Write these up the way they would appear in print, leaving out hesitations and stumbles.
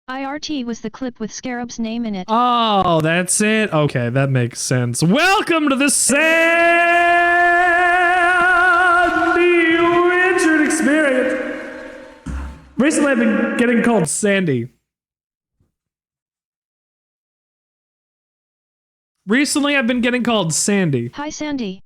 IRT was the clip with Scarab's name in it. Oh, that's it? Okay, that makes sense. Welcome to the Sandwichard experience. Recently I've been getting called Sandy. Recently I've been getting called Sandy. Hi, Sandy.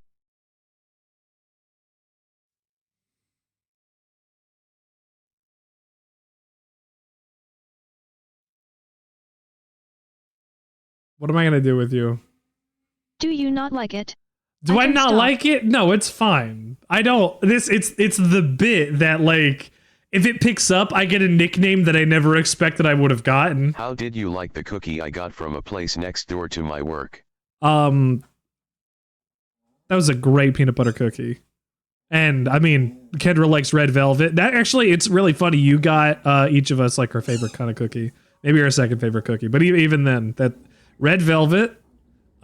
What am I gonna do with you? Do you not like it? Do I not like it? No, it's fine. I don't. It's the bit that, like, if it picks up, I get a nickname that I never expected I would have gotten. How did you like the cookie I got from a place next door to my work? That was a great peanut butter cookie. And I mean, Kendra likes red velvet. That actually, it's really funny. You got each of us like our favorite kind of cookie. Maybe our second favorite cookie. But even then, that red velvet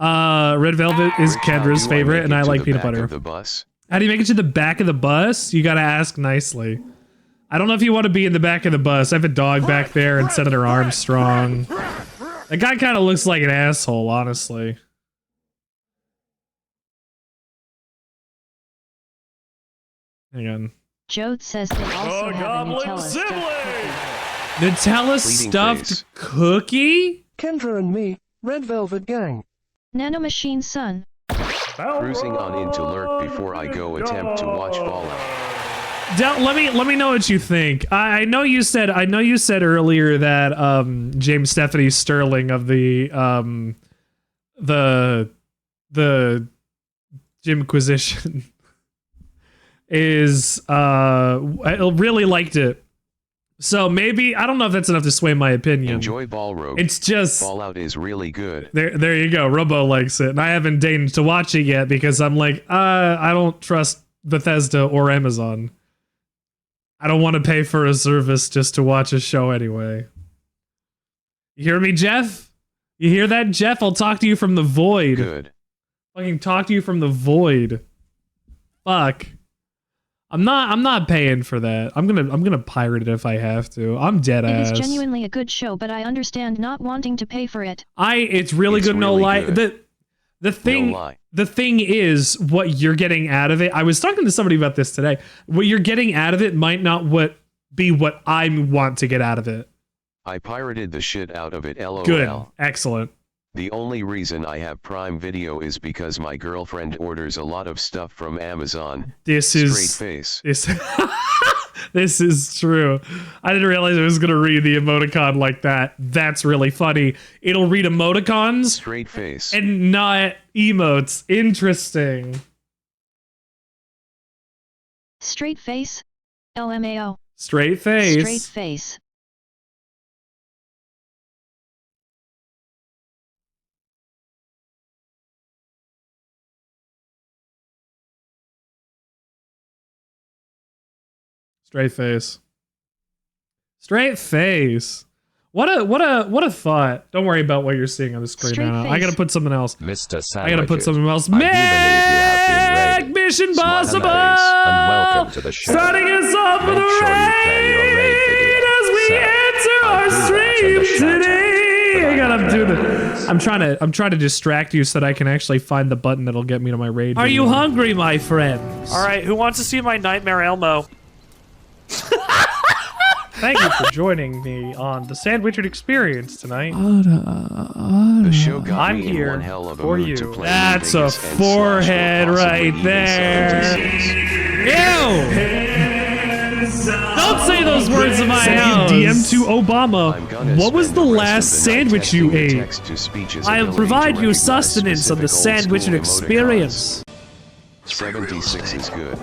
is Kendra's favorite, and I like peanut butter. How do you make it to the back of the bus? You gotta ask nicely. I don't know if you want to be in the back of the bus. I have a dog back there and Senator Armstrong. That guy kind of looks like an asshole, honestly. Hang on. Jode says they also have a Nutella stuffed cookie. Nutella stuffed cookie? Kendra and me, Red Velvet Gang. Nanomachine son. Cruising on into lurk before I go attempt to watch Fallout. Let me know what you think. I know you said earlier that James Stephanie Sterling of the Jimquisition is really liked it. So maybe, I don't know if that's enough to sway my opinion. Enjoy Ballrogue. It's just Fallout is really good. There you go. Robo likes it, and I haven't deigned to watch it yet because I'm like, I don't trust Bethesda or Amazon. I don't want to pay for a service just to watch a show anyway. You hear me, Jeff? You hear that, Jeff? I'll talk to you from the void. Good. Fucking talk to you from the void. Fuck. I'm not paying for that. I'm gonna pirate it if I have to. I'm dead ass. It is genuinely a good show, but I understand not wanting to pay for it. It's really good, no lie. The thing is, what you're getting out of it. I was talking to somebody about this today. What you're getting out of it might not be what I want to get out of it. I pirated the shit out of it, lol. Good, excellent. The only reason I have Prime Video is because my girlfriend orders a lot of stuff from Amazon. Straight face. This is true. I didn't realize it was going to read the emoticon like that. That's really funny. It'll read emoticons. Straight face. And not emotes. Interesting. Straight face? LMAO. Straight face. Straight face. Straight face. Straight face. What a thought. Don't worry about what you're seeing on the screen now. I gotta put something else. Mr. Sandwichard, I gotta put something else. Make Mission Possible! And welcome to the show. Starting us off with a raid as we enter our stream today. I gotta do the. I'm trying to distract you so that I can actually find the button that'll get me to my raid. Are you hungry, my friends? All right, who wants to see my Nightmare Elmo? Thank you for joining me on the Sandwichard experience tonight. The show got I'm me here in one hell of a for mood you. to play That's a Vegas and forehead slash right possibly there. even Ew! Don't say those words in my house. DM to Obama. What was the last sandwich you ate? I'll provide you sustenance on the Sandwichard experience. 76 is good.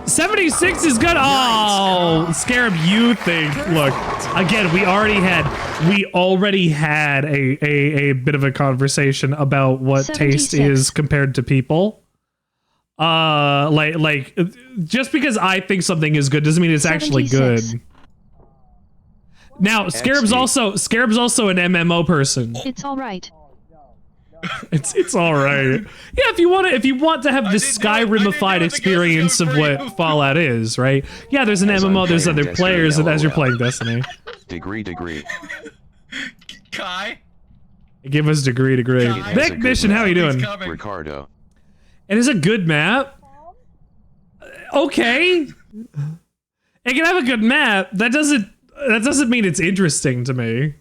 76 is good. Oh, Scarab, you think? Look, again, we already had a bit of a conversation about what 76. taste is compared to people. Like just because I think something is good doesn't mean it's actually good. 76. Now, Scarab's also an MMO person. It's all right. It's all right. Yeah, if you want to have the Skyrim-ified experience of what Fallout is, right? Yeah, there's an MMO, there's other players as you're playing Destiny. Degree. Kai? Give us degree. Guys. Nick Mission, how you doing? Ricardo. It is a good map. Okay. It can have a good map. That doesn't mean it's interesting to me.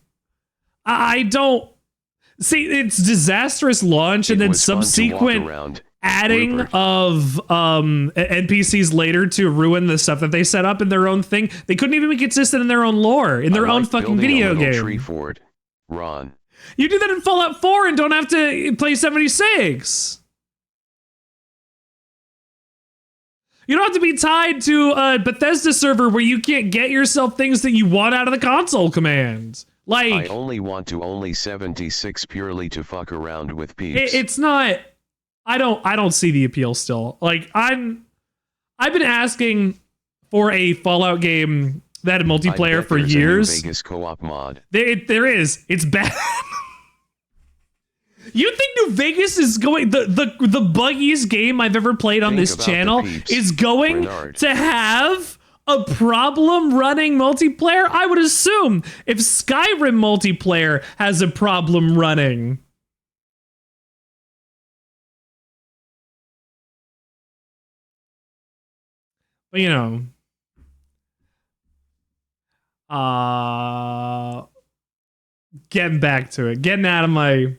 I don't see it's disastrous launch and then subsequent adding of NPCs later to ruin the stuff that they set up in their own thing. They couldn't even be consistent in their own lore, in their own fucking video game. Tree fort. Ron. You do that in Fallout 4 and don't have to play 76. You don't have to be tied to a Bethesda server where you can't get yourself things that you want out of the console command. Like, I only want to only 76 purely to fuck around with peeps. It's not. I don't see the appeal still. Like I've been asking for a Fallout game that had multiplayer for years. A New Vegas co-op mod. There is. It's bad. You think New Vegas is going the buggiest game I've ever played on this channel is going to have a problem running multiplayer? I would assume if Skyrim multiplayer has a problem running. But you know, getting back to it, getting out of my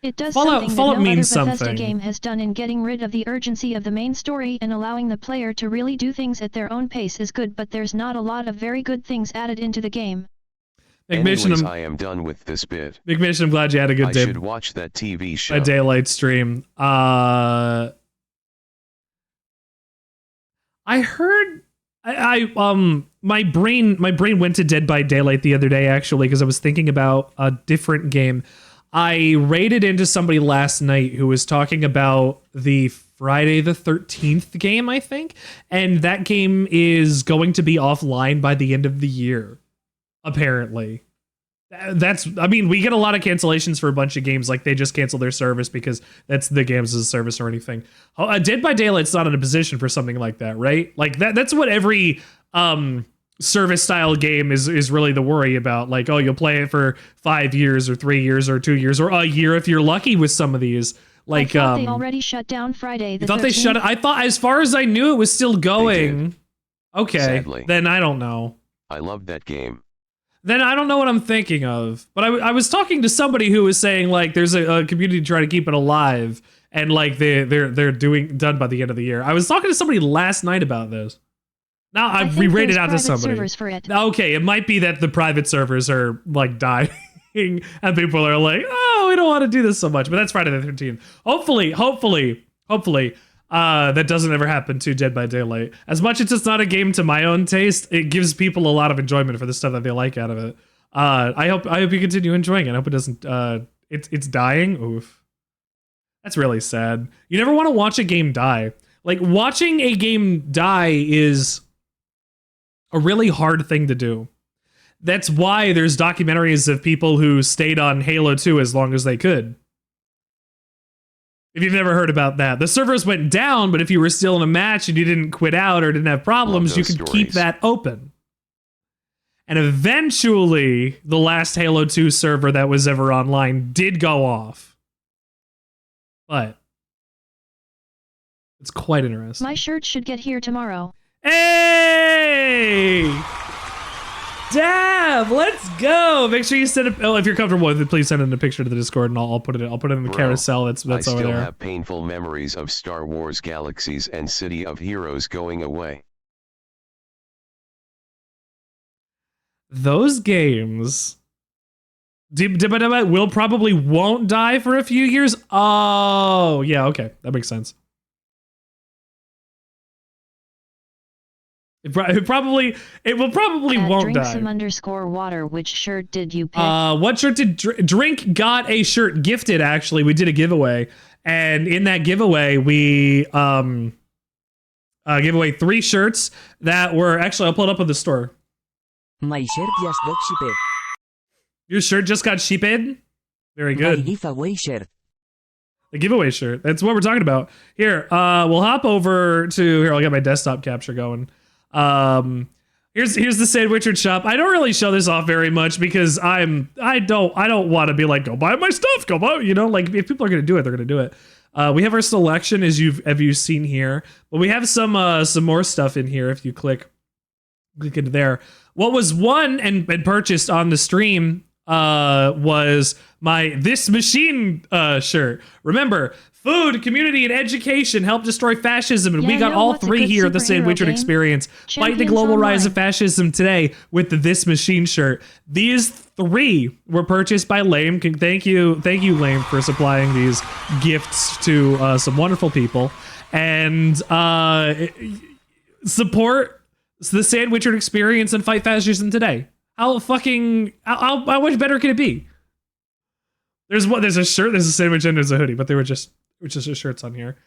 It does Fallout something that no other means Bethesda something. game has done in getting rid of the urgency of the main story and allowing the player to really do things at their own pace is good, but there's not a lot of very good things added into the game. Anyways, I am done with this bit. Big Mission, I'm glad you had a good day. I should watch that TV show. A daylight stream. I heard my brain went to Dead by Daylight the other day actually because I was thinking about a different game. I raided into somebody last night who was talking about the Friday the 13th game, I think, and that game is going to be offline by the end of the year, apparently. I mean, we get a lot of cancellations for a bunch of games, like they just cancel their service because that's the games as a service or anything. Dead by Daylight's not in a position for something like that, right? Like that's what every service style game is really the worry about. Like, oh, you'll play it for 5 years or 3 years or 2 years or a year if you're lucky with some of these. Like, I thought they already shut down Friday the 13th. Thought they shut it? I thought, as far as I knew, it was still going. Okay, sadly. Then I don't know. I loved that game. Then I don't know what I'm thinking of. But I was talking to somebody who was saying like there's a community trying to keep it alive and like they're done by the end of the year. I was talking to somebody last night about this. Now I've re-rated out to somebody. For it. Okay, it might be that the private servers are like dying and people are like, oh, we don't want to do this so much. But that's Friday the 13th. Hopefully, that doesn't ever happen to Dead by Daylight. As much as it's not a game to my own taste, it gives people a lot of enjoyment for the stuff that they like out of it. I hope you continue enjoying it. I hope it doesn't. It's dying. Oof, that's really sad. You never want to watch a game die. Like watching a game die is a really hard thing to do. That's why there's documentaries of people who stayed on Halo 2 as long as they could. If you've never heard about that, the servers went down, but if you were still in a match and you didn't quit out or didn't have problems, you could keep that open. And eventually, the last Halo 2 server that was ever online did go off. But it's quite interesting. My shirt should get here tomorrow. Hey! Dab, let's go. Make sure you send it. Oh, if you're comfortable with it, please send in a picture to the Discord, and I'll put it in the carousel. That's over there. I still have painful memories of Star Wars Galaxies and City of Heroes going away. Those games will probably won't die for a few years. Oh, yeah, okay, that makes sense. It will probably won't die. Drink_water. Which shirt did you pick? What shirt did Drink got a shirt gifted? Actually, we did a giveaway, and in that giveaway, we gave away 3 shirts that were actually. I'll pull it up on the store. My shirt just got shipped. Your shirt just got shipped? Very good. My giveaway shirt. The giveaway shirt. That's what we're talking about. Here, we'll hop over to here. I'll get my desktop capture going. Here's the Sandwichard shop. I don't really show this off very much because I don't want to be like, go buy my stuff, go buy, like if people are gonna do it, they're gonna do it. We have our selection as you've seen here, but we have some more stuff in here. If you click into there, what was won and purchased on the stream was my This Machine shirt. Remember, food, community, and education help destroy fascism, and we got all three here at the Sandwichard Experience. Fight the global rise of fascism today with the This Machine shirt. These three were purchased by Lame. Thank you, Lame, for supplying these gifts to some wonderful people. And support the Sandwichard Experience and fight fascism today. How much better can it be? There's a shirt, there's a sandwich, and there's a hoodie, but they were just the shirts on here.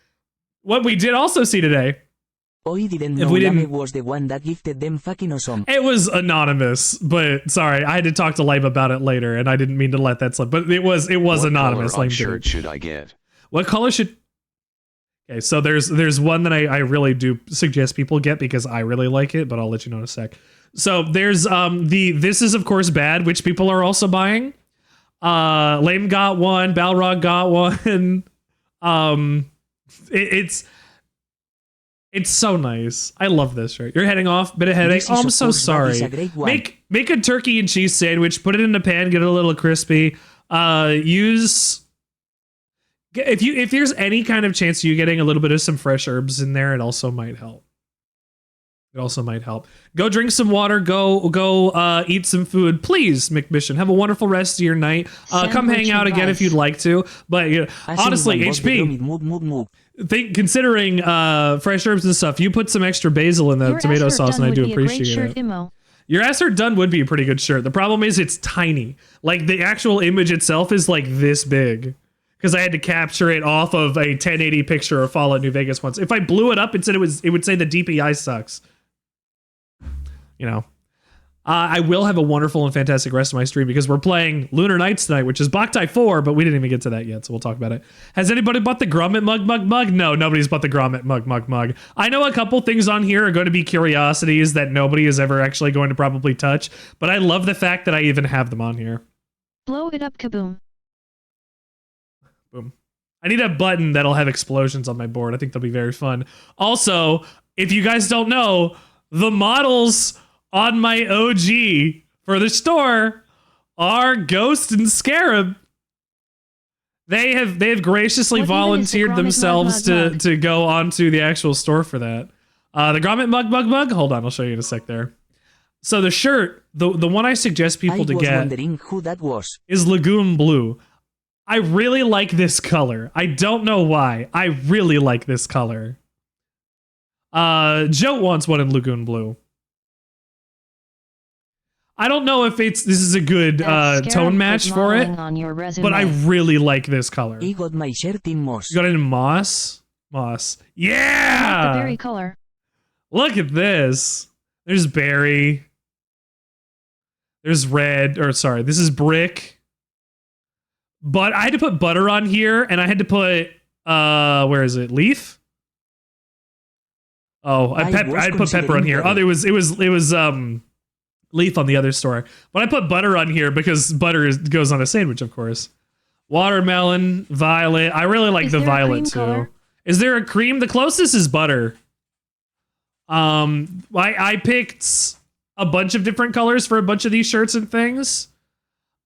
What we did also see today, was the one that gifted them fucking awesome. It was anonymous, but sorry, I had to talk to Lame about it later, and I didn't mean to let that slip. But it was anonymous. What shirt should I get? What color should? Okay, so there's one that I really do suggest people get because I really like it, but I'll let you know in a sec. So there's This Is Of Course Bad, which people are also buying. Lame got one, Balrog got one. It's so nice. I love this shirt. You're heading off, bit of headache. Oh, I'm so sorry. Make a turkey and cheese sandwich, put it in a pan, get it a little crispy. If there's any kind of chance of you getting a little bit of some fresh herbs in there, it also might help. Go drink some water. Go eat some food. Please, McMission, have a wonderful rest of your night. Come hang out again if you'd like to. But honestly, HP, considering fresh herbs and stuff, you put some extra basil in the tomato sauce, and I do appreciate it. Your Asser Done would be a pretty good shirt. The problem is it's tiny. Like the actual image itself is like this big. Because I had to capture it off of a 1080 picture of Fallout New Vegas once. If I blew it up and said it would say the DPI sucks. I will have a wonderful and fantastic rest of my stream because we're playing Lunar Knights tonight, which is Boktai 4, but we didn't even get to that yet, so we'll talk about it. Has anybody bought the Grommet mug? No, nobody's bought the Grommet mug. I know a couple things on here are going to be curiosities that nobody is ever actually going to probably touch, but I love the fact that I even have them on here. Blow it up, kaboom. Boom. I need a button that'll have explosions on my board. I think they'll be very fun. Also, if you guys don't know, the models on my OG for the store are Ghost and Scarab. They have graciously volunteered themselves to go onto the actual store for that. The Grommet mug. Hold on, I'll show you in a sec there. So the shirt, the one I suggest people to get wondering who that was. is Lagoon Blue. I really like this color. I don't know why. I really like this color. Joe wants one in Lagoon Blue. I don't know if this is a good tone match for it, but I really like this color. I got my shirt in moss. You got it in moss? Moss. Yeah! The berry color. Look at this. There's berry. There's red. This is brick. But I had to put butter on here, and I had to put, where is it? Leaf? Oh, I had put pepper on here. Oh, it was leaf on the other store. But I put butter on here because butter goes on a sandwich, of course. Watermelon, violet. I really like the violet too. Color? Is there a cream? The closest is butter. I picked a bunch of different colors for a bunch of these shirts and things.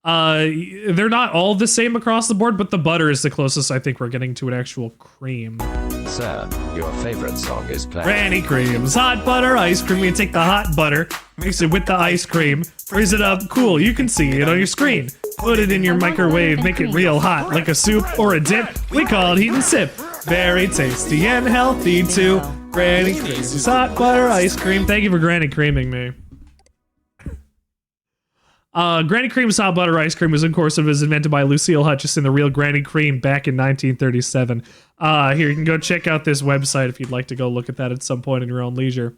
They're not all the same across the board, but the butter is the closest I think we're getting to an actual cream. Sir, your favorite song is playing. Granny Creams, hot butter ice cream. You take the hot butter, mix it with the ice cream, freeze it up, cool. You can see it on your screen. Put it in your microwave, make it real hot, like a soup or a dip. We call it heat and sip. Very tasty and healthy too. Granny Creams, hot butter ice cream. Thank you for Granny Creaming me. Granny Cream's hot butter ice cream was, of course, invented by Lucille Hutchison, the real Granny Cream, back in 1937. Here, you can go check out this website if you'd like to go look at that at some point in your own leisure.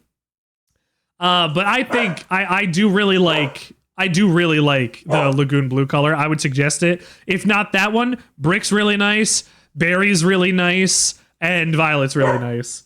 But I think I do really like the Lagoon Blue color. I would suggest it. If not that one, Brick's really nice, Berry's really nice, and Violet's really nice.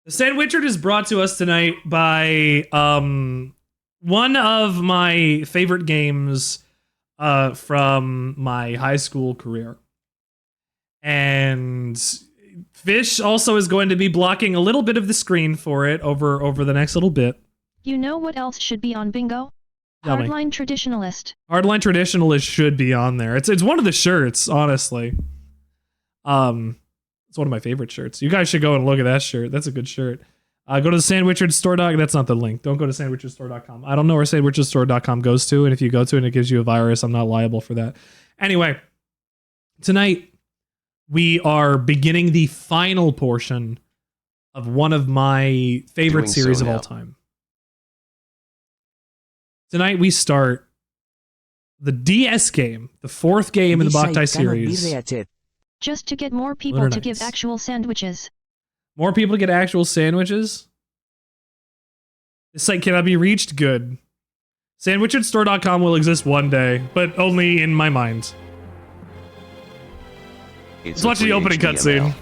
The Sandwichard is brought to us tonight by one of my favorite games from my high school career. And Fish also is going to be blocking a little bit of the screen for it over the next little bit. You know what else should be on bingo? Hardline Traditionalist. Hardline Traditionalist should be on there. It's one of the shirts, honestly. It's one of my favorite shirts. You guys should go and look at that shirt. That's a good shirt. Go to the Sandwichard store. That's not the link. Don't go to sandwichardstore.com. I don't know where sandwichardstore.com goes to, and if you go to it and it gives you a virus, I'm not liable for that. Anyway, tonight we are beginning the final portion of one of my favorite series of all time. Tonight we start the DS game, the fourth game in the Boktai series. Just to get more people to give actual sandwiches. More people to get actual sandwiches? This site cannot be reached? Good. Sandwichardstore.com will exist one day, but only in my mind. Let's watch the opening cutscene.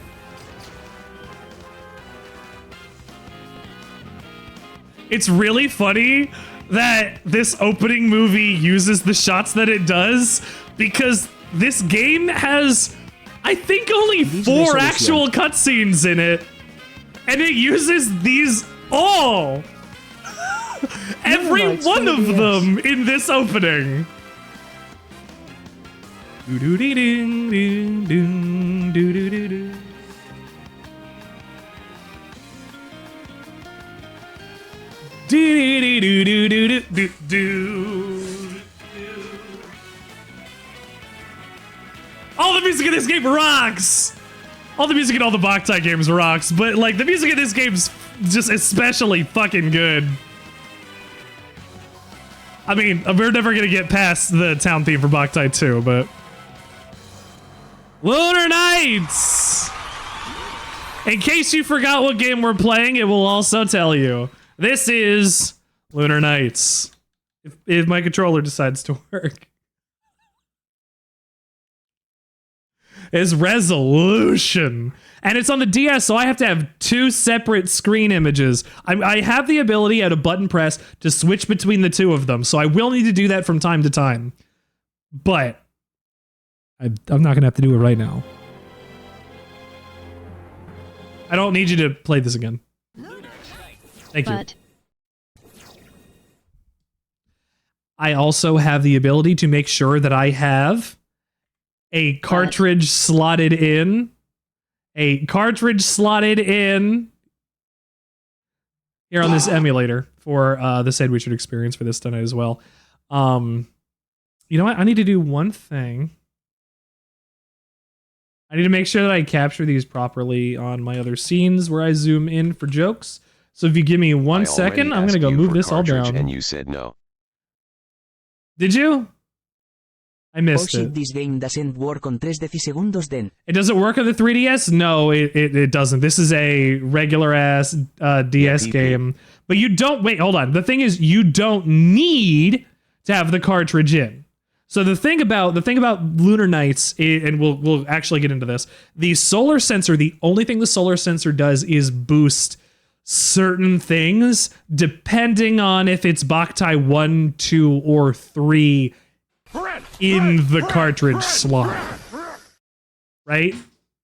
It's really funny that this opening movie uses the shots that it does, because this game has, I think, only 4 actual cutscenes in it, and it uses these all. Every one of them in this opening. All the music in this game rocks! All the music in all the Boktai games rocks, but like the music in this game's just especially fucking good. I mean, we're never gonna get past the town theme for Boktai 2, but... Lunar Knights! In case you forgot what game we're playing, it will also tell you. This is Lunar Knights. If my controller decides to work. Is resolution. And it's on the DS, so I have to have 2 separate screen images. I have the ability at a button press to switch between the 2 of them, so I will need to do that from time to time. But I'm not going to have to do it right now. I don't need you to play this again. Thank you. I also have the ability to make sure that I have a cartridge slotted in. A cartridge slotted in here on this emulator for the Sandwichard experience for this tonight as well. You know what? I need to do one thing. I need to make sure that I capture these properly on my other scenes where I zoom in for jokes. So if you give me 1 second, I'm going to go move this all down. And you said no. Did you? I missed it. This game doesn't work on 3 decisegundos then. It doesn't work on the 3DS? No, it doesn't. This is a regular ass DS game. But you don't, wait, hold on. The thing is, you don't need to have the cartridge in. So the thing about Lunar Knights, and we'll actually get into this, the solar sensor, the only thing the solar sensor does is boost certain things depending on if it's Boktai 1, 2, or 3 in the cartridge slot. Right?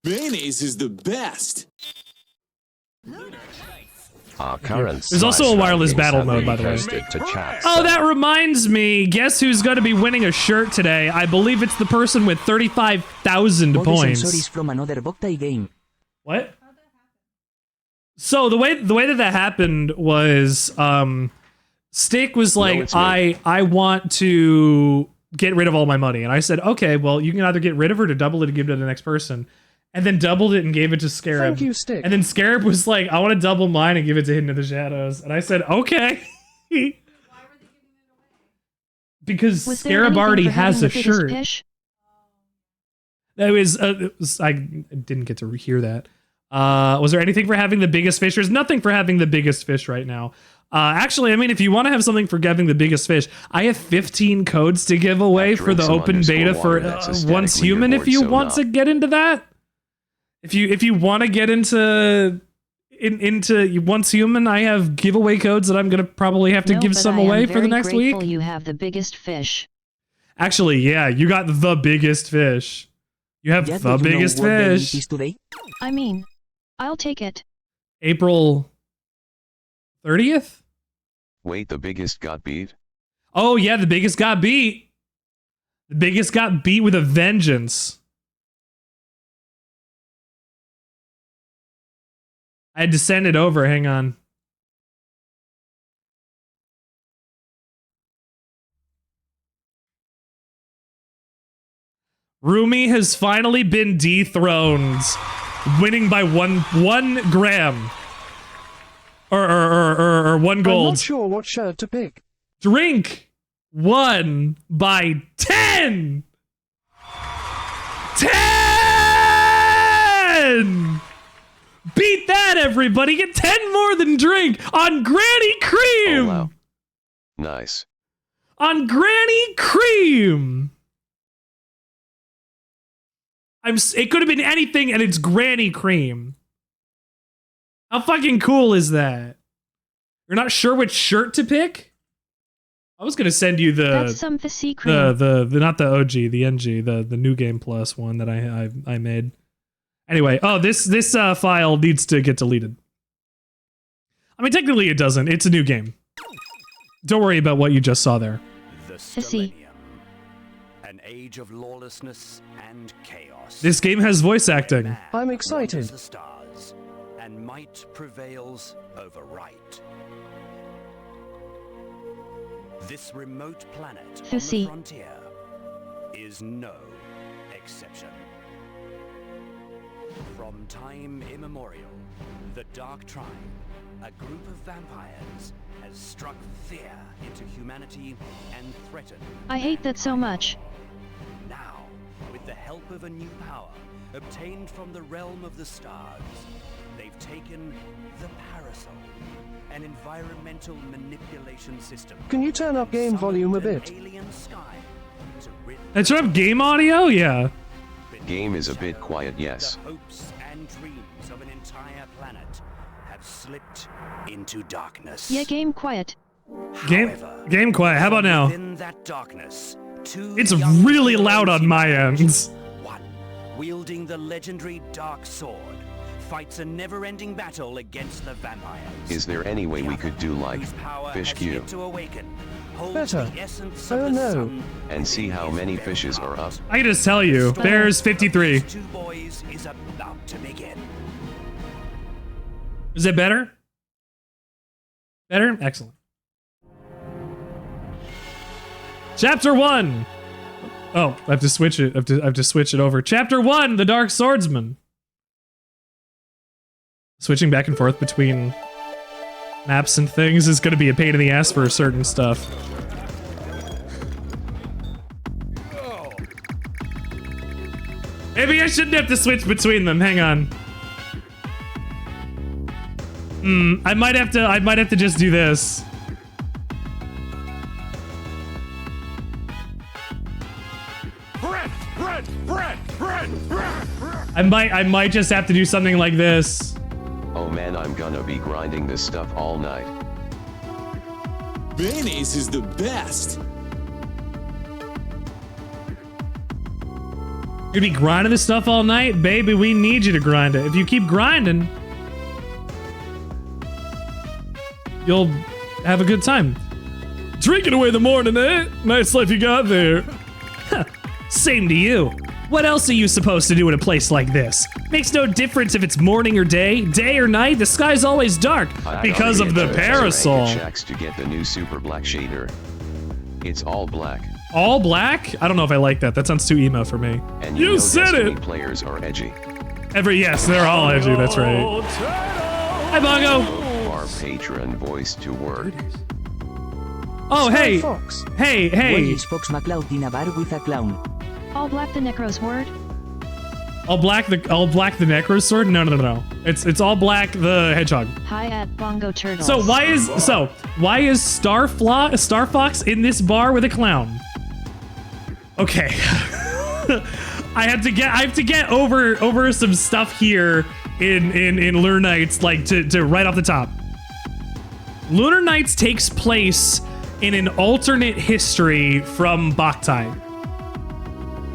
Mayonnaise is the best. Our current There's also a wireless battle mode, by the way. Oh, that reminds me. Guess who's going to be winning a shirt today? I believe it's the person with 35,000 points. From another Boktai game. What? So the way that happened was Stick was like, I want to get rid of all my money. And I said, okay, well, you can either get rid of her to double it and give it to the next person. And then doubled it and gave it to Scarab. Thank you, Stick. And then Scarab was like, I want to double mine and give it to Hidden in the Shadows. And I said, okay. Because Scarab already has a shirt. It was I didn't get to hear that. Was there anything for having the biggest fish? There's nothing for having the biggest fish right now. Actually, I mean, if you want to have something for having the biggest fish, I have 15 codes to give away for the open beta for Once Human if you want to get into that. If you want to get into into Once Human, I have giveaway codes that I'm gonna probably have to give some away for the next week. You have the biggest fish. Actually, yeah, you got the biggest fish. You have the biggest fish. I mean, I'll take it. April 30th? Wait, the biggest got beat? Oh yeah, the biggest got beat. The biggest got beat with a vengeance. I had to send it over, hang on. Rumi has finally been dethroned, winning by one gram. Or 1 gold. I'm not sure what shirt to pick. Drink won by 10! 10! Beat that, everybody! Get 10 more than drink on Granny Cream! Oh, wow. Nice. On Granny Cream! It could have been anything, and it's Granny Cream. How fucking cool is that? You're not sure which shirt to pick? I was gonna send you That's some facade cream. the not the OG, the NG, the new game plus one that I made. Anyway, oh this file needs to get deleted. I mean, technically it doesn't. It's a new game. Don't worry about what you just saw there. Sissy. An age of lawlessness and chaos. This game has voice acting. I'm excited. The stars, and might prevails over right. This remote planet on the frontier is no exception. From time immemorial, the Dark Tribe, a group of vampires, has struck fear into humanity and threatened. I hate that so much. Now, with the help of a new power obtained from the realm of the stars, they've taken the Parasol, an environmental manipulation system. Can you turn up game volume a bit? Turn up game audio? Yeah. Game is a bit quiet, yes. The hopes and dreams of an entire planet have slipped into darkness. Yeah, game quiet. Game quiet. How about now? In that darkness, it's really loud on my ends. One, wielding the legendary Dark Sword, fights a never-ending battle against the vampires. Is there any way we could do like fish Q Better. Oh no. and see how many fishes are up? I can just tell you, there's 53. Two boys is about to begin. Is it better? Better? Excellent. Chapter 1. Oh, I have to switch it. I have to switch it over. Chapter 1, The Dark Swordsman. Switching back and forth between maps and things is going to be a pain in the ass for certain stuff. Maybe I shouldn't have to switch between them. Hang on. I might have to just do this. I might just have to do something like this. Oh man, I'm gonna be grinding this stuff all night. Mayonnaise is the best. You're gonna be grinding this stuff all night? Baby, we need you to grind it. If you keep grinding, you'll have a good time. Drinking away the morning, eh? Nice life you got there. Same to you. What else are you supposed to do in a place like this? Makes no difference if it's morning or day or night, the sky's always dark because of the parasol. Shacks to get the new super black shader. It's all black. All black? I don't know if I like that. That sounds too emo for me. And you know said Destiny it! Players are edgy. Yes, they're all edgy, that's right. Hi, Bongo! Our patron voice to word. Oh, hey! Hey! Why is Fox McCloud in a bar with a clown? All black the Necro's word? All black the Necro's sword? No. It's all black the hedgehog. Hi at Bongo Turtles. So why is Star Fox in this bar with a clown? Okay. I have to get over some stuff here in Lunar Knights, like to right off the top. Lunar Knights takes place in an alternate history from Boktai.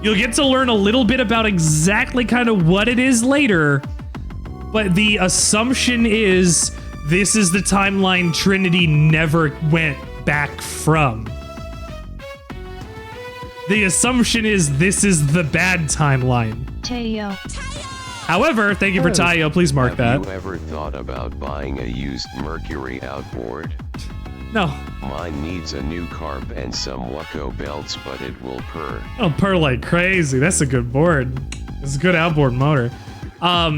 You'll get to learn a little bit about exactly kind of what it is later, but the assumption is this is the timeline Trinity never went back from. The assumption is this is the bad timeline. Taiyō. However, thank you for Taiyō, please mark that. Have you ever thought about buying a used Mercury outboard? No. Mine needs a new carb and some Waco belts, but it will purr. It'll purr like crazy. That's a good board. It's a good outboard motor.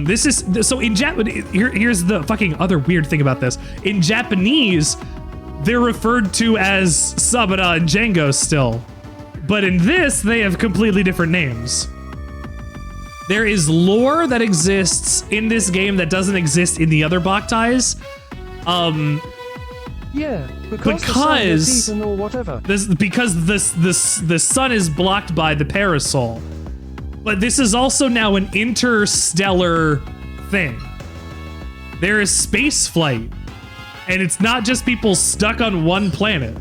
This is, so in Japanese, here's the fucking other weird thing about this. In Japanese, they're referred to as Sabata and Django still. But in this, they have completely different names. There is lore that exists in this game that doesn't exist in the other Boktais. Yeah, because the or whatever. Because the sun is blocked by the parasol. But this is also now an interstellar thing. There is space flight, and it's not just people stuck on one planet.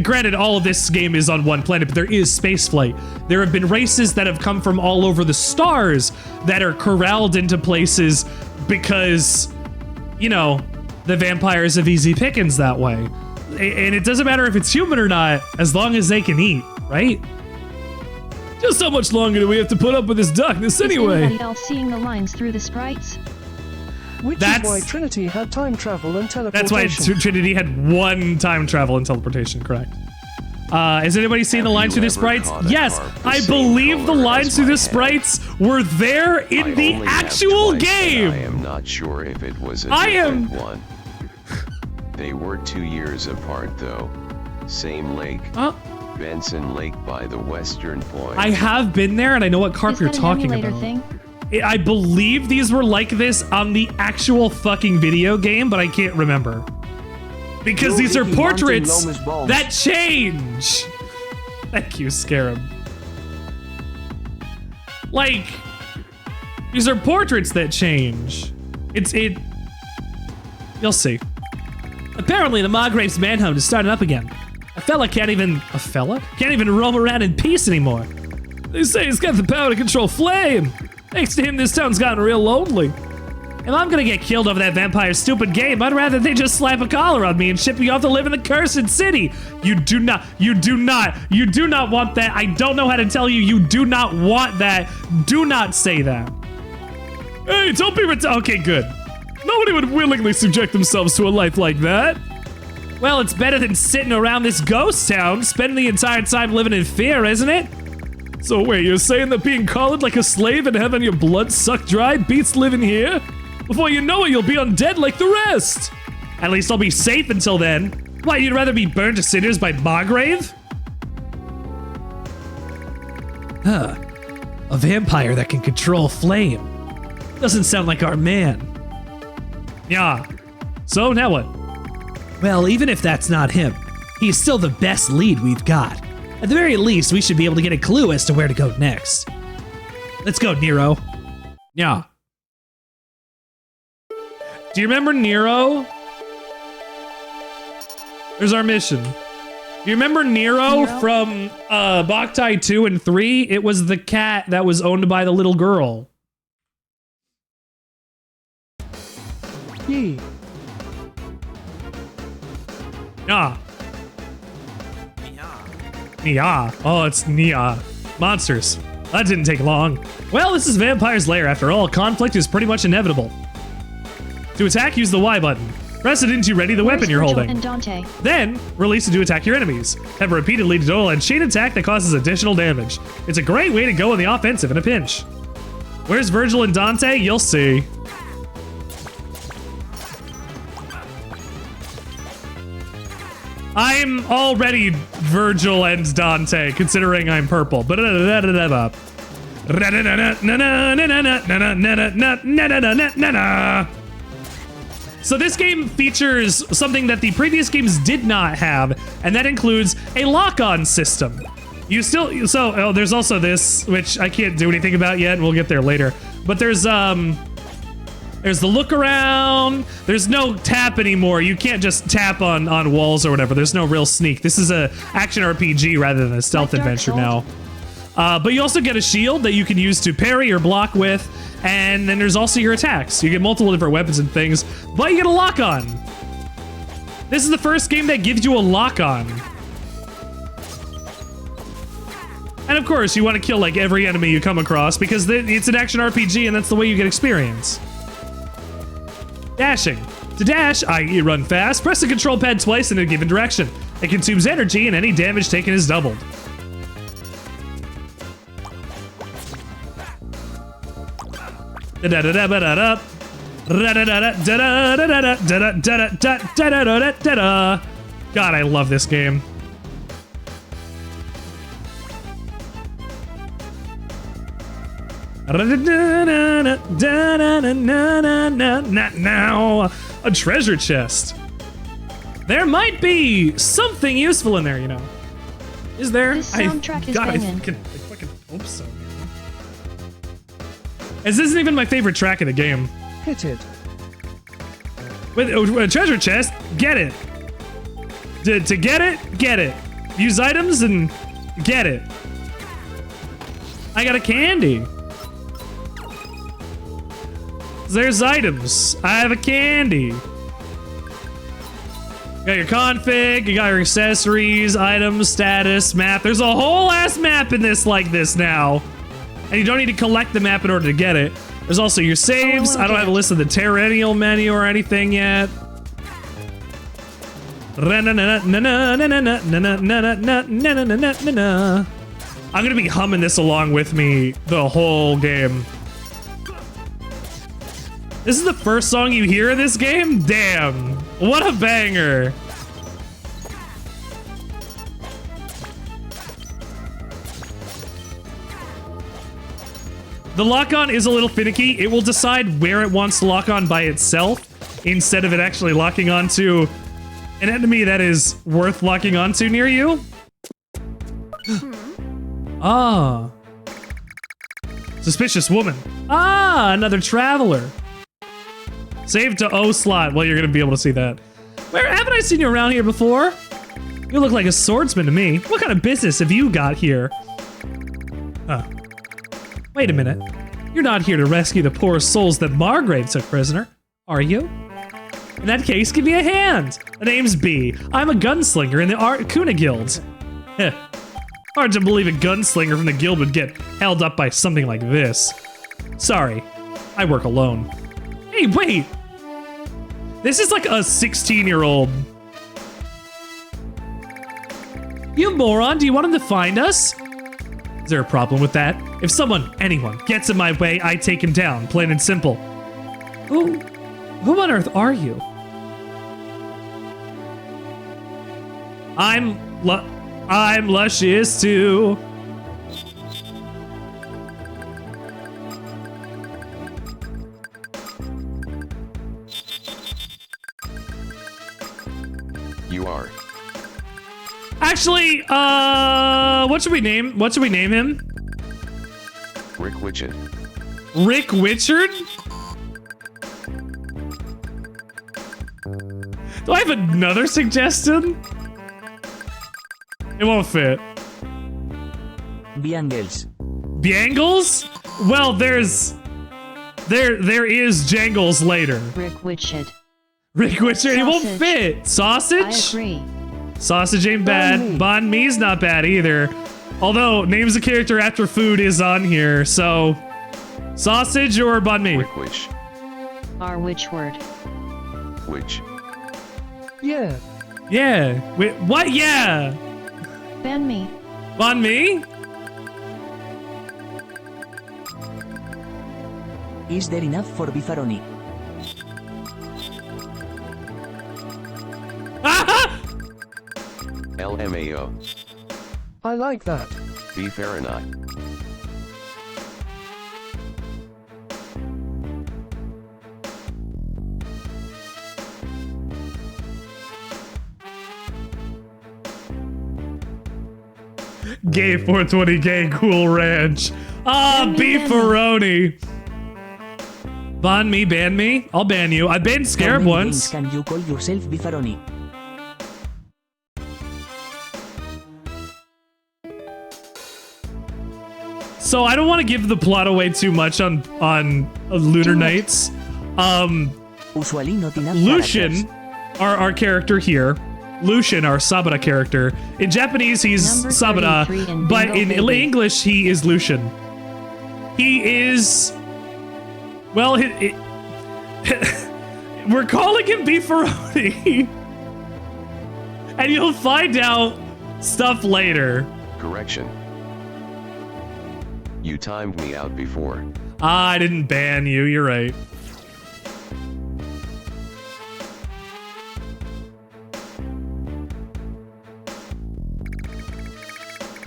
Granted, all of this game is on one planet, but there is space flight. There have been races that have come from all over the stars that are corralled into places because, you know, the vampires have easy pickings that way. And it doesn't matter if it's human or not, as long as they can eat, right? Just how much longer do we have to put up with this darkness anyway? Is anybody else seeing the lines through the sprites? Which is why Trinity had time travel and teleportation. That's why Trinity had one time travel and teleportation, correct. Has anybody seen the lines through the sprites? Yes, I believe the lines through the sprites were there in the actual game. I am not sure if it was a different one. They were 2 years apart though. Same lake. Benson Lake by the western point. I have been there and I know what carp you're talking about. Thing? I believe these were like this on the actual fucking video game, but I can't remember. Because these are portraits that change. Thank you, Scarab. Like, these are portraits that change. You'll see. Apparently, the Margrave's manhunt is starting up again. A fella can't even roam around in peace anymore. They say he's got the power to control flame. Thanks to him, this town's gotten real lonely. If I'm gonna get killed over that vampire's stupid game, I'd rather they just slap a collar on me and ship me off to live in the cursed city. You do not want that. I don't know how to tell you, you do not want that. Do not say that. Hey, don't be okay, good. Nobody would willingly subject themselves to a life like that. Well, it's better than sitting around this ghost town, spending the entire time living in fear, isn't it? So wait, you're saying that being collared like a slave and having your blood sucked dry beats living here? Before you know it, you'll be undead like the rest! At least I'll be safe until then. Why, you'd rather be burned to cinders by Margrave? A vampire that can control flame. Doesn't sound like our man. Yeah. So, now what? Well, even if that's not him, he's still the best lead we've got. At the very least, we should be able to get a clue as to where to go next. Let's go, Nero. Yeah. Do you remember Nero? There's our mission. Do you remember Nero from Boktai 2 and 3? It was the cat that was owned by the little girl. Yee. Yeah. Nia. Oh, it's Nia. Monsters. That didn't take long. Well, this is Vampire's Lair after all. Conflict is pretty much inevitable. To attack, use the Y button. Press it into ready the weapon you're holding. And Dante? Then, release it to attack your enemies. Have repeatedly to duel and chain attack that causes additional damage. It's a great way to go on the offensive in a pinch. Where's Virgil and Dante? You'll see. I'm already Virgil and Dante, considering I'm purple. So this game features something that the previous games did not have, and that includes a lock-on system. There's also this, which I can't do anything about yet, and we'll get there later. But there's There's the look around. There's no tap anymore. You can't just tap on walls or whatever. There's no real sneak. This is a action RPG rather than a stealth adventure now. But you also get a shield that you can use to parry or block with. And then there's also your attacks. You get multiple different weapons and things, but you get a lock-on. This is the first game that gives you a lock-on. And of course, you want to kill like every enemy you come across because it's an action RPG and that's the way you get experience. Dashing. To dash, i.e. run fast, press the control pad twice in a given direction. It consumes energy and any damage taken is doubled. God, I love this game. Now, a treasure chest. There might be something useful in there, you know. Is there? This soundtrack is I banging. fucking hope so. This isn't even my favorite track of the game. Hit it. With a treasure chest, get it. To get it, get it. Use items and get it. I got a candy. There's items. I have a candy. You got your config, you got your accessories, items, status, map. There's a whole ass map in this like this now. And you don't need to collect the map in order to get it. There's also your saves. I don't have a list of the Terrennial menu or anything yet. I'm gonna be humming this along with me the whole game. This is the first song you hear in this game? Damn. What a banger. The lock-on is a little finicky. It will decide where it wants to lock on by itself instead of it actually locking onto an enemy that is worth locking onto near you. Ah. Suspicious woman. Ah, another traveler. Save to O slot. Well, you're going to be able to see that. Where haven't I seen you around here before? You look like a swordsman to me. What kind of business have you got here? Huh. Wait a minute. You're not here to rescue the poor souls that Margrave took prisoner, are you? In that case, give me a hand. The name's B. I'm a gunslinger in the Kuna Guild. Heh. Hard to believe a gunslinger from the guild would get held up by something like this. Sorry, I work alone. Hey, wait! This is like a 16-year-old. You moron, do you want him to find us? Is there a problem with that? If anyone gets in my way, I take him down, plain and simple. Who on earth are you? I'm luscious too. You are. Actually, what should we name him? Rick Witchett. Rick Witchard? Do I have another suggestion? It won't fit. Biangles. Biangles? Well, there is Jangles later. Rick Witchard. Rick Witchard, it won't Sausage. fit. Sausage? I agree. Sausage ain't bad. Banh mi's not bad either. Although, names a character after food is on here, so... Sausage or banh mi? Rick Witch. Our which word? Witch. Yeah. Yeah. Wait, what? Yeah. Banh mi. Banh mi? Is there enough for Bifaroni? LMAO. I like that. Be Fahrenheit. Gay 420 gay cool ranch. Ah, beefaroni. Ban me. I'll ban you. I banned Scarab How many once. games can you call yourself Bifaroni? So I don't want to give the plot away too much on Lunar Knights. Usually not enough Lucian, characters. our character here, Lucian, our Sabata character. In Japanese, he's Number Sabata, 33 in but Bingo in Baby. English, he is Lucian. He is, well, we're calling him Beefaroni, and you'll find out stuff later. Correction. You timed me out before. I didn't ban you. You're right.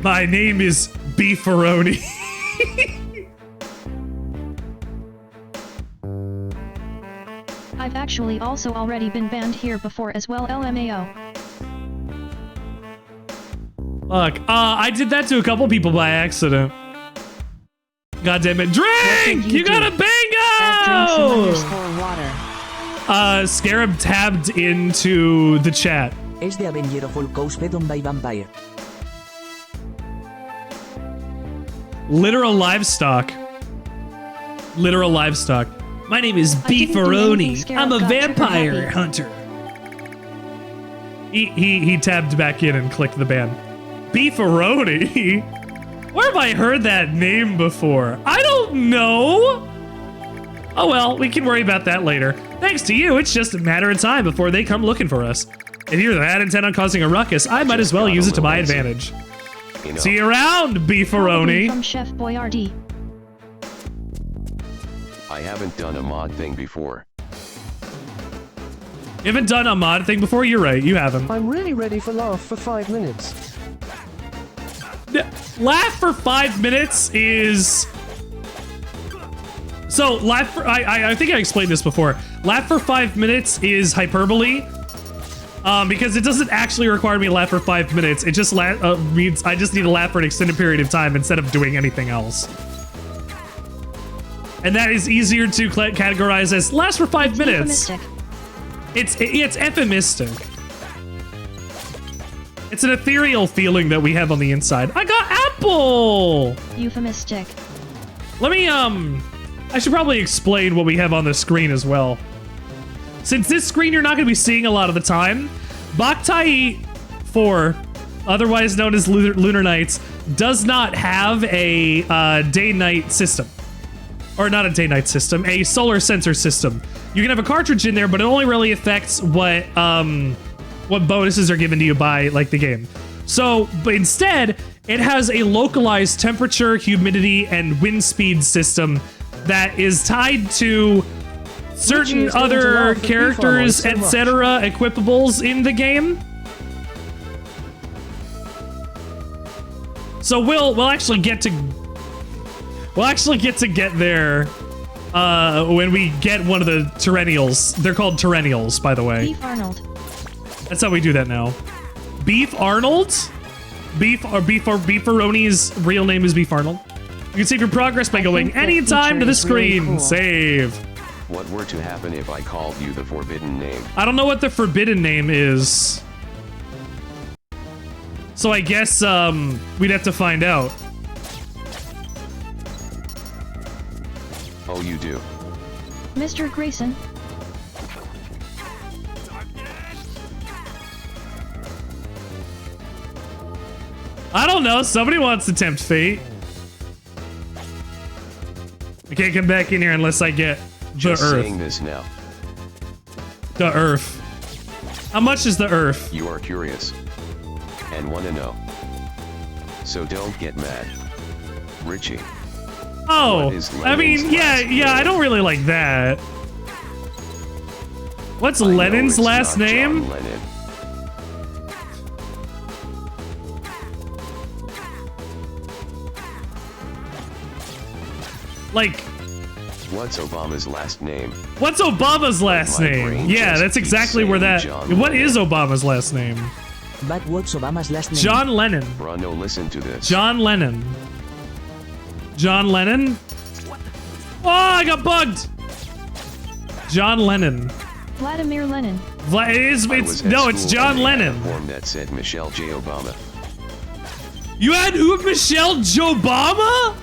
My name is Beefaroni. I've actually also already been banned here before as well, LMAO. Look, I did that to a couple people by accident. God damn it. Drink! You got a bingo! _water. Scarab tabbed into the chat. Es the Avenger of all cows fed on by vampire. Literal livestock. Literal livestock. My name is Beefaroni. I'm a vampire hunter. He tabbed back in and clicked the ban. Beefaroni? Where have I heard that name before? I don't know. Oh well, we can worry about that later. Thanks to you, it's just a matter of time before they come looking for us. If you're that intent on causing a ruckus, I might as well use it to my advantage. See you around, Beefaroni. From Chef Boyardee. I haven't done a mod thing before. You haven't done a mod thing before? You're right, you haven't. I'm really ready for laugh for 5 minutes. Laugh for 5 minutes is... So, laugh for... I think I explained this before. Laugh for 5 minutes is hyperbole. Because it doesn't actually require me to laugh for 5 minutes. It just means I just need to laugh for an extended period of time instead of doing anything else. And that is easier to categorize as lasts for 5 minutes. It's euphemistic. It's an ethereal feeling that we have on the inside. I got apple! Euphemistic. Let me, I should probably explain what we have on the screen as well. Since this screen you're not going to be seeing a lot of the time, Boktai 4, otherwise known as Lunar Knights, does not have a day-night system. Or not a day-night system, a solar sensor system. You can have a cartridge in there, but it only really affects what bonuses are given to you by, like, the game. So, but instead, it has a localized temperature, humidity, and wind speed system that is tied to certain other characters, etc., equipables in the game. So we'll actually get to get there when we get one of the Tyrannials. They're called Tyrannials, by the way. Beef Arnold. That's how we do that now. Beef Arnold? Beefaroni's real name is Beef Arnold. You can save your progress by going anytime to the screen. Really cool. Save. What were to happen if I called you the forbidden name? I don't know what the forbidden name is. So I guess we'd have to find out. Oh, you do. Mr. Grayson. I don't know. Somebody wants to tempt fate. I can't come back in here unless I get the Just Earth. saying this now. The Earth. How much is the Earth? You are curious and want to know. So don't get mad. Richie. Oh, I mean, yeah, I don't really like that. What's Lenin's last name? Lenin. Like, what's Obama's last name? What's Obama's last name? Yeah, that's exactly where that... What is Obama's last name? But what's Obama's last name? John Lennon. Bruno, listen to this. John Lennon. John Lennon? Oh, I got bugged! John Lennon. Vladimir Lenin. It's John Lennon. Form that said Michelle J. Obama. You had Michelle Jobama?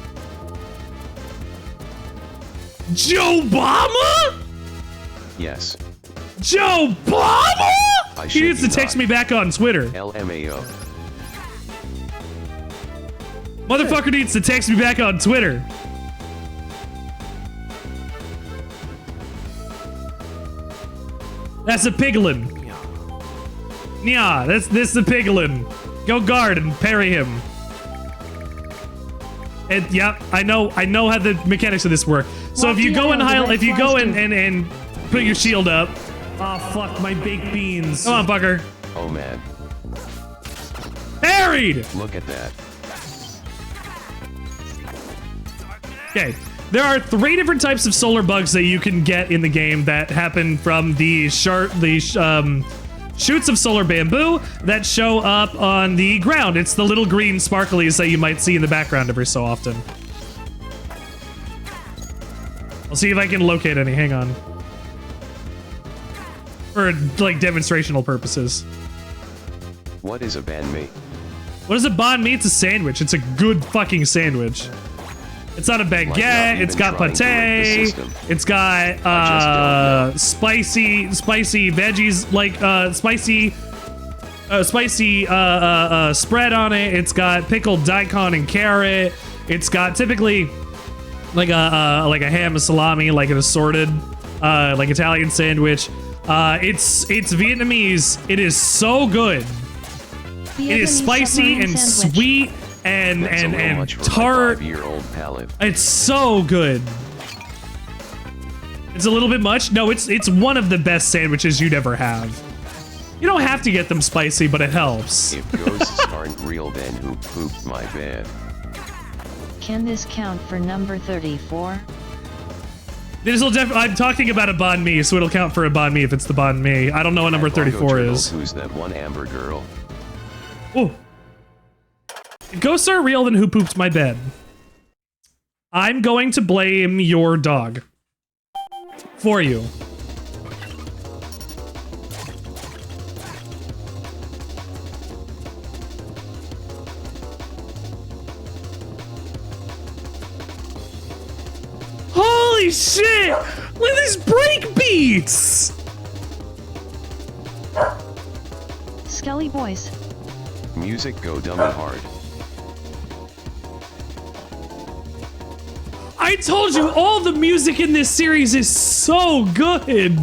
Jobama? Yes. Jobama? He needs to text me back on Twitter. LMAO. Motherfucker needs to text me back on Twitter. That's a piglin. Yeah, this a piglin. Go guard and parry him. And yeah, I know how the mechanics of this work. So if you go and put your shield up. Oh fuck, my baked beans. Come on, fucker. Oh man. Parried! Look at that. Okay, there are 3 different types of solar bugs that you can get in the game that happen from the shoots of solar bamboo that show up on the ground. It's the little green sparklies that you might see in the background every so often. I'll see if I can locate any. Hang on. For like demonstrational purposes. What is a banh mi? What is a banh mi? It's a sandwich. It's a good fucking sandwich. It's not a baguette. It's got pate. It's got spicy veggies, like spicy spread on it. It's got pickled daikon and carrot. It's got typically like a ham and salami, like an assorted like Italian sandwich. It's Vietnamese. It is so good. It is spicy and sweet. And tart. It's so good. It's a little bit much. No, it's one of the best sandwiches you'd ever have. You don't have to get them spicy, but it helps. If ghosts aren't real, then who pooped my bed? Can this count for number 34? I'm talking about a banh mi, so it'll count for a banh mi if it's the banh mi. I don't know what number 34 is. Who's that one Amber girl? Oh. If ghosts are real, then who pooped my bed? I'm going to blame your dog. For you. Holy shit! Look at these break beats! Skelly boys. Music go dumb and hard. I told you all the music in this series is so good.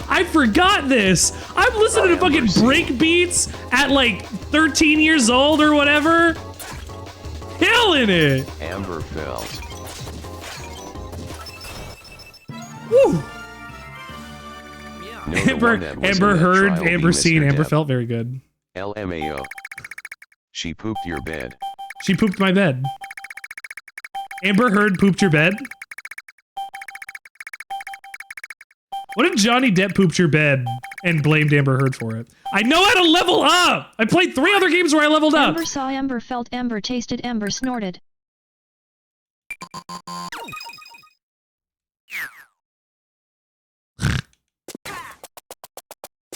I forgot this. I'm listening to fucking break beats at like 13 years old or whatever. Killing it. Amber felt. Woo. Amber heard, Amber seen, Amber felt. Very good. LMAO. She pooped your bed. She pooped my bed. Amber Heard pooped your bed? What if Johnny Depp pooped your bed and blamed Amber Heard for it? I know how to level up! I played 3 other games where I leveled up! Amber saw, Amber felt, Amber tasted, Amber snorted.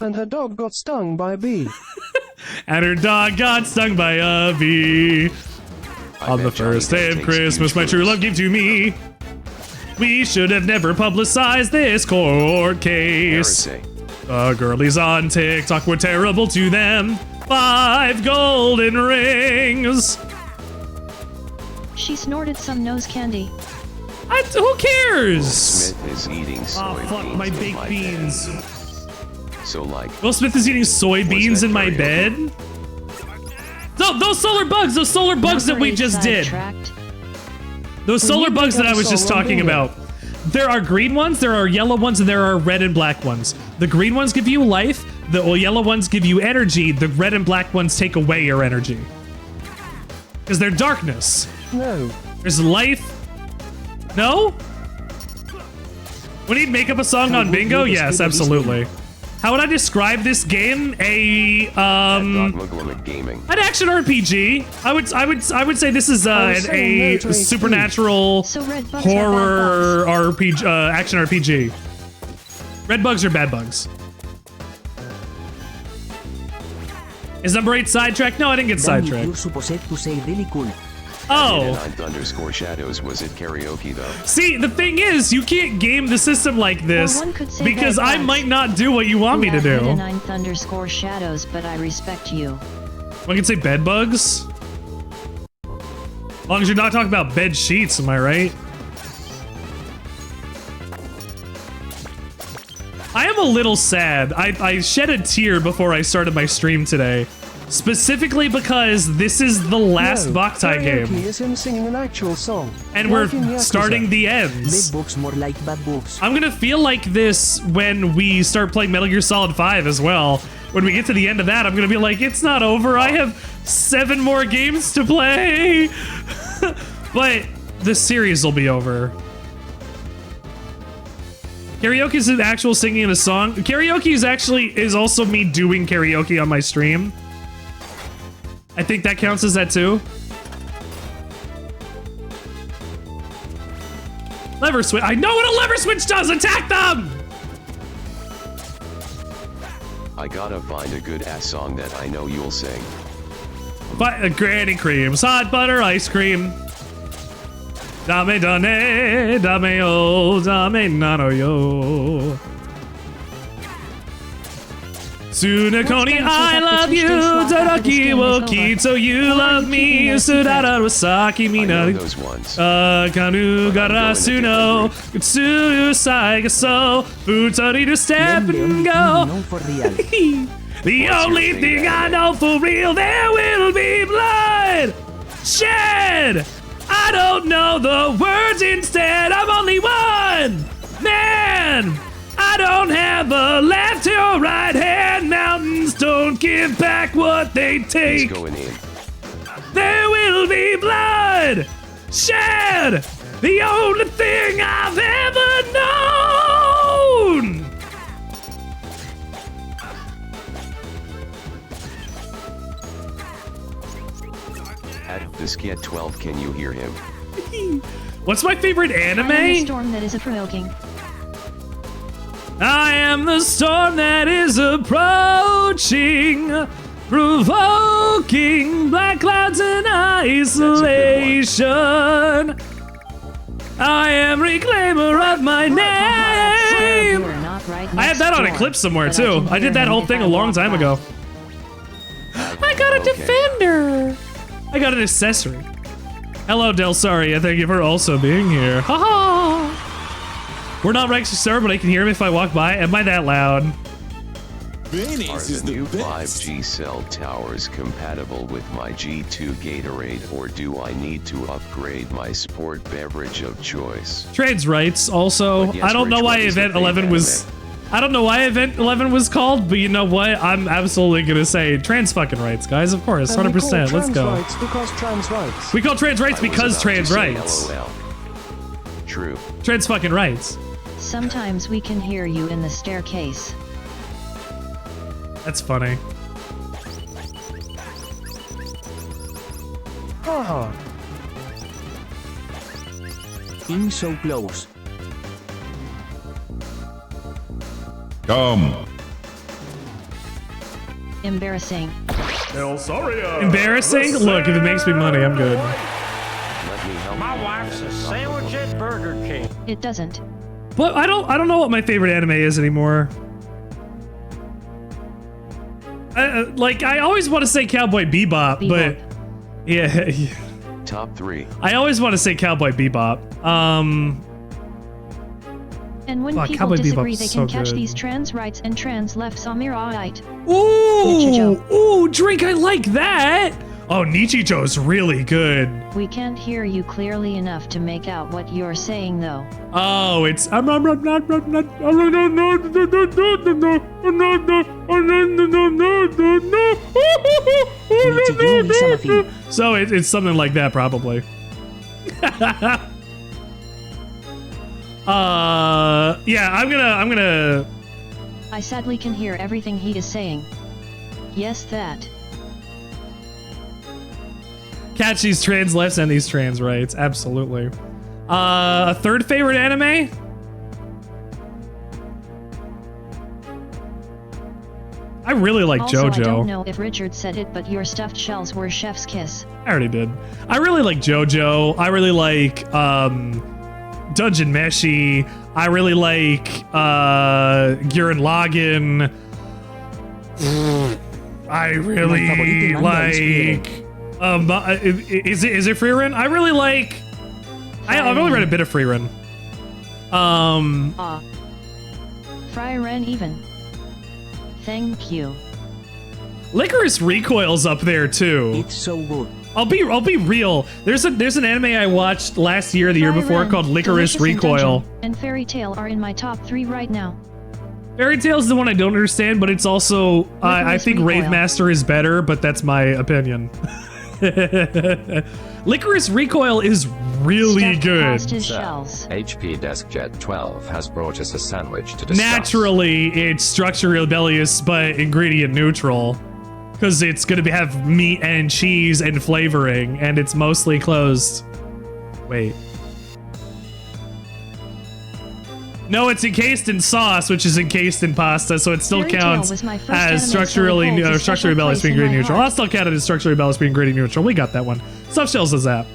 And her dog got stung by a bee. And her dog got stung by a bee. On the first day of Christmas, my true love gave to me. We should have never publicized this court case. The girlies on TikTok were terrible to them. 5 golden rings. She snorted some nose candy. Who cares? Will Smith is eating soy beans my baked beans. So like. Will Smith is eating soybeans in my bed? No, those solar bugs that we just did. Those solar bugs that I was just talking about. There are green ones, there are yellow ones, and there are red and black ones. The green ones give you life, the yellow ones give you energy, the red and black ones take away your energy. Because they're darkness. No. There's life. No? We need to make up a song on bingo? Yes, absolutely. How would I describe this game? An action RPG. I would say this is a supernatural horror RPG, action RPG. Red bugs or bad bugs? Is number 8 sidetracked? No, I didn't get sidetracked. You're supposed to say really cool. Oh. 9th_shadows was it karaoke though? See, the thing is, you can't game the system like this because I might not do what you want me to do. 9th_shadows, but I respect you. I can say bed bugs. As long as you're not talking about bed sheets, am I right? I am a little sad. I shed a tear before I started my stream today. Specifically because this is the last Boktai game. Is him singing an actual song. And we're starting the ends. Books more like bad books. I'm gonna feel like this when we start playing Metal Gear Solid 5 as well. When we get to the end of that, I'm gonna be like, it's not over. I have 7 more games to play. But the series will be over. Karaoke is an actual singing in a song. Karaoke is also me doing karaoke on my stream. I think that counts as that too. Lever switch. I know what a lever switch does. Attack them. I gotta find a good ass song that I know you'll sing. Granny creams, hot butter ice cream. Dame dane, dame o, dame nano yo. Sunakoni, I love you. Tadaki wo kito, you love me. Sudara wasaki mina. Kanu garasu no. Kutsu saiga so. Futari to step and go. The only thing I know for real, there will be blood shed. I don't know the words instead. I'm only one man. I don't have a left or right hand. Mountains don't give back what they take. There will be blood shed. The only thing I've ever known. At this kid 12, can you hear him? What's my favorite anime? I am the storm that is approaching. I am the storm that is approaching, provoking black clouds in isolation. I am reclaimer of my name. I have that on a clip somewhere too. I did that whole thing a long time ago. I got a defender. I got an accessory. Hello, Del Sorry. Thank you for also being here. Ha ha. We're not right to serve, but I can hear him if I walk by. Am I that loud? Are the new 5G cell towers compatible with my G2 Gatorade, or do I need to upgrade my sport beverage of choice? Trans rights also. I don't know why Event 11 was... I don't know why Event 11 was called, but you know what? I'm absolutely gonna say trans fucking rights, guys. Of course, 100%. Let's go. Because trans rights. We call trans rights because trans rights. LOL. True. Trans fucking rights. Sometimes we can hear you in the staircase. That's funny. Haha. In so close. Come. Embarrassing. Embarrassing? Look, if it makes me money, I'm good. My wife's a sandwich at Burger King. It doesn't. But I don't know what my favorite anime is anymore. Like I always want to say Cowboy Bebop, but yeah. Top 3. I always want to say Cowboy Bebop. And when people Cowboy disagree, Bebop's they so can catch good. these trans rights and trans lefts on right. Ooh, ooh, drink! I like that. Oh, Nichijo's really good. We can't hear you clearly enough to make out what you're saying, though. Oh, it's so it's something like that probably. Yeah, I'm gonna. I sadly can hear everything he is saying. Yes, that. Catch these trans lefts and these trans rights, absolutely. A third favorite anime? I really like also, JoJo. I don't know if Richard said it, but your stuffed shells were chef's kiss. I already did. I really like JoJo. I really like Dungeon Meshi. I really like Gurren Lagann. I really like is it Freerun? I really like I've only read a bit of Freerun. Freerun even. Thank you. Licorice Recoil's up there too. It's so good. I'll be real. There's an anime I watched last year, the year before, called Licorice Recoil. And Fairy Tail are in my top 3 right now. Fairy Tail's the one I don't understand, but it's also I think Rave Master is better, but that's my opinion. Licorice Recoil is really good. HP DeskJet 12 has brought us a sandwich to discuss. Naturally, it's structure rebellious, but ingredient neutral. Because it's going to have meat and cheese and flavoring, and it's mostly closed. Wait. No, it's encased in sauce, which is encased in pasta, so it still counts as structurally rebellious being ingredient neutral. I'll still count it as structurally rebellious being ingredient neutral. We got that one. Stuffed shells is that.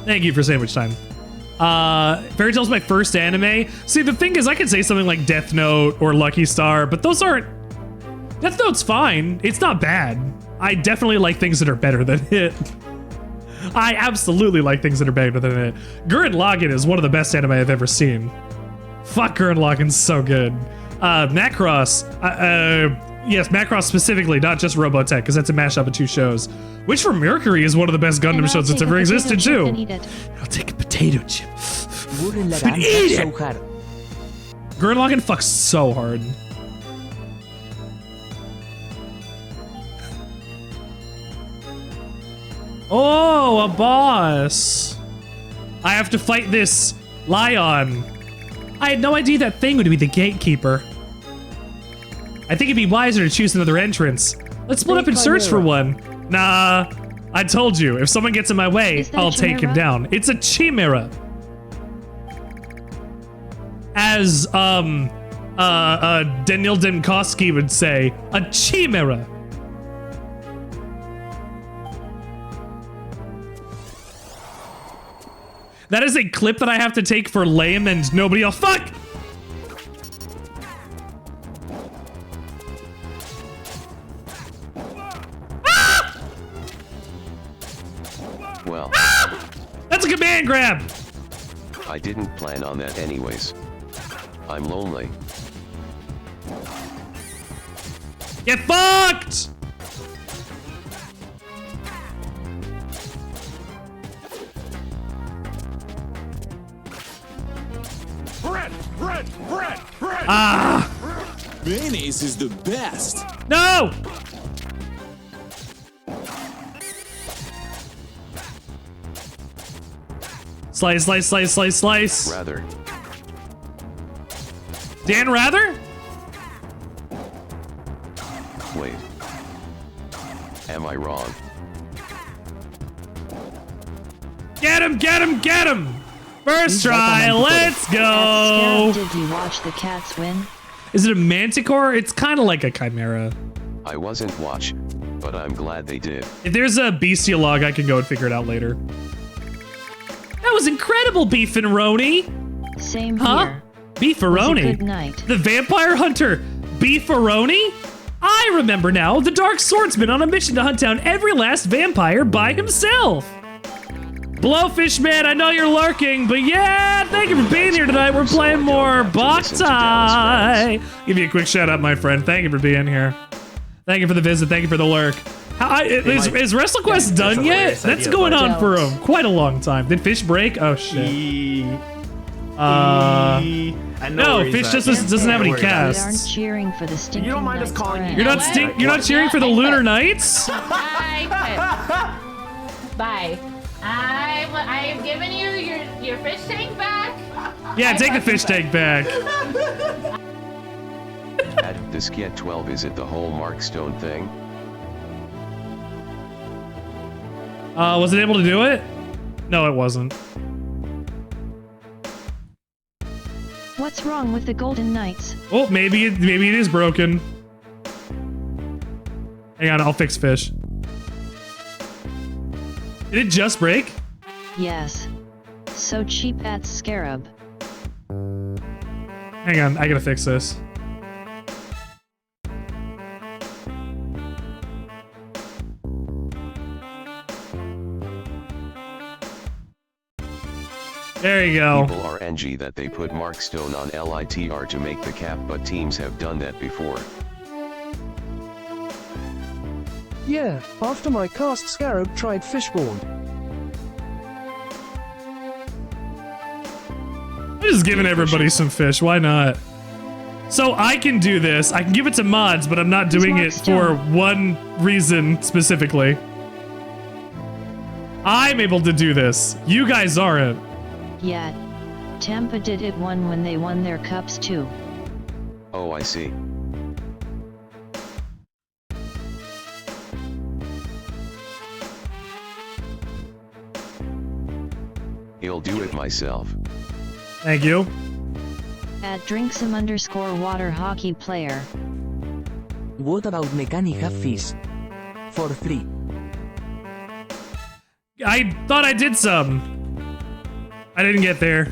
Thank you for sandwich time. Fairy Tail's my first anime. See, the thing is, I could say something like Death Note or Lucky Star, but those aren't. Death Note's fine. It's not bad. I definitely like things that are better than it. I absolutely like things that are better than it. Gurren Lagann is one of the best anime I've ever seen. Fuck, Gurren Lagann's so good. Macross. Yes, Macross specifically, not just Robotech, because that's a mashup of 2 shows. Witch from Mercury is one of the best Gundam shows that's ever existed, too. I'll take a potato chip. But eat it! Gurren Lagann fucks so hard. Oh, a boss. I have to fight this Lion. I had no idea that thing would be the gatekeeper. I think it'd be wiser to choose another entrance. Let's split up and search for one. Nah, I told you, if someone gets in my way, I'll take him down. It's a chimera. As, Daniel Demkowski would say, a chimera. That is a clip that I have to take for lame and nobody else. Fuck! Ah! Well. Ah! That's a command grab! I didn't plan on that anyways. I'm lonely. Get fucked! Bread! Ah! Mayonnaise is the best. No! Slice, slice, slice, slice, slice. Rather. Dan Rather? Wait. Am I wrong? Get him, get him, get him! First try, let's go! Did you watch the cats win? Is it a manticore? It's kind of like a chimera. I wasn't watch, but I'm glad they did. If there's a bestial log, I can go and figure it out later. That was incredible, Beefaroni! Same here. Beefaroni? Good night. The vampire hunter, Beefaroni? I remember now, the dark swordsman on a mission to hunt down every last vampire by himself! Blowfish Man, I know you're lurking, but yeah, thank you for being here tonight. We're playing more Boktai. Give you a quick shout out, my friend. Thank you for being here. Thank you for the visit. Thank you for the lurk. Is WrestleQuest done yet? That's going on for quite a long time. Did Fish break? Oh shit. No, Fish just doesn't have any casts. We aren't cheering for the stinking. You don't mind us calling you? You're not cheering for the Lunar Knights? Bye. I am giving you your fish tank back. Yeah, take the fish tank back. At this get 12, is it the whole Mark Stone thing? Was it able to do it? No, it wasn't. What's wrong with the Golden Knights? Oh, maybe it is broken. Hang on, I'll fix fish. Did it just break? Yes. So cheap at Scarab. Hang on, I gotta fix this. There you go. People are NG that they put Markstone on LITR to make the cap, but teams have done that before. Yeah, after my cast Scarab tried Fishborn. I'm just giving everybody some fish, why not? So I can do this, I can give it to mods, but I'm not doing it for one reason specifically. I'm able to do this, you guys aren't. Yeah. Tampa did it when they won their cups too. Oh, I see. He'll do it myself. Thank you. At drinksome_water hockey player. What about Mechanica Fish? For free. I thought I did some. I didn't get there.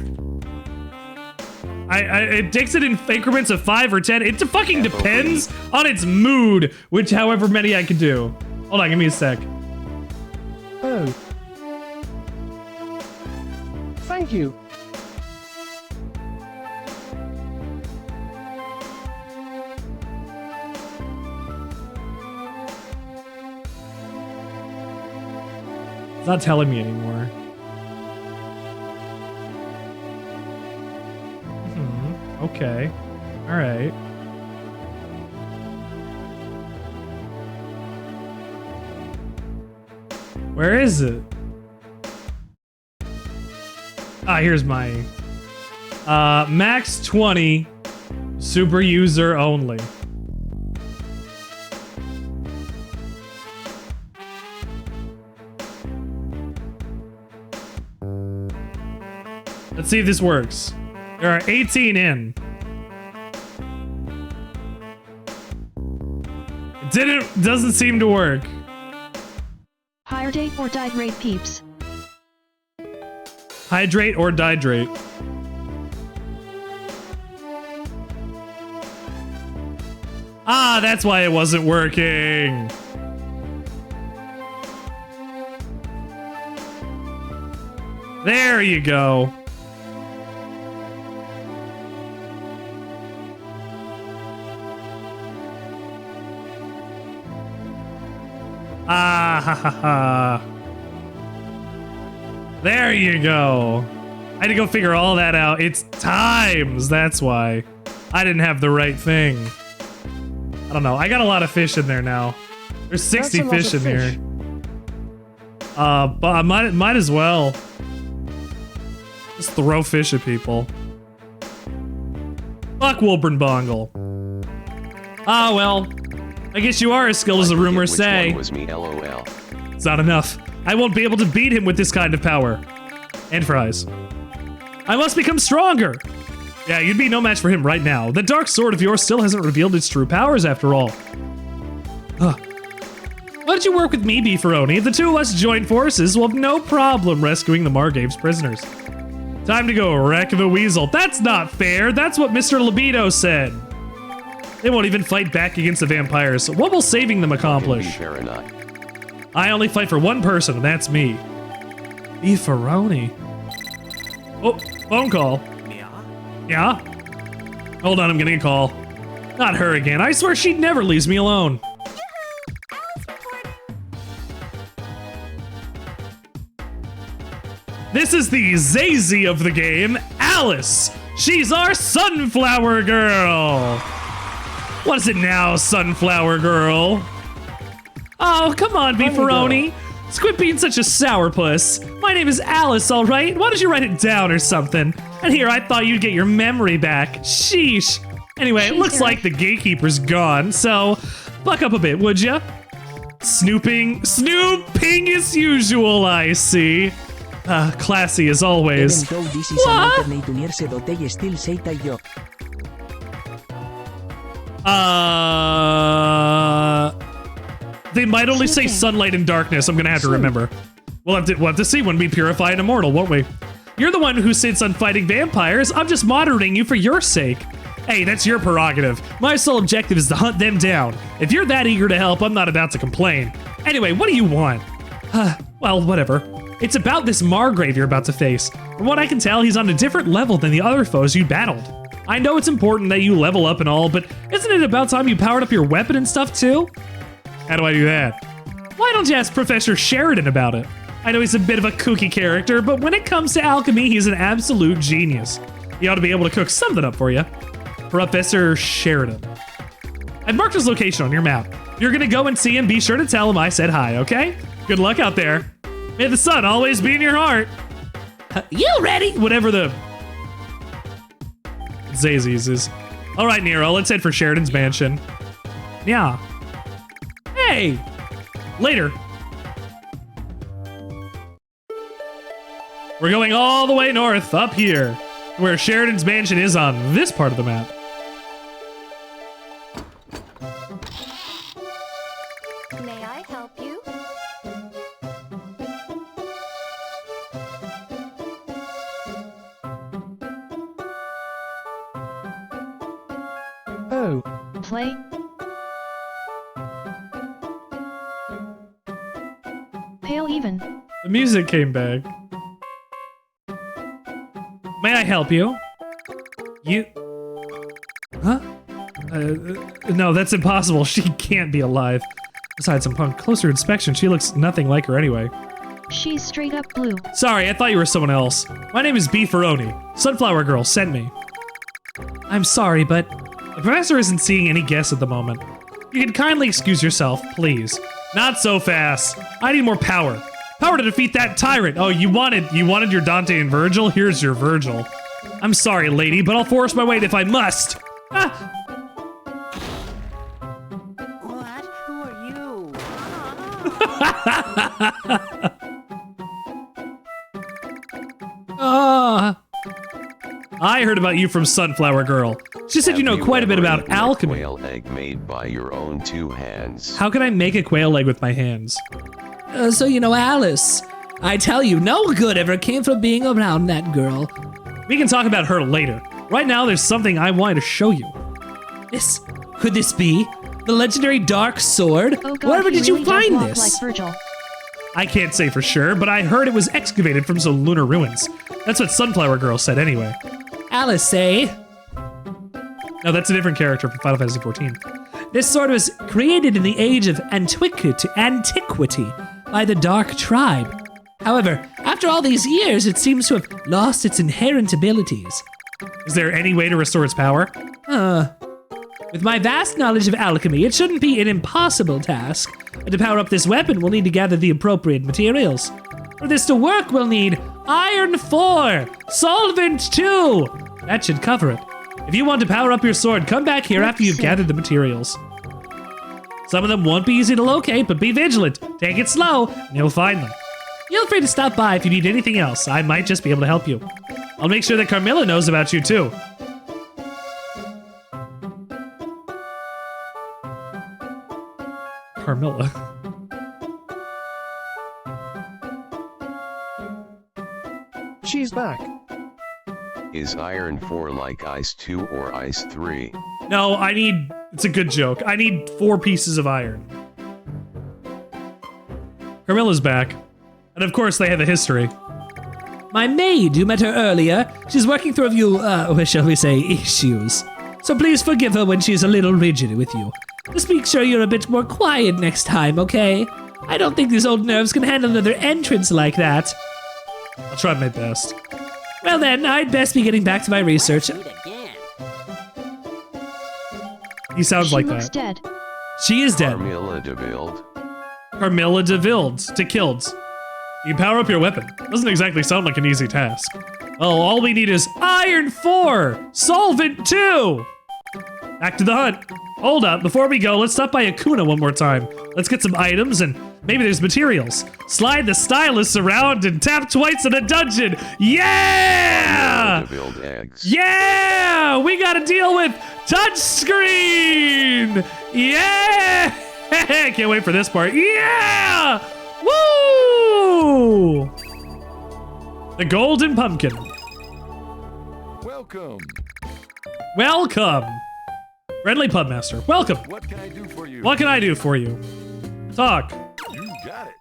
It takes it in increments of 5 or 10. It fucking depends on its mood, which however many I can do. Hold on, give me a sec. Oh. Thank you. It's not telling me anymore. Okay. Alright. Where is it? Ah, here's my... max 20. Super user only. Let's see if this works. There are 18 in. Doesn't seem to work. Hydrate or dihydrate peeps. Hydrate or dihydrate. Ah, that's why it wasn't working. There you go. Ah, ha, ha, ha. There you go. I had to go figure all that out. It's times, that's why. I didn't have the right thing. I don't know. I got a lot of fish in there now. There's 60 fish in here. But I might as well. Just throw fish at people. Fuck Wilburn Bongle. Ah, well. I guess you are as skilled as the rumors say. Was me, LOL. It's not enough. I won't be able to beat him with this kind of power. And fries. I must become stronger. Yeah, you'd be no match for him right now. The dark sword of yours still hasn't revealed its true powers after all. Why don't you work with me, Beefaroni? If the two of us join forces, we'll have no problem rescuing the Margaves prisoners. Time to go wreck the weasel. That's not fair. That's what Mr. Libido said. They won't even fight back against the vampires. So what will saving them accomplish? I only fight for one person, and that's me. Beefaroni. Oh, phone call. Yeah? Hold on, I'm getting a call. Not her again. I swear she never leaves me alone. This is the Zazie of the game, Alice. She's our sunflower girl. What is it now, sunflower girl? Oh, come on, Beefaroni. Quit being such a sourpuss. My name is Alice, all right? Why don't you write it down or something? And here, I thought you'd get your memory back. Sheesh. Anyway, it looks like the gatekeeper's gone, so buck up a bit, would ya? Snooping as usual, I see. Classy as always. What? They might only say sunlight and darkness. I'm gonna have to remember. We'll have to see when we purify an immortal, won't we? You're the one who sits on fighting vampires. I'm just monitoring you for your sake. Hey, that's your prerogative. My sole objective is to hunt them down. If you're that eager to help, I'm not about to complain. Anyway, what do you want? Well, whatever. It's about this Margrave you're about to face. From what I can tell, he's on a different level than the other foes you battled. I know it's important that you level up and all, but isn't it about time you powered up your weapon and stuff too? How do I do that? Why don't you ask Professor Sheridan about it? I know he's a bit of a kooky character, but when it comes to alchemy, he's an absolute genius. He ought to be able to cook something up for you. Professor Sheridan. I've marked his location on your map. If you're gonna go and see him, be sure to tell him I said hi, okay? Good luck out there. May the sun always be in your heart. You ready? Whatever the Zazes is. All right, Nero, let's head for Sheridan's mansion. Yeah. Hey! Later. We're going all the way north, up here, where Sheridan's mansion is on this part of the map. May I help you? Oh. Play. Pale even. The music came back. May I help you? You... Huh? No, that's impossible. She can't be alive. Besides, upon closer inspection, she looks nothing like her anyway. She's straight up blue. Sorry, I thought you were someone else. My name is Beefaroni. Sunflower Girl sent me. I'm sorry, but the professor isn't seeing any guests at the moment. You can kindly excuse yourself, please. Not so fast. I need more power. Power to defeat that tyrant. Oh, you wanted your Dante and Virgil? Here's your Virgil. I'm sorry, lady, but I'll force my weight if I must. Ah. What? Who are you? I heard about you from Sunflower Girl. She said you know quite a bit about alchemy. Quail egg made by your own 2 hands. How can I make a quail egg with my hands? So you know Alice. I tell you, no good ever came from being around that girl. We can talk about her later. Right now, there's something I wanted to show you. Could this be the legendary dark sword? Oh God, Wherever did really you find does walk this? Like Virgil. I can't say for sure, but I heard it was excavated from some lunar ruins. That's what Sunflower Girl said anyway. Alice, eh? No, that's a different character from Final Fantasy XIV. This sword was created in the age of antiquity by the Dark Tribe. However, after all these years, it seems to have lost its inherent abilities. Is there any way to restore its power? With my vast knowledge of alchemy, it shouldn't be an impossible task. To power up this weapon, we'll need to gather the appropriate materials. For this to work, we'll need Iron 4, Solvent 2. That should cover it. If you want to power up your sword, come back here after you've gathered the materials. Some of them won't be easy to locate, but be vigilant. Take it slow, and you'll find them. Feel free to stop by if you need anything else. I might just be able to help you. I'll make sure that Carmilla knows about you, too. Carmilla. She's back. Is Iron 4 like Ice 2 or Ice 3? No, it's a good joke. I need 4 pieces of iron. Carmilla's back. And of course, they have a history. My maid, you met her earlier. She's working through a few, shall we say, issues. So please forgive her when she's a little rigid with you. Just make sure you're a bit more quiet next time, okay? I don't think these old nerves can handle another entrance like that. I'll try my best. Well then, I'd best be getting back to my research. He sounds like that. She's dead. She is dead. Carmilla de Wild. Carmilla de Wild. To Kilds. You can power up your weapon. Doesn't exactly sound like an easy task. Well, all we need is Iron 4! Solvent 2! Back to the hunt. Hold up, before we go, let's stop by Akuna one more time. Let's get some items and maybe there's materials. Slide the stylus around and tap twice in a dungeon. Yeah! Build eggs. Yeah! We gotta deal with touchscreen! Yeah! Can't wait for this part. Yeah! Woo! The golden pumpkin. Welcome. Welcome. Friendly pubmaster. Welcome. What can I do for you? What can I do for you? Talk. You got it.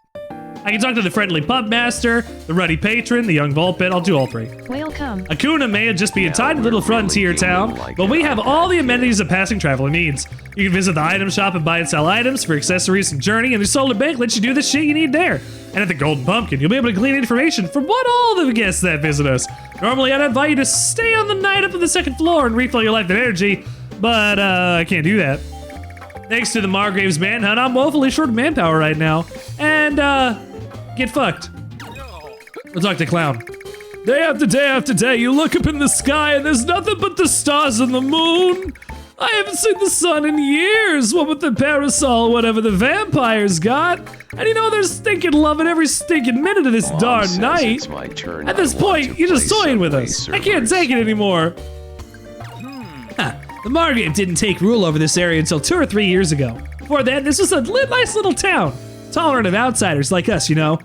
I can talk to the friendly pubmaster, the ruddy patron, the young Vulpit. I'll do all three. Welcome. Akuna may just be a tiny little frontier town, but we have all the amenities a passing traveler needs. You can visit the item shop and buy and sell items for accessories and journey, and the solar bank lets you do the shit you need there. And at the Golden Pumpkin, you'll be able to glean information from what all the guests that visit us. Normally, I'd invite you to stay on the night up on the second floor and refill your life and energy, but I can't do that. Thanks to the Margrave's manhunt, I'm woefully short of manpower right now. And, get fucked. We'll talk to Clown. Day after day, you look up in the sky and there's nothing but the stars and the moon. I haven't seen the sun in years, what with the parasol, whatever the vampires got. And you know they're stinking loving every stinking minute of this darn night. At this point, you're just toying with us. I can't take it anymore. The Margrave didn't take rule over this area until 2 or 3 years ago. Before that, this was a nice little town. Tolerant of outsiders like us, you know.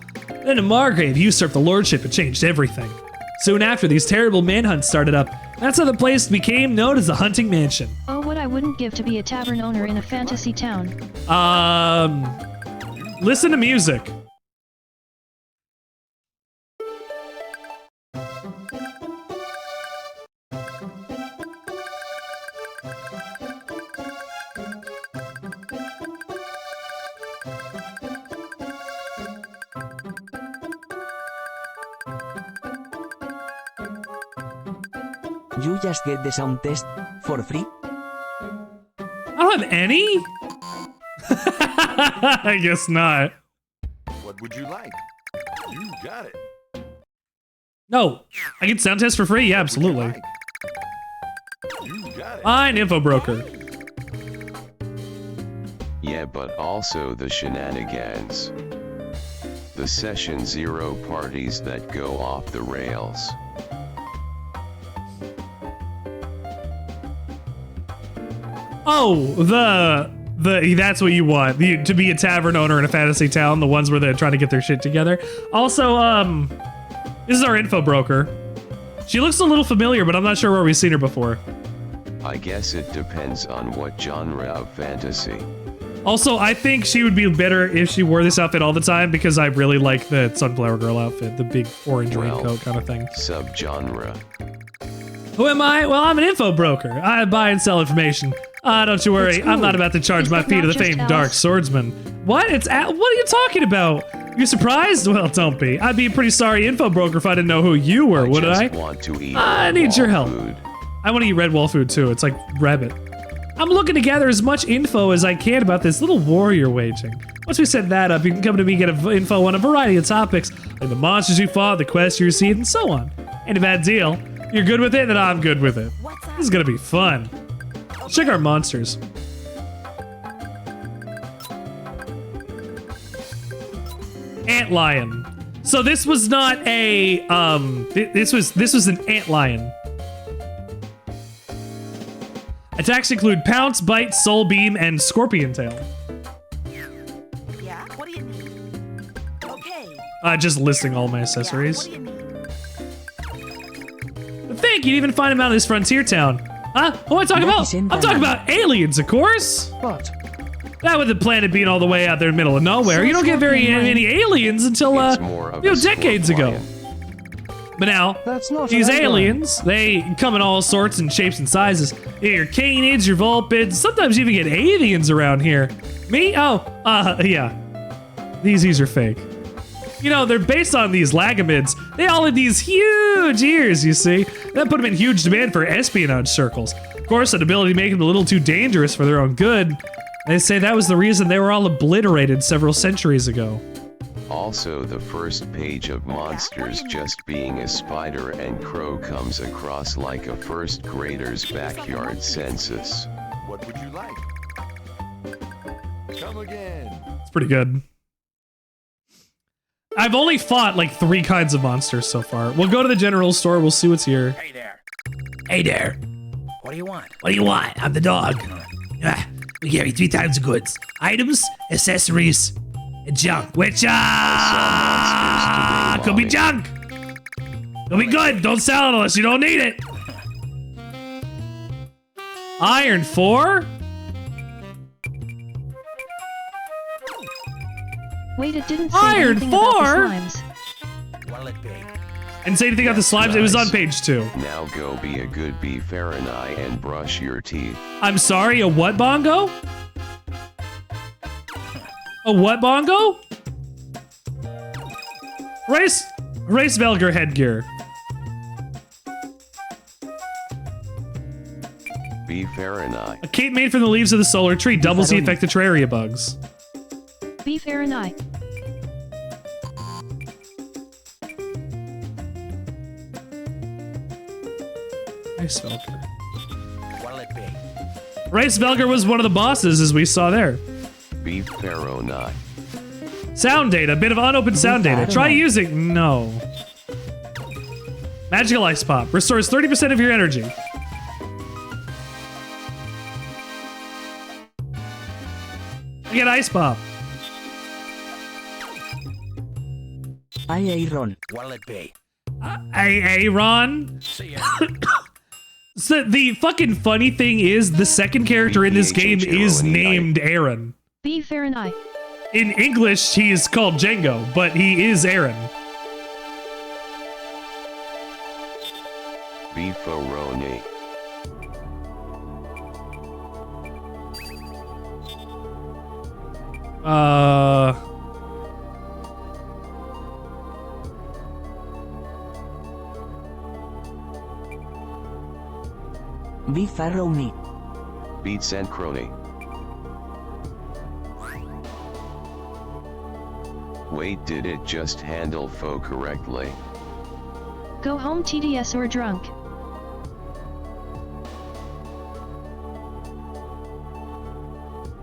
Then the Margrave usurped the lordship and changed everything. Soon after, these terrible manhunts started up. That's how the place became known as the Hunting Mansion. Oh, what I wouldn't give to be a tavern owner in a fantasy town. Listen to music. You just get the sound test for free? I don't have any? I guess not. What would you like? You got it. No, I get sound test for free? Yeah, absolutely. You got it. Fine, info broker. Yeah, but also the shenanigans. The session 0 parties that go off the rails. Oh, that's what you want. To be a tavern owner in a fantasy town, the ones where they're trying to get their shit together. Also, this is our info broker. She looks a little familiar, but I'm not sure where we've seen her before. I guess it depends on what genre of fantasy. Also, I think she would be better if she wore this outfit all the time because I really like the Sunflower Girl outfit, the big orange raincoat kind of thing. Subgenre. Who am I? Well, I'm an info broker. I buy and sell information. Don't you worry, I'm not about to charge my fee to the famed Dark Swordsman. What? What are you talking about? You surprised? Well, don't be. I'd be a pretty sorry info broker if I didn't know who you were, would I? Want to eat I need your help. food. I want to eat red wall food too. It's like rabbit. I'm looking to gather as much info as I can about this little war you're waging. Once we set that up, you can come to me and get info on a variety of topics, like the monsters you fought, the quests you received, and so on. Ain't a bad deal. You're good with it, then I'm good with it. This is gonna be fun. Let's check our monsters. Antlion. So this was not a this was an antlion. Attacks include Pounce, Bite, Soul Beam, and Scorpion Tail. Yeah? What do you need? Okay. Just listing all my accessories. Thank you, you even find them out in this frontier town. Huh? What am I talking about? I'm talking about aliens, of course. But that with the planet being all the way out there in the middle of nowhere, you don't get very many aliens until decades ago. But now, these aliens, they come in all sorts and shapes and sizes. Your canids, your vulpids, sometimes you even get avians around here. Me? Oh, yeah. These are fake. You know, they're based on these lagamids. They all have these huge ears, you see. That put them in huge demand for espionage circles. Of course, an ability to make them a little too dangerous for their own good. They say that was the reason they were all obliterated several centuries ago. Also, the first page of monsters just being a spider and crow comes across like a first grader's backyard census. What would you like? Come again. It's pretty good. I've only fought like 3 kinds of monsters so far. We'll go to the general store, we'll see what's here. Hey there. Hey there. What do you want? What do you want? I'm the dog. We carry 3 types of goods. Items, accessories, and junk. Which, could be junk. Could be good. Don't sell it unless you don't need it. Iron 4? Wait, it didn't say Iron anything 4? about the slimes. And say anything about the slimes, it was on page 2. Now go be a good bee Fahrenheit and brush your teeth. I'm sorry, a what bongo? A what bongo? Race Velger headgear. Bee Fahrenheit. A cape made from the leaves of the solar tree doubles the effect of terraria bugs. Be Fahrenheit. Rice Velger. Rice Velger was one of the bosses, as we saw there. Bee Fahrenheit. Sound data, bit of unopened sound data. Try using. No. Magical Ice Pop restores 30% of your energy. I get Ice Pop. Ron. Ron. So the fucking funny thing is, the second character in this game is named Aaron. Be Fahrenheit. In English, he is called Django, but he is Aaron. Beefaroni. Be Faroni. Beat Sancroni. Wait, did it just handle faux correctly? Go home TDS or drunk.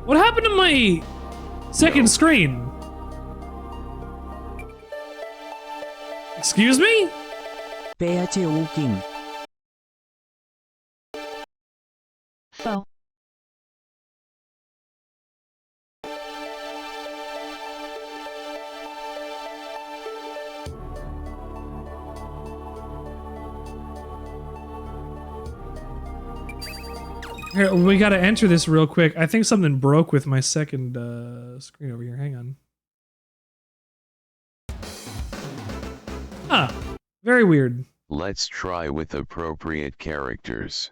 What happened to my second screen? Excuse me? PHU King. Faux. Here, we gotta enter this real quick. I think something broke with my second screen over here. Hang on. Huh. Very weird. Let's try with appropriate characters.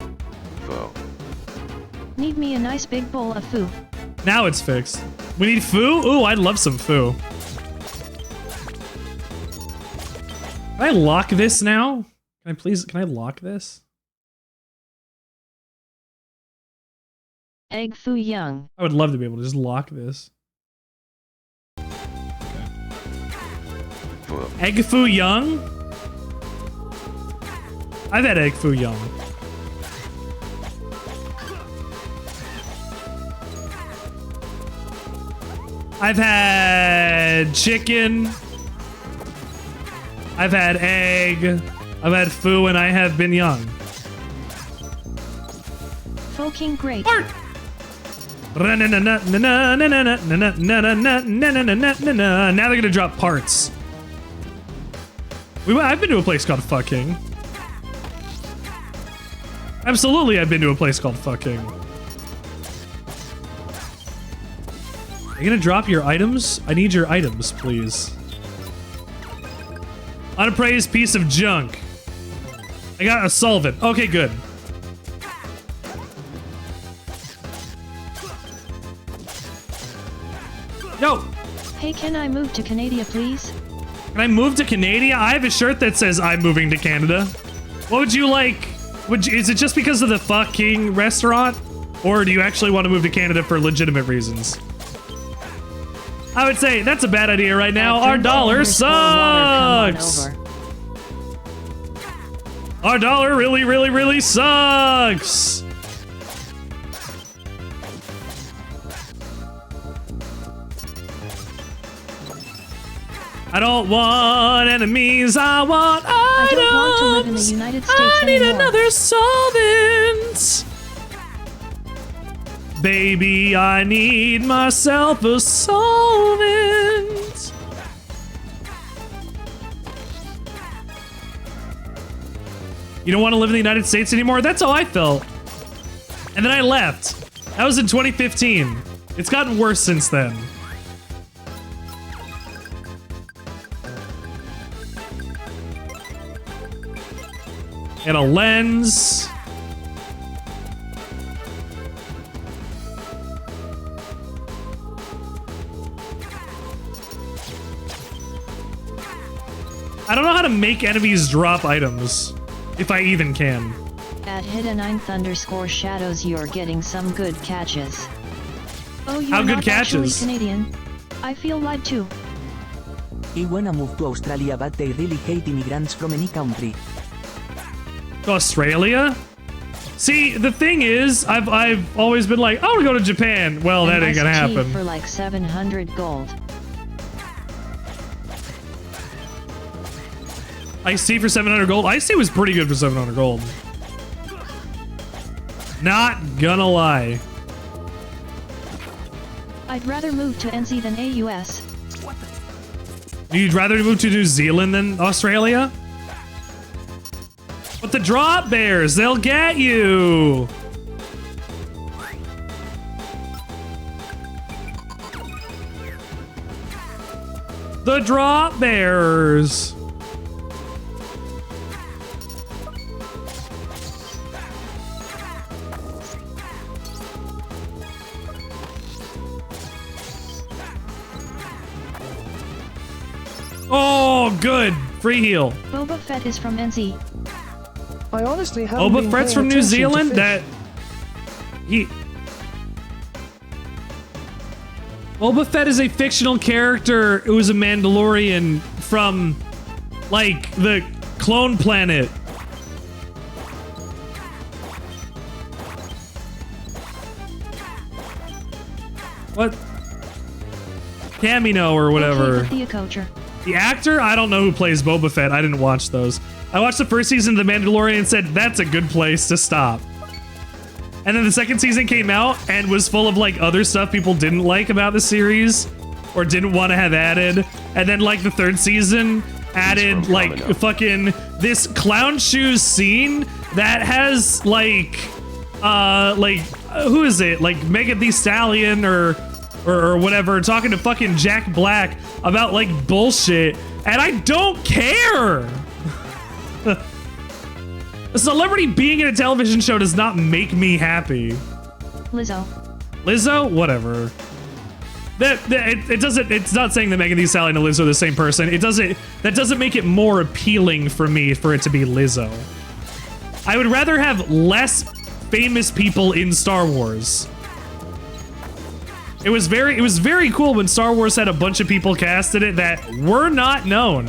Faux. Need me a nice big bowl of foo. Now it's fixed. We need foo? Ooh, I'd love some foo. Can I lock this now? Can I lock this? Egg foo young. I would love to be able to just lock this. Faux. Egg foo young? I've had egg foo young. I've had chicken. I've had egg. I've had foo, and I have been young. Fucking great. Art. Now they're gonna drop parts. I've been to a place called Fucking. Absolutely, I've been to a place called Fucking. Are you gonna drop your items? I need your items, please. Unappraised piece of junk. I got a solvent. Okay, good. Yo! Hey, can I move to Canada, please? Can I move to Canada? I have a shirt that says I'm moving to Canada. What would you like? Is it just because of the fucking restaurant? Or do you actually want to move to Canada for legitimate reasons? I would say that's a bad idea right now. Our dollar sucks! Our dollar really, really, really sucks! I don't want enemies, I want items! I don't want to live in the United States I need anymore. another solvent! Baby, I need myself a solvent. You don't want to live in the United States anymore? That's how I felt. And then I left. That was in 2015. It's gotten worse since then. And a lens. I don't know how to make enemies drop items, if I even can. At hidden9th_shadows you're getting some good catches. Oh, you're How good not catches? actually Canadian. I feel lied too. I wanna move to Australia but they really hate immigrants from any country. To Australia? See, the thing is, I've always been like, I want to go to Japan. Well, that ain't gonna happen. For like 700 gold. Iced tea for 700 gold. Iced tea was pretty good for 700 gold. Not gonna lie. I'd rather move to NZ than AUS. You'd rather move to New Zealand than Australia? But the drop bears, they'll get you. The drop bears. Oh, good. Free heal. Boba Fett is from NZ. I honestly haven't Boba been Fett's paying from New attention to Zealand? fish. That... Boba Fett is a fictional character who is a Mandalorian from, like, the clone planet. What? Camino or whatever. Okay, the The actor? I don't know who plays Boba Fett. I didn't watch those. I watched the first season of The Mandalorian and said, that's a good place to stop. And then the second season came out and was full of like other stuff people didn't like about the series or didn't want to have added. And then like the third season added like fucking this clown shoes scene that has like who is it? Like Megan Thee Stallion or whatever talking to fucking Jack Black about like bullshit, and I don't care. A celebrity being in a television show does not make me happy. Lizzo? Whatever. It doesn't. It's not saying that Megan Thee Stallion and Lizzo are the same person. It doesn't. That doesn't make it more appealing for me for it to be Lizzo. I would rather have less famous people in Star Wars. It was very cool when Star Wars had a bunch of people cast in it that were not known.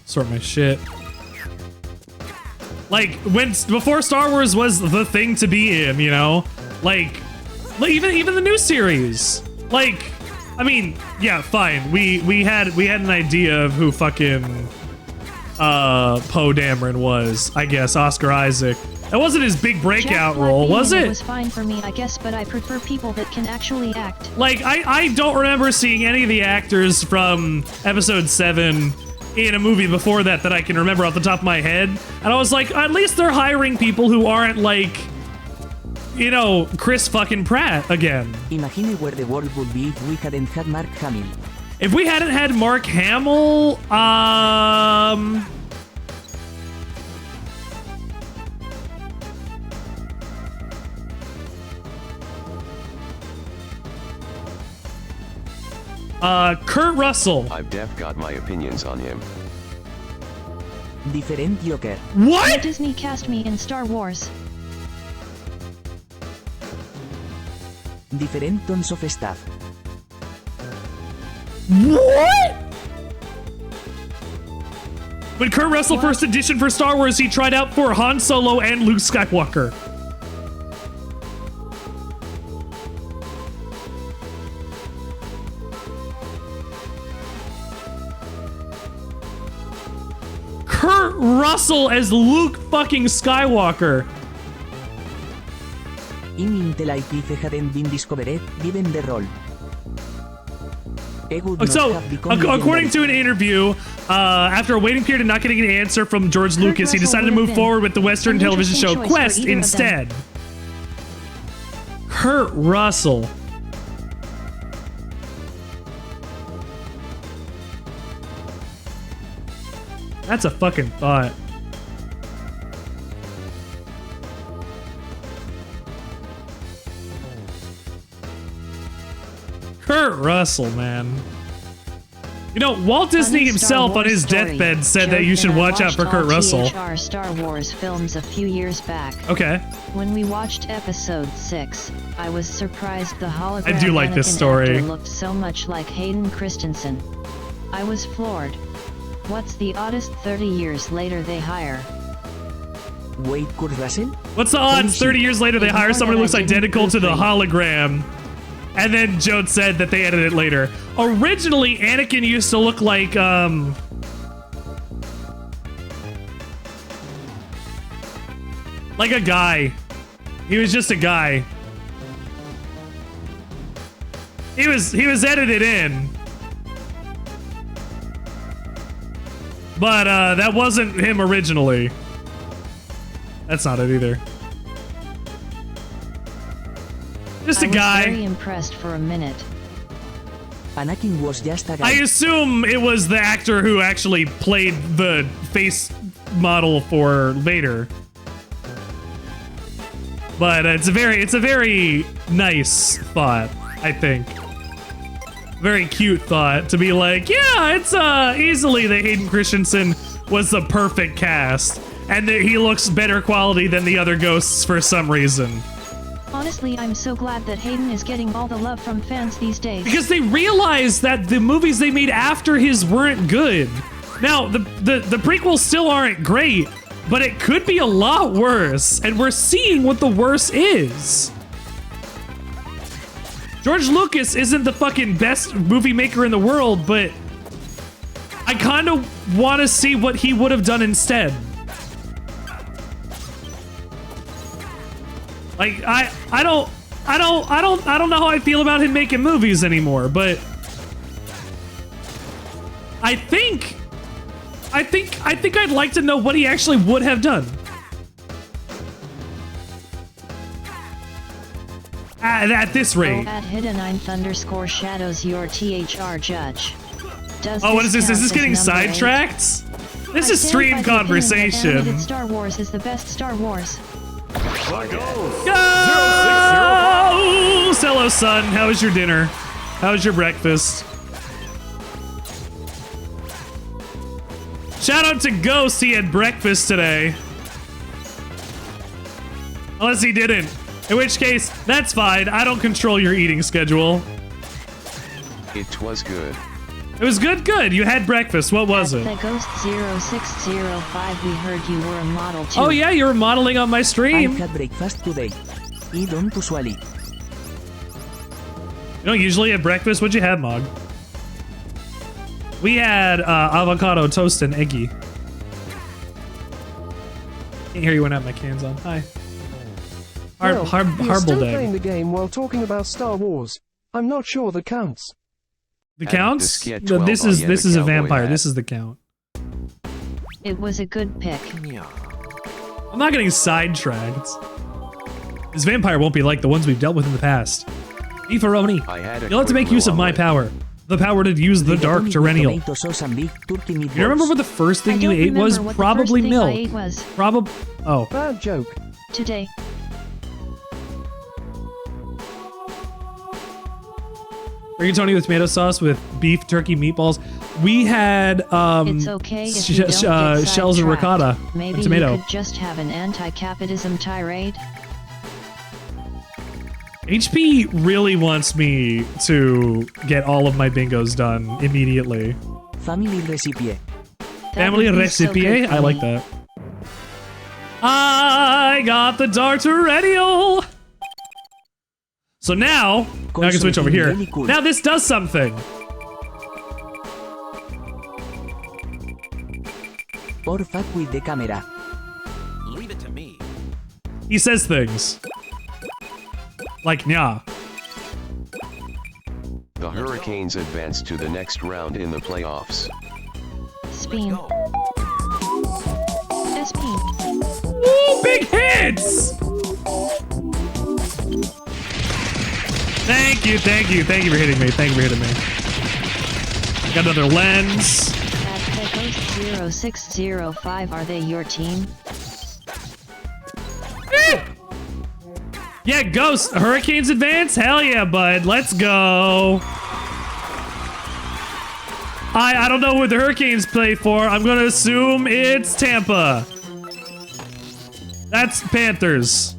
Sort my shit. Like before Star Wars was the thing to be in, you know? Like even the new series. Like, I mean, yeah, fine. We had an idea of who fucking Poe Dameron was, I guess, Oscar Isaac. That wasn't his big breakout role, was it? It was fine for me, I guess, but I prefer people that can actually act. Like, I don't remember seeing any of the actors from episode 7 in a movie before that I can remember off the top of my head. And I was like, at least they're hiring people who aren't like, you know, Chris fucking Pratt again. Imagine where the world would be if we hadn't had Mark Hamill. If we hadn't had Mark Hamill, Kurt Russell. I've got my opinions on him. Different Joker. What? Disney cast me in Star Wars. Different tons of stuff. What? When Kurt Russell first auditioned for Star Wars, he tried out for Han Solo and Luke Skywalker. Kurt Russell as Luke fucking Skywalker. So, according to an interview, after a waiting period and not getting an answer from George Lucas, he decided to move forward with the Western television show Quest instead. Kurt Russell. That's a fucking thought. Kurt Russell, man. You know, Walt Disney himself on his deathbed said that you should watch out for Kurt Russell. Star Wars films a few years back. Okay. When we watched episode 6, I was surprised the hologram I do like this Anakin story. actor looked so much like Hayden Christensen. I was floored. What's the oddest 30 years later they hire? Wait, Kurt Russell? What's the odds 30 years later they hire someone who looks identical to the hologram? And then Jones said that they edited it later. Originally, Anakin used to look like, a guy. He was just a guy. He was edited in. But, that wasn't him originally. That's not it either. Just a guy. I was very impressed for a minute. Anakin was just a guy. I assume it was the actor who actually played the face model for Vader. But it's a very nice thought, I think. Very cute thought to be like, yeah, it's easily that Hayden Christensen was the perfect cast, and that he looks better quality than the other ghosts for some reason. Honestly, I'm so glad that Hayden is getting all the love from fans these days. Because they realized that the movies they made after his weren't good. Now, the prequels still aren't great, but it could be a lot worse, and we're seeing what the worst is. George Lucas isn't the fucking best movie maker in the world, but I kind of want to see what he would have done instead. Like, I don't know how I feel about him making movies anymore, but I think I'd like to know what he actually would have done. At this rate. At hidden9_shadows your THR judge. Oh, what is this? Is this getting sidetracked? This is stream conversation. Star Wars is the best Star Wars. Go! Cello son, how was your dinner? How was your breakfast? Shout out to Ghost, he had breakfast today. Unless he didn't. In which case, that's fine. I don't control your eating schedule. It was good. It was good. You had breakfast. What was it? The Ghost 0605, we heard you were a model too. Oh yeah, you were modeling on my stream. I had breakfast today. I don't usually. You don't usually have breakfast? What'd you have, Mog? We had avocado toast and eggy. Can't hear you when I have my cans on. Hi. You're still Harbled playing egg. the game while talking about Star Wars. I'm not sure that counts. The counts? No, this is a vampire. This is the count. It was a good pick. I'm not getting sidetracked. This vampire won't be like the ones we've dealt with in the past. Beefaroni, you'll have to make use of my power. The power to use the dark perennial. You remember what the first thing you ate was? Probably milk. Probably. Oh. Bad joke. Today. Rigatoni with tomato sauce with beef turkey meatballs. We had it's okay if you don't get shells of ricotta Maybe and tomato. You could just have an anti-capitalism tirade. HP really wants me to get all of my bingos done immediately. Family recipe. Family recipe? I like that. I got the dark perennial. So now I can switch over here. Really cool. Now this does something. Or fuck with the camera. Leave it to me. He says things. Like, nya. The Hurricanes advance to the next round in the playoffs. Spin. Spin. Woo, big hits! Thank you for hitting me. Got another lens. At Ghost0605, are they your team? Yeah, Ghost, Hurricanes advance? Hell yeah, bud. Let's go. I don't know what the Hurricanes play for. I'm gonna assume it's Tampa. That's Panthers.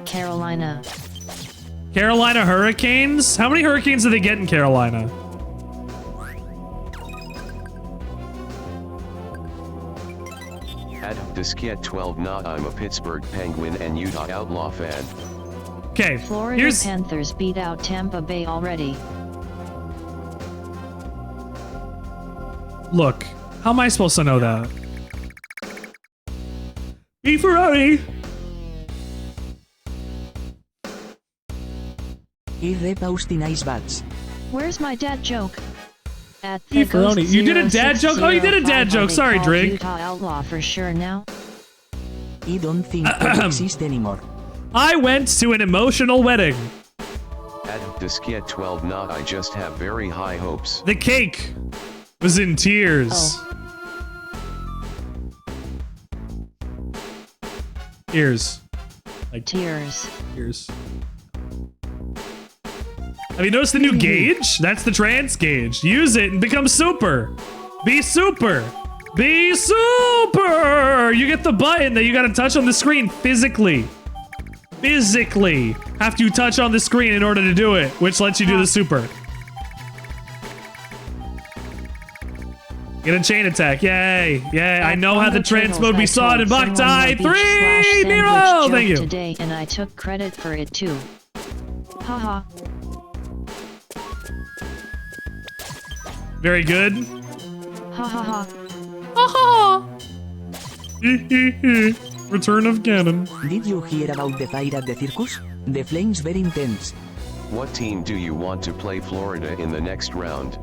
Carolina. Carolina Hurricanes? How many Hurricanes do they get in Carolina? At Disket 12 not I'm a Pittsburgh Penguin and Utah Outlaw fan. Okay, Florida Panthers beat out Tampa Bay already. Look, how am I supposed to know that? B Ferrari! Rep Austin Ice Bats. Where's my dad joke? At B Ferrari. You did a dad joke? Oh, you did a dad joke. Sorry, Drake. Utah Outlaw for sure now. I don't think that exists anymore. I went to an emotional wedding. At Disket 12 not I just have very high hopes. The cake was in tears. Oh. Tears. Like tears. Tears. Have you noticed the new gauge? That's the trance gauge. Use it and become super. Be super. Be super. You get the button that you gotta touch on the screen physically. Physically. Have to touch on the screen in order to do it, which lets you do the super. Get a chain attack. Yay. Yay. I know how the trance mode we saw it in Boktai. 3-0. Thank you. Today and I took credit for it too. Haha. Very good. Ha ha ha. Ha ha. Return of Ganon. Did you hear about the fire at the circus? The flames very intense. What team do you want to play Florida in the next round?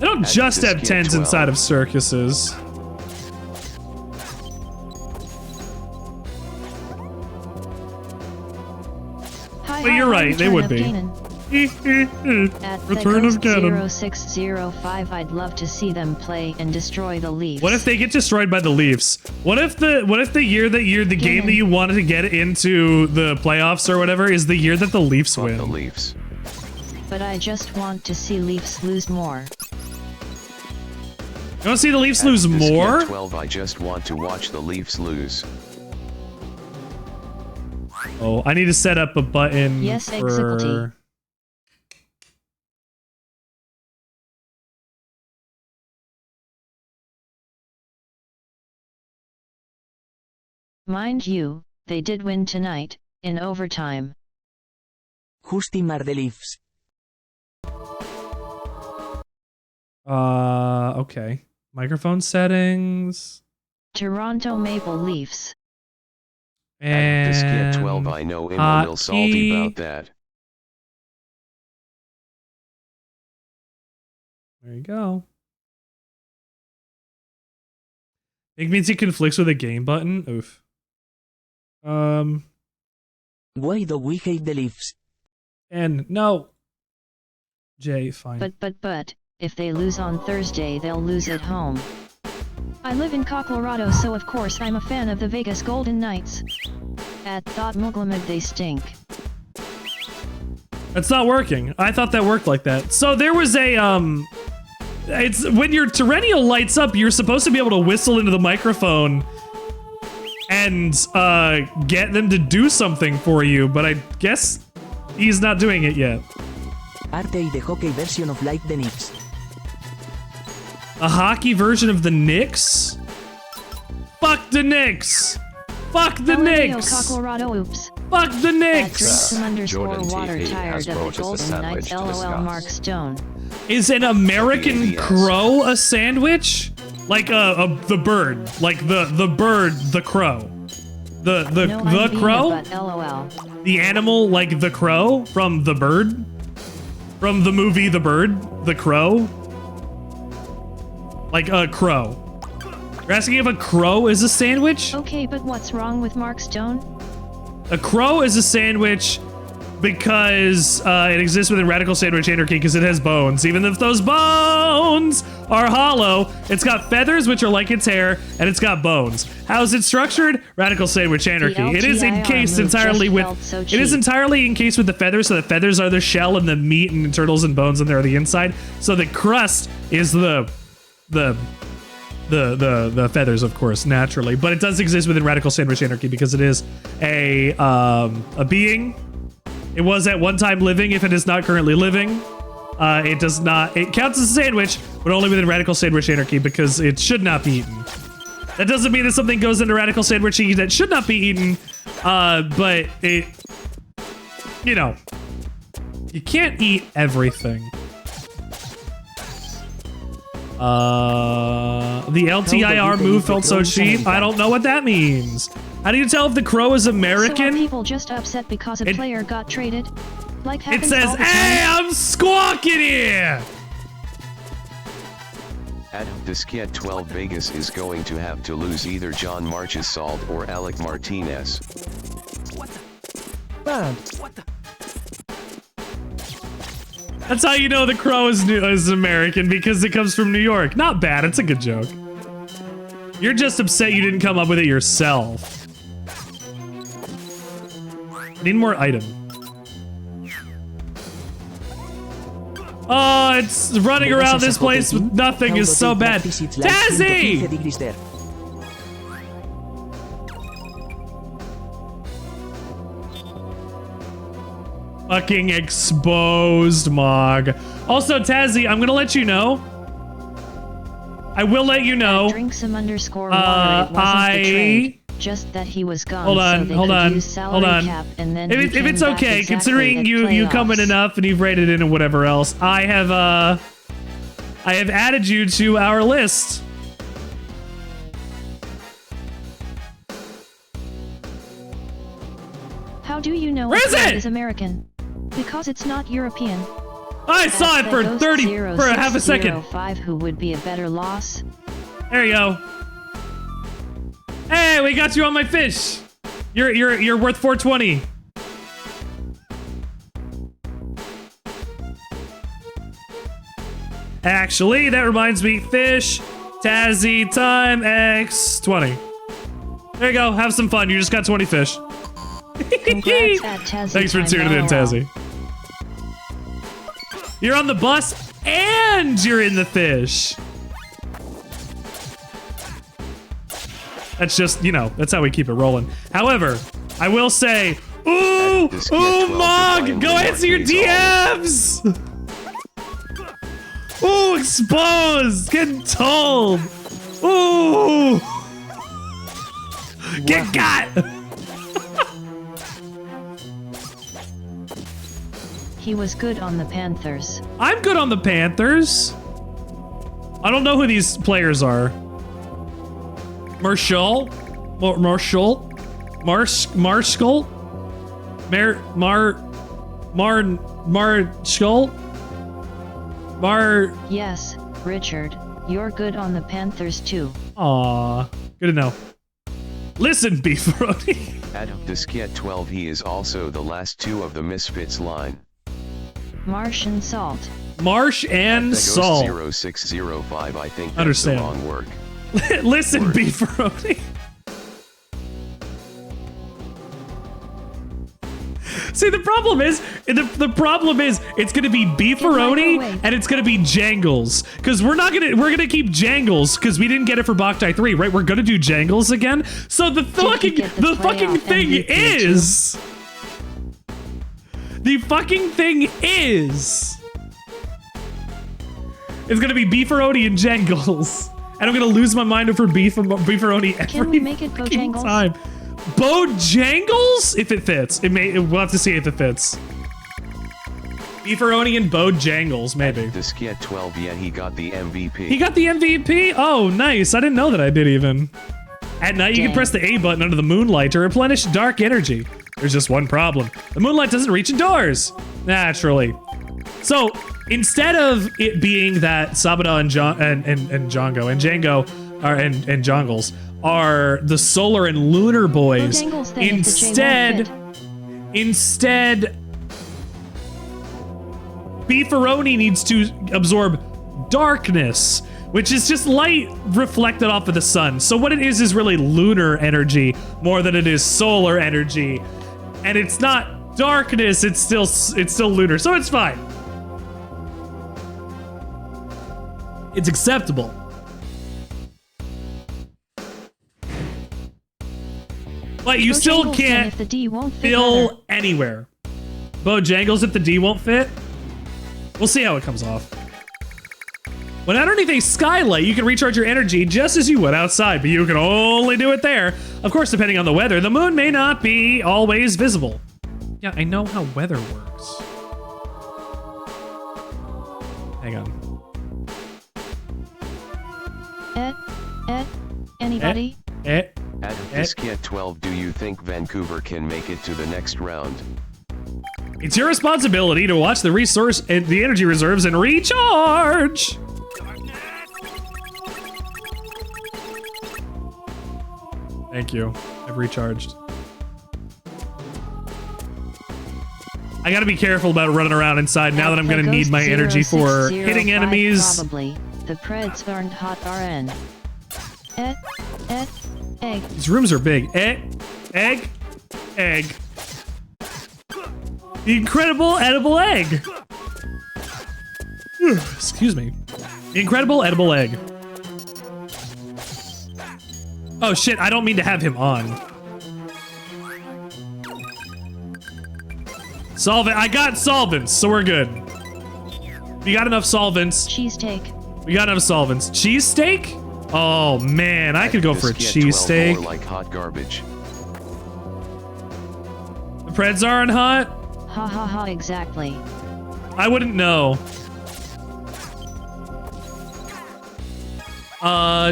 They don't just have tens inside of circuses. But you're right, they would be. Return of Ganon. 0605, I'd love to see them play and destroy the Leafs. What if they get destroyed by the Leafs? What if the year that the game that you wanted to get into the playoffs or whatever is the year that the Leafs win? The Leafs. But I just want to see Leafs lose more. You want to see the Leafs lose more? 12, I just want to watch the Leafs lose. Oh, I need to set up a button for... Mind you, they did win tonight, in overtime. Whose team are the Leafs? Okay. Microphone settings. Toronto Maple Leafs. And This kid 12, I know him a little salty about that. There you go. It means it conflicts with a game button. Oof. Why do we hate the Leafs? And no. Jay, fine. But, if they lose on Thursday, they'll lose at home. I live in Colorado, so of course I'm a fan of the Vegas Golden Knights. At Thought Muglamid, they stink. That's not working. I thought that worked like that. So there was a, it's when your Tyrannial lights up, you're supposed to be able to whistle into the microphone and, get them to do something for you, but I guess he's not doing it yet. Are they the hockey version of like the Knicks? A hockey version of the Knicks? Fuck the Knicks! Fuck the Knicks! Colorado, oops. Fuck the Knicks! At Drinksome_water Jordan tired TV of has the brought us a Golden sandwich Knights, to LOL discuss. Mark Stone. Is an American crow a sandwich? Like the bird, like the bird, the crow, the crow, but LOL. the animal, like the crow from the bird, from the movie The Bird, the crow, like a crow. You're asking if a crow is a sandwich? Okay, but what's wrong with Mark Stone? A crow is a sandwich because it exists within radical sandwich anarchy because it has bones. Even if those bones are hollow, it's got feathers, which are like its hair, and it's got bones. How is it structured? Radical sandwich anarchy. It is encased entirely with. It is entirely encased with the feathers, so the feathers are the shell, and the meat and internals and bones in there are the inside. So the crust is the feathers, of course, naturally, but it does exist within radical sandwich anarchy because it is a being. It was at one time living. If it is not currently living, it does not. It counts as a sandwich, but only within radical sandwich anarchy because it should not be eaten. That doesn't mean that something goes into radical sandwich that should not be eaten, but it, you know, you can't eat everything. The LTIR move felt so cheap. I don't know what that means. How do you tell if the crow is American? So are people just upset because a player got traded? Like it happens says, all the "Hey, time? I'm squawking here." At Disquette 12 Vegas is going to have to lose either John Marchessault or Alec Martinez. Bad. That's how you know the crow is American, because it comes from New York. Not bad, it's a good joke. You're just upset you didn't come up with it yourself. Need more item. Oh, it's running around this place with nothing is so bad. Tazzy! Fucking exposed, Mog. Also, Tazzy, I'm gonna let you know. I will let you know. Drink some _water. It wasn't the trade, just that he was gone. Hold on, so they hold could on, use salary hold on. cap, and then If he it's came back okay, exactly considering at you come in playoffs. enough and you've rated it and whatever else, I have added you to our list. How do you know Where is it it? is American? Because it's not European. I saw it for 30 for a half a second. 5 who would be a better loss. There you go. Hey, we got you on my fish. You're worth 420. Actually, that reminds me, fish, Tazzy, time, X, 20. There you go, have some fun. You just got 20 fish. Congrats at Tazzy. Thanks for tuning in, Tazzy. You're on the bus and you're in the fish. That's just, you know, that's how we keep it rolling. However, I will say, ooh, Mog, go answer your DMs. Ooh, exposed, getting told. Ooh, get got. He was good on the Panthers. I'm good on the Panthers. I don't know who these players are. Marshall? Marshall? Marshall? Yes, Richard, you're good on the Panthers too. Aw, good to know. Listen, Beefaroni. At Disquette 12 he is also the last two of the Misfits line. Marsh and Salt. Marsh and Salt. 0605, I think that's Understand. the wrong word. Listen, Beefaroni. See, the problem is, it's gonna be Beefaroni and it's gonna be Jangles, because we're gonna keep Jangles because we didn't get it for Boktai 3, right? We're gonna do Jangles again. So the fucking thing is, it's gonna be Beefaroni and Jangles, and I'm gonna lose my mind over Beefaroni every Can we make it fucking Bojangles? time. Bojangles? If it fits. We'll have to see if it fits. Beefaroni and Bojangles, maybe. The Skiet 12, yeah, he got the MVP. He got the MVP? Oh, nice. I didn't know that I did even. At night, you can press the A button under the moonlight to replenish dark energy. There's just one problem. The moonlight doesn't reach indoors. Naturally. So, instead of it being that Sabata and Django and Django are and Jongles are the solar and lunar boys, instead Beefaroni needs to absorb darkness, which is just light reflected off of the sun. So what it is really lunar energy more than it is solar energy. And it's not darkness, it's still lunar. So it's fine. It's acceptable. But you still can't fill anywhere. Bojangles if the D won't fit. We'll see how it comes off. When underneath a skylight, you can recharge your energy just as you would outside, but you can only do it there. Of course, depending on the weather, the moon may not be always visible. Yeah, I know how weather works. Hang on. Anybody? At Skiet 12, do you think Vancouver can make it to the next round? It's your responsibility to watch the resource and the energy reserves and recharge. Thank you. I've recharged. I gotta be careful about running around inside now that I'm gonna need my energy for hitting enemies. Probably. The Preds aren't hot RN. Egg. These rooms are big. Egg. The incredible edible egg. Excuse me. The incredible edible egg. Oh shit, I don't mean to have him on. Solvent. I got solvents, so we're good. We got enough solvents. Cheesesteak. We got enough solvents. Cheesesteak? Oh man, I could go for a cheesesteak. Like hot garbage. The Preds aren't hot? Ha ha ha, exactly. I wouldn't know.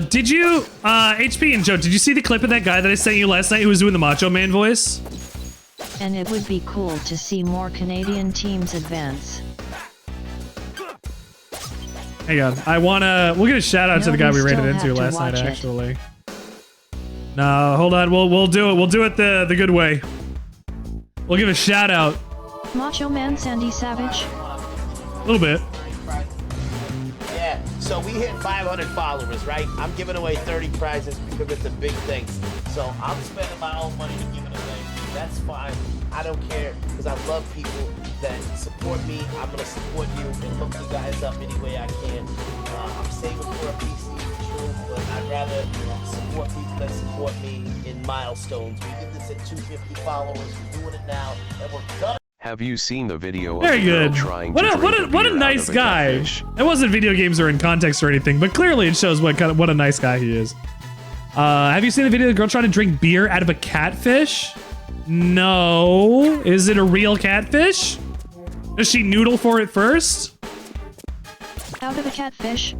Did you, HP and Joe, did you see the clip of that guy that I sent you last night who was doing the Macho Man voice? And it would be cool to see more Canadian teams advance. Hang on, we'll get a shout out to the guy we rated into last night, actually. No, hold on, we'll do it. We'll do it the good way. We'll give a shout out. Macho Man Sandy Savage? A little bit. Yeah, so we hit 500 followers, right? I'm giving away 30 prizes because it's a big thing. So I'm spending my own money to give it away. That's fine. I don't care because I love people that support me. I'm going to support you and hook you guys up any way I can. I'm saving for a PC, true, but I'd rather support people that support me in milestones. We did this at 250 followers. We're doing it now, and we're done. Have you seen the video Very of the girl good. trying What to a nice guy. It wasn't video games or in context or anything, but clearly it shows what a nice guy he is. Have you seen the video of the girl trying to drink beer out of a catfish? No. Is it a real catfish? Does she noodle for it first? Out of a catfish?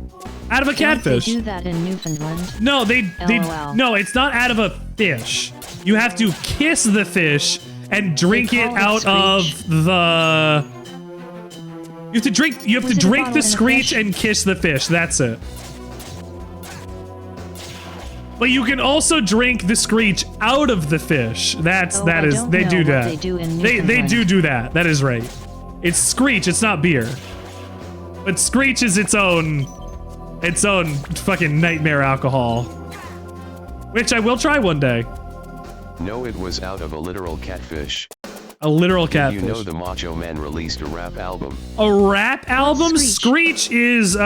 Out of a catfish. They do that in Newfoundland. No, LOL. no, it's not out of a fish. You have to kiss the fish and drink it out of the. You have to drink the screech and kiss the fish. That's it. But you can also drink the screech out of the fish. They do that. They do that. That is right. It's screech, it's not beer. But screech is its own fucking nightmare alcohol. Which I will try one day. No, it was out of a literal catfish. A literal catfish. Did you know the Macho Man released a rap album? A rap album? Screech is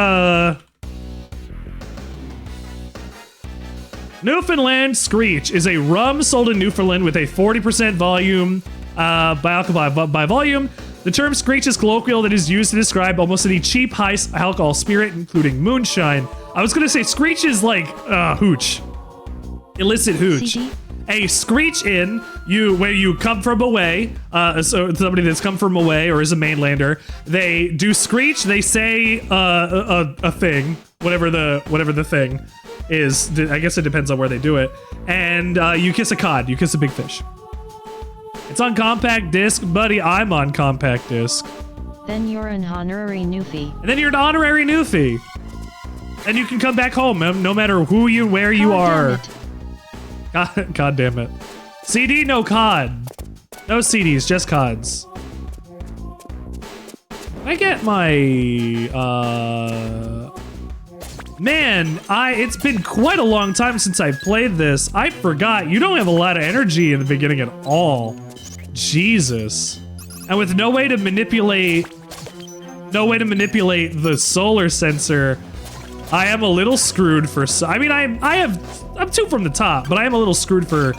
Newfoundland Screech is a rum sold in Newfoundland with a 40% volume by volume. The term Screech is colloquial that is used to describe almost any cheap high alcohol spirit, including moonshine. I was gonna say Screech is like hooch, illicit hooch. CD? A Screech Inn when you come from away, so somebody that's come from away or is a mainlander, they do screech. They say a thing, whatever the thing is. I guess it depends on where they do it. And you kiss a cod. You kiss a big fish. It's on compact disc, buddy. I'm on compact disc. Then you're an honorary newfie. And then you're an honorary newfie. And you can come back home, no matter where you are. God damn it. CD, no COD. No CDs, just CODs. I get my, man, it's been quite a long time since I played this. I forgot, you don't have a lot of energy in the beginning at all. Jesus. And with no way to manipulate the solar sensor, I am a little screwed for, I mean, I'm 2 from the top, but I am a little screwed for,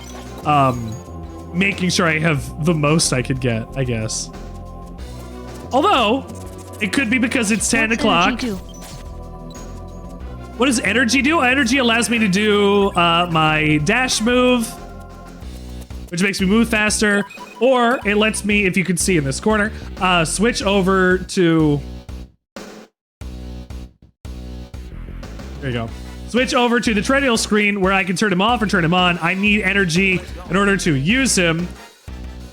making sure I have the most I could get, I guess. Although, it could be because it's 10 o'clock. What does energy do? Energy allows me to do my dash move, which makes me move faster, or it lets me, if you can see in this corner, switch over to... There you go. Switch over to the treadmill screen where I can turn him off or turn him on. I need energy in order to use him.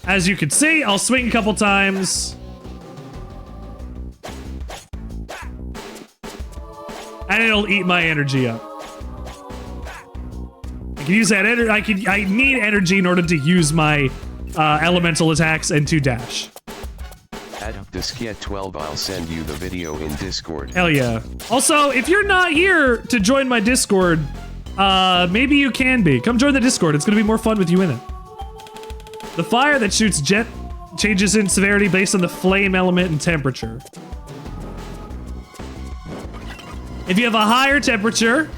As you can see, I'll swing a couple times. And it'll eat my energy up. I can use that energy. I need energy in order to use my elemental attacks and to dash. At Disket12, I'll send you the video in Discord. Hell yeah. Also, if you're not here to join my Discord, maybe you can be. Come join the Discord. It's gonna be more fun with you in it. The fire that shoots jet changes in severity based on the flame element and temperature. If you have a higher temperature,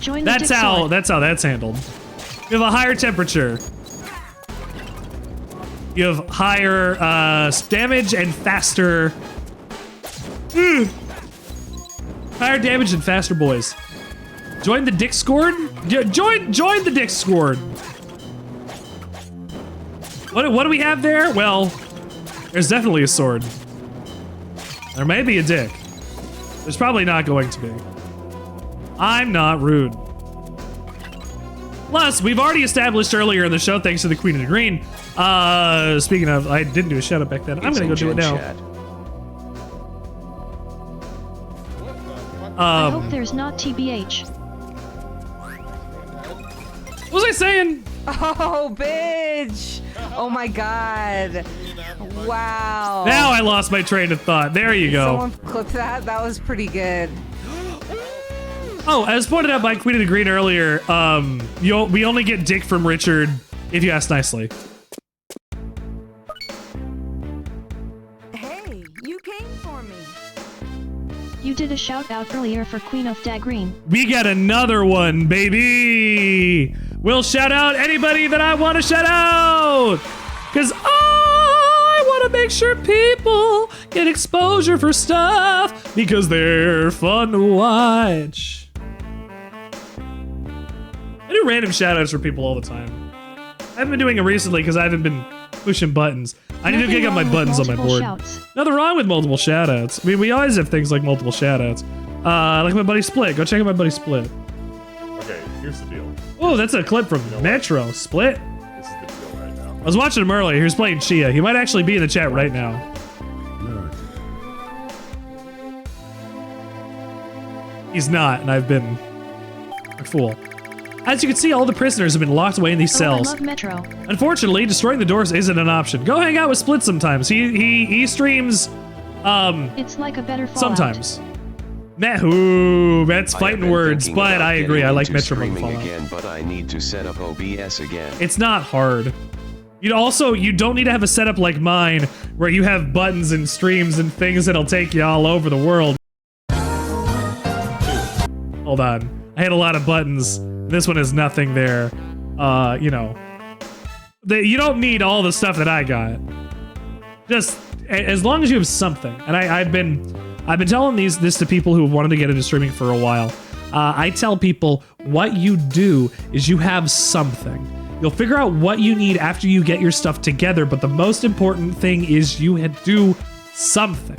that's how that's handled. If you have a higher temperature, you have higher damage and faster. Higher damage and faster, boys. Join the Discord. Join the Discord. What do we have there? Well, there's definitely a sword. There may be a dick. There's probably not going to be. I'm not rude. Plus, we've already established earlier in the show, thanks to the Queen of the Green. Speaking of, I didn't do a shout out back then. I'm gonna go do it now. I hope there's not TBH. What was I saying? Oh, bitch! Oh my god. Wow. Now I lost my train of thought. There you go. Someone clip that. That was pretty good. Oh, as pointed out by Queen of the Green earlier, we only get dick from Richard if you ask nicely. Hey, you came for me. You did a shout out earlier for Queen of Dagreen. We got another one, baby. We'll shout out anybody that I want to shout out, because I want to make sure people get exposure for stuff because they're fun to watch. I do random shoutouts for people all the time. I haven't been doing it recently because I haven't been pushing buttons. I need to get my buttons on my board. Nothing wrong with multiple shoutouts. I mean, we always have things like multiple shoutouts. Like my buddy Split. Go check out my buddy Split. Okay, here's the deal. Oh, that's a clip from Metro. Split. This is the deal right now. I was watching him earlier. He was playing Chia. He might actually be in the chat right now. He's not, and I've been a fool. As you can see, all the prisoners have been locked away in these cells. I love Metro. Unfortunately, destroying the doors isn't an option. Go hang out with Split sometimes. He streams, It's like a better Fallout. sometimes. That's fighting words, but I agree. I like Metro more than Fallout. Again, but I need to set up OBS again. It's not hard. You don't need to have a setup like mine where you have buttons and streams and things that'll take you all over the world. Hold on. I had a lot of buttons. This one has nothing there. You don't need all the stuff that I got. Just as long as you have something. And I've been telling this to people who have wanted to get into streaming for a while. I tell people what you do is you have something. You'll figure out what you need after you get your stuff together, but the most important thing is you do something.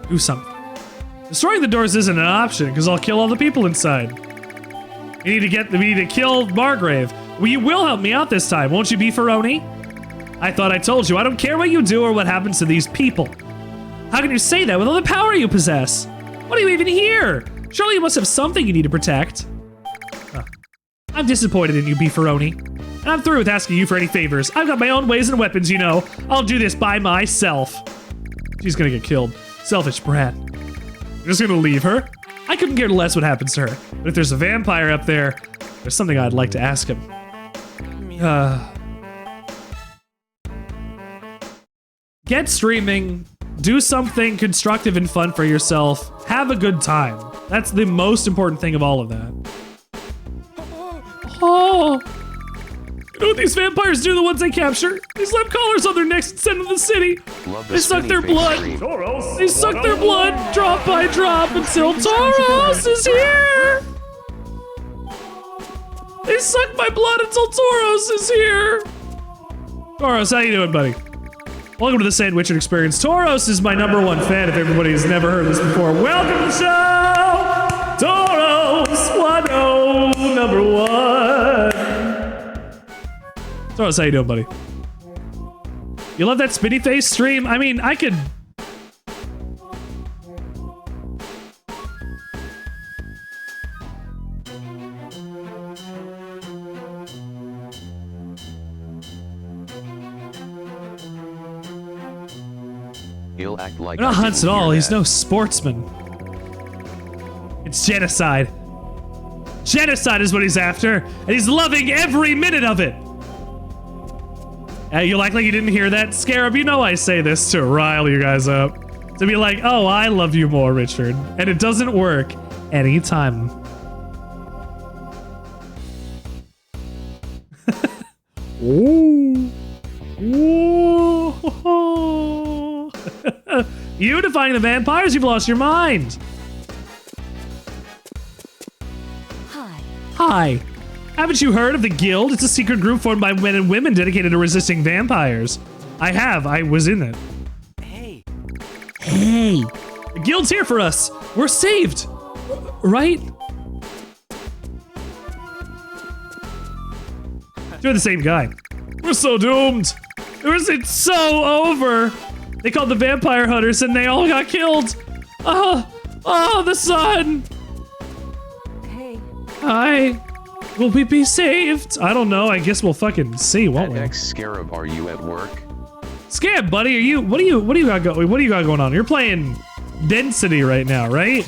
Do something. Destroying the doors isn't an option, because I'll kill all the people inside. We need to kill Margrave. Well, you will help me out this time, won't you, Beefaroni? I thought I told you, I don't care what you do or what happens to these people. How can you say that with all the power you possess? What are you even here? Surely you must have something you need to protect. Huh. I'm disappointed in you, Beefaroni. And I'm through with asking you for any favors. I've got my own ways and weapons, you know. I'll do this by myself. She's gonna get killed. Selfish brat. You're just gonna leave her? I couldn't care less what happens to her. But if there's a vampire up there, there's something I'd like to ask him. Get streaming. Do something constructive and fun for yourself. Have a good time. That's the most important thing of all of that. Oh. You know what these vampires do, the ones they capture? They slap collars on their necks and send them to the city. They suck their blood. They suck their blood drop by drop until Tauros is here. They suck my blood until Tauros is here. Tauros, how you doing, buddy? Welcome to the Sandwichard experience. Tauros is my #1 fan if everybody's never heard this before. Welcome to the show! Tauros, #1. Tauros, how you doing, buddy? You love that spinny face stream? I mean, I could... He'll act like Not hunts at all, he's no sportsman. It's genocide. Genocide is what he's after, and he's loving every minute of it. You act like you didn't hear that, Scarab? You know I say this to rile you guys up. To be like, oh, I love you more, Richard. And it doesn't work anytime. Ooh. Ooh. You defying the vampires? You've lost your mind. Hi. Haven't you heard of the Guild? It's a secret group formed by men and women dedicated to resisting vampires. I have. I was in it. Hey. Hey. The Guild's here for us. We're saved. Right? You're the same guy. We're so doomed. It's so over. They called the vampire hunters and they all got killed. Oh, the sun. Hey. Hi. Will we be saved? I don't know. I guess we'll fucking see, won't we? Scarab, are you at work? Scab, buddy, are you? What do you got going on? You're playing Density right now, right?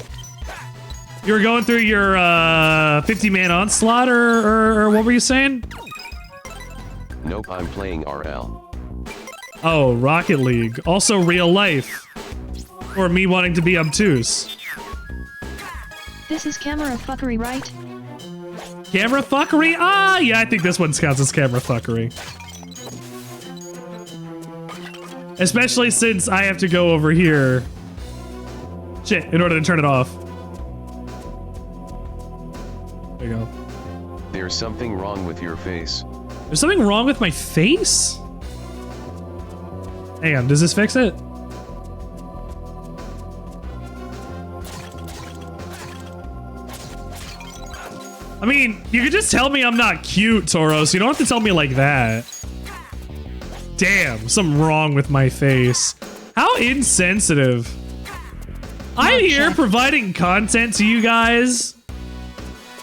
You were going through your 50-man onslaught, or what were you saying? Nope, I'm playing RL. Oh, Rocket League. Also real life. Or me wanting to be obtuse. This is camera fuckery, right? Camera fuckery? Ah, yeah, I think this one counts as camera fuckery. Especially since I have to go over here. Shit, in order to turn it off. There you go. There's something wrong with your face. There's something wrong with my face? Hang on, does this fix it? I mean, you could just tell me I'm not cute, Tauros. You don't have to tell me like that. Damn, something wrong with my face. How insensitive. I'm here providing content to you guys.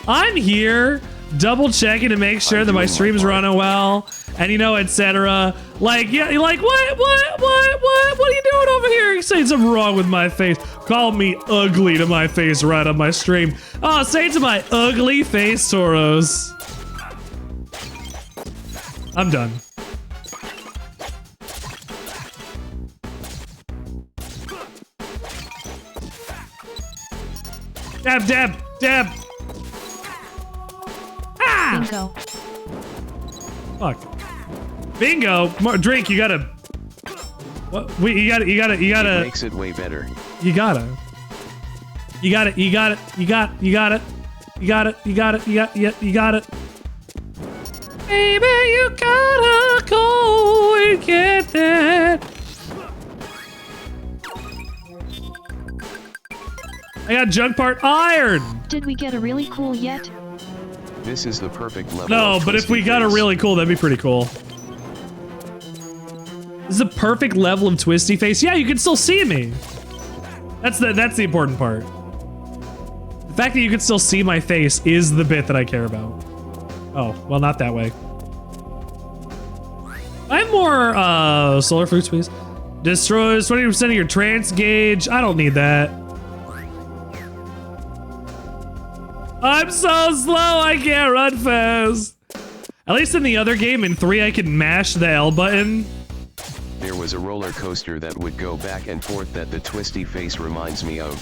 I'm here double checking to make sure that my stream's running well, and you know, etc. Like, yeah, you're like, what are you doing over here? You're saying something wrong with my face. Call me ugly to my face right on my stream. Oh, say it to my ugly face, Tauros. I'm done. Dab, dab, dab. Ah! Bingo. Fuck. Bingo. Drink. You gotta. What? You gotta. It makes it way better. You gotta. You got it. You got it. You got it. You got it. You got it. You got it. You got it. You got it. Baby, you gotta go and get that. I got junk part iron. Did we get a really cool yet? This is the perfect level. No, but if we got a really cool, that'd be pretty cool. This is a perfect level of Twisty Face. Yeah, you can still see me. That's the important part. The fact that you can still see my face is the bit that I care about. Oh, well, not that way. I have more solar fruits, please. Destroys 20% of your trance gauge. I don't need that. I'm so slow, I can't run fast. At least in the other game, in 3, I can mash the L button. There was a roller coaster that would go back and forth that the Twisty Face reminds me of.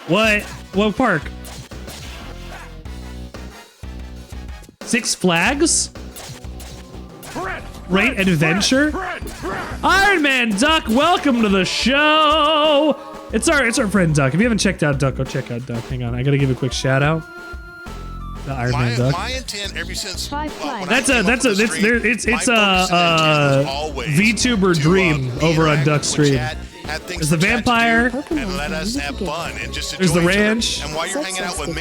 What? What park? Six Flags? Great Adventure? Iron Man Duck, welcome to the show! It's our friend Duck. If you haven't checked out Duck, go check out Duck. Hang on, I gotta give a quick shout out. The Iron Man Duck. My intent ever since It's a VTuber dream over on Duck's stream. There's the vampire. And let us have fun and just There's the enjoy each other. ranch. And while you're hanging out with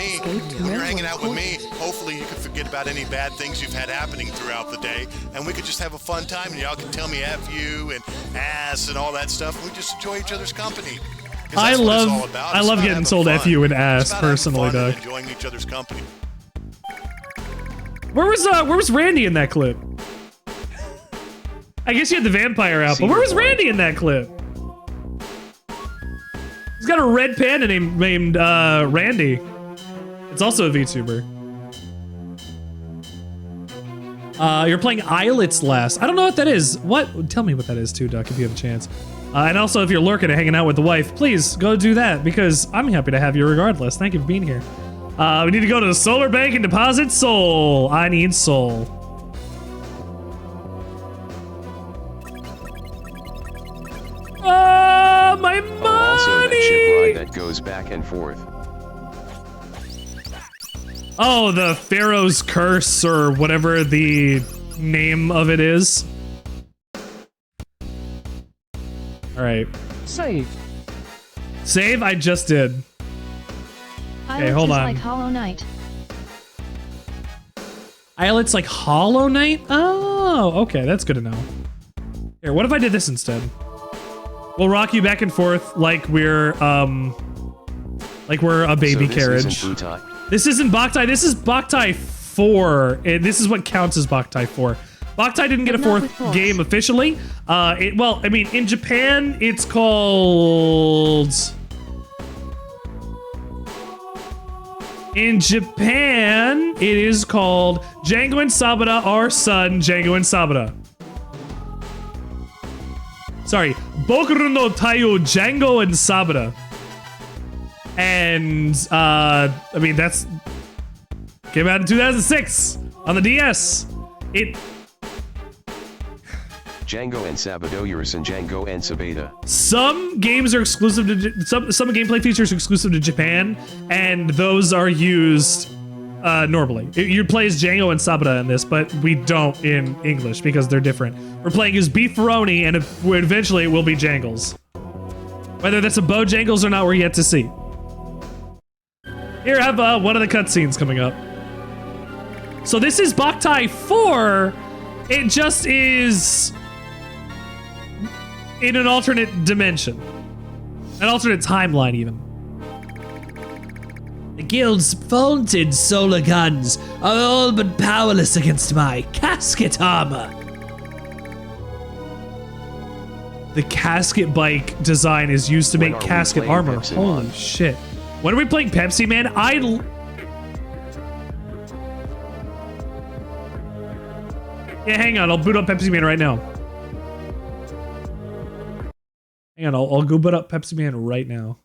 me, hopefully you can forget about any bad things you've had happening throughout the day, and we could just have a fun time, and y'all can tell me F you and ass and all that stuff, and we just enjoy each other's company. 'Cause I that's what it's all love about. It's about getting having told fun. F you and ass It's about having personally, fun and Duck. enjoying each other's company. Where was Randy in that clip? I guess you had the vampire out, but where was Randy in that clip? He's got a red panda named Randy. It's also a VTuber. You're playing Islets last. I don't know what that is. What? Tell me what that is too, Duck, if you have a chance. And also, if you're lurking and hanging out with the wife, please go do that because I'm happy to have you regardless. Thank you for being here. We need to go to the solar bank and deposit soul. I need soul. My money! Also that ship ride that goes back and forth. Oh, the Pharaoh's Curse or whatever the name of it is. All right. Save. Save? I just did. Okay, hold on. Like Hollow Knight. Islet's like Hollow Knight? Oh, okay, that's good to know. Here, what if I did this instead? We'll rock you back and forth like we're a baby carriage. This isn't Boktai, this is Boktai 4. This is what counts as Boktai 4. Boktai didn't get a 4th game officially. Well, I mean, in Japan, it's called... In Japan, it is called Django and Sabata, our son, Django and Sabata. Sorry, Bokura no太陽, Django and Sabata. And, I mean, that's... came out in 2006 on the DS. Django and Sabata, and Django and Sabata. Some games are exclusive to some gameplay features are exclusive to Japan, and those are used normally. You play as Django and Sabata in this, but we don't in English because they're different. We're playing as Beefaroni, and eventually it will be Jangles. Whether that's a Bojangles or not, we're yet to see. Here, I have one of the cutscenes coming up. So this is Boktai 4. It just is in an alternate dimension. An alternate timeline, even. The guild's vaulted solar guns are all but powerless against my casket armor. The casket bike design is used to make casket armor. Pepsi Holy Man? shit. When are we playing Pepsi Man? Yeah, hang on. I'll boot up Pepsi Man right now. Hang on. I'll go boot up Pepsi Man right now.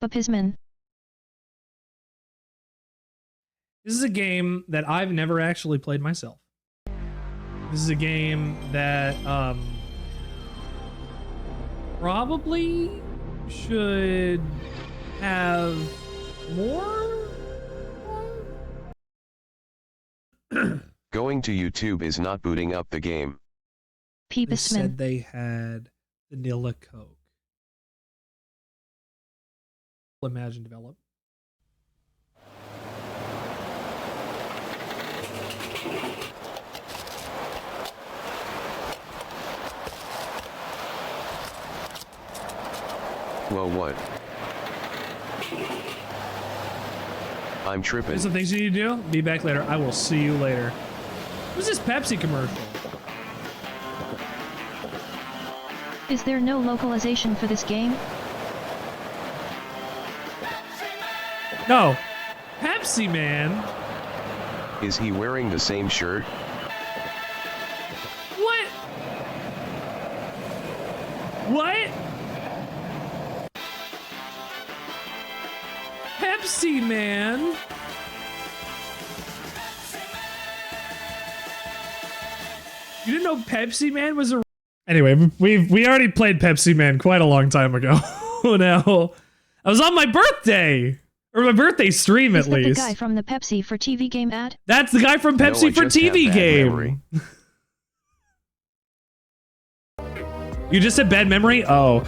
Baptisman. This is a game that I've never actually played myself. This is a game that probably should have more. Going to YouTube is not booting up the game. They said they had vanilla Coke. Imagine develop. Whoa, what? I'm tripping. There's some things you need to do. Be back later. I will see you later. Who's this Pepsi commercial? Is there no localization for this game? No. Pepsi Man. Is he wearing the same shirt? What? What? Pepsi Man. You didn't know Pepsi Man was a... Anyway, we already played Pepsi Man quite a long time ago. Now, I was on my birthday. Or my birthday stream, at least. Is that the guy from the Pepsi for TV game ad? That's the guy from Pepsi for TV game. You just said bad memory? Oh.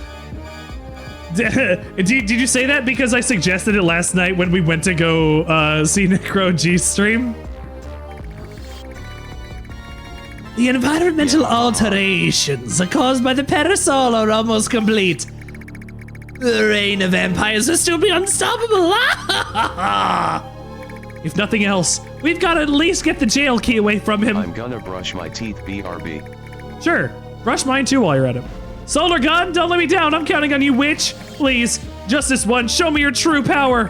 Did you say that because I suggested it last night when we went to go see Necro G's stream? The environmental alterations caused by the parasol are almost complete. The reign of empires will still be unstoppable. If nothing else, we've got to at least get the jail key away from him. I'm gonna brush my teeth, BRB. Sure, brush mine too while you're at it. Solar Gun, don't let me down. I'm counting on you, witch. Please, just this one. Show me your true power.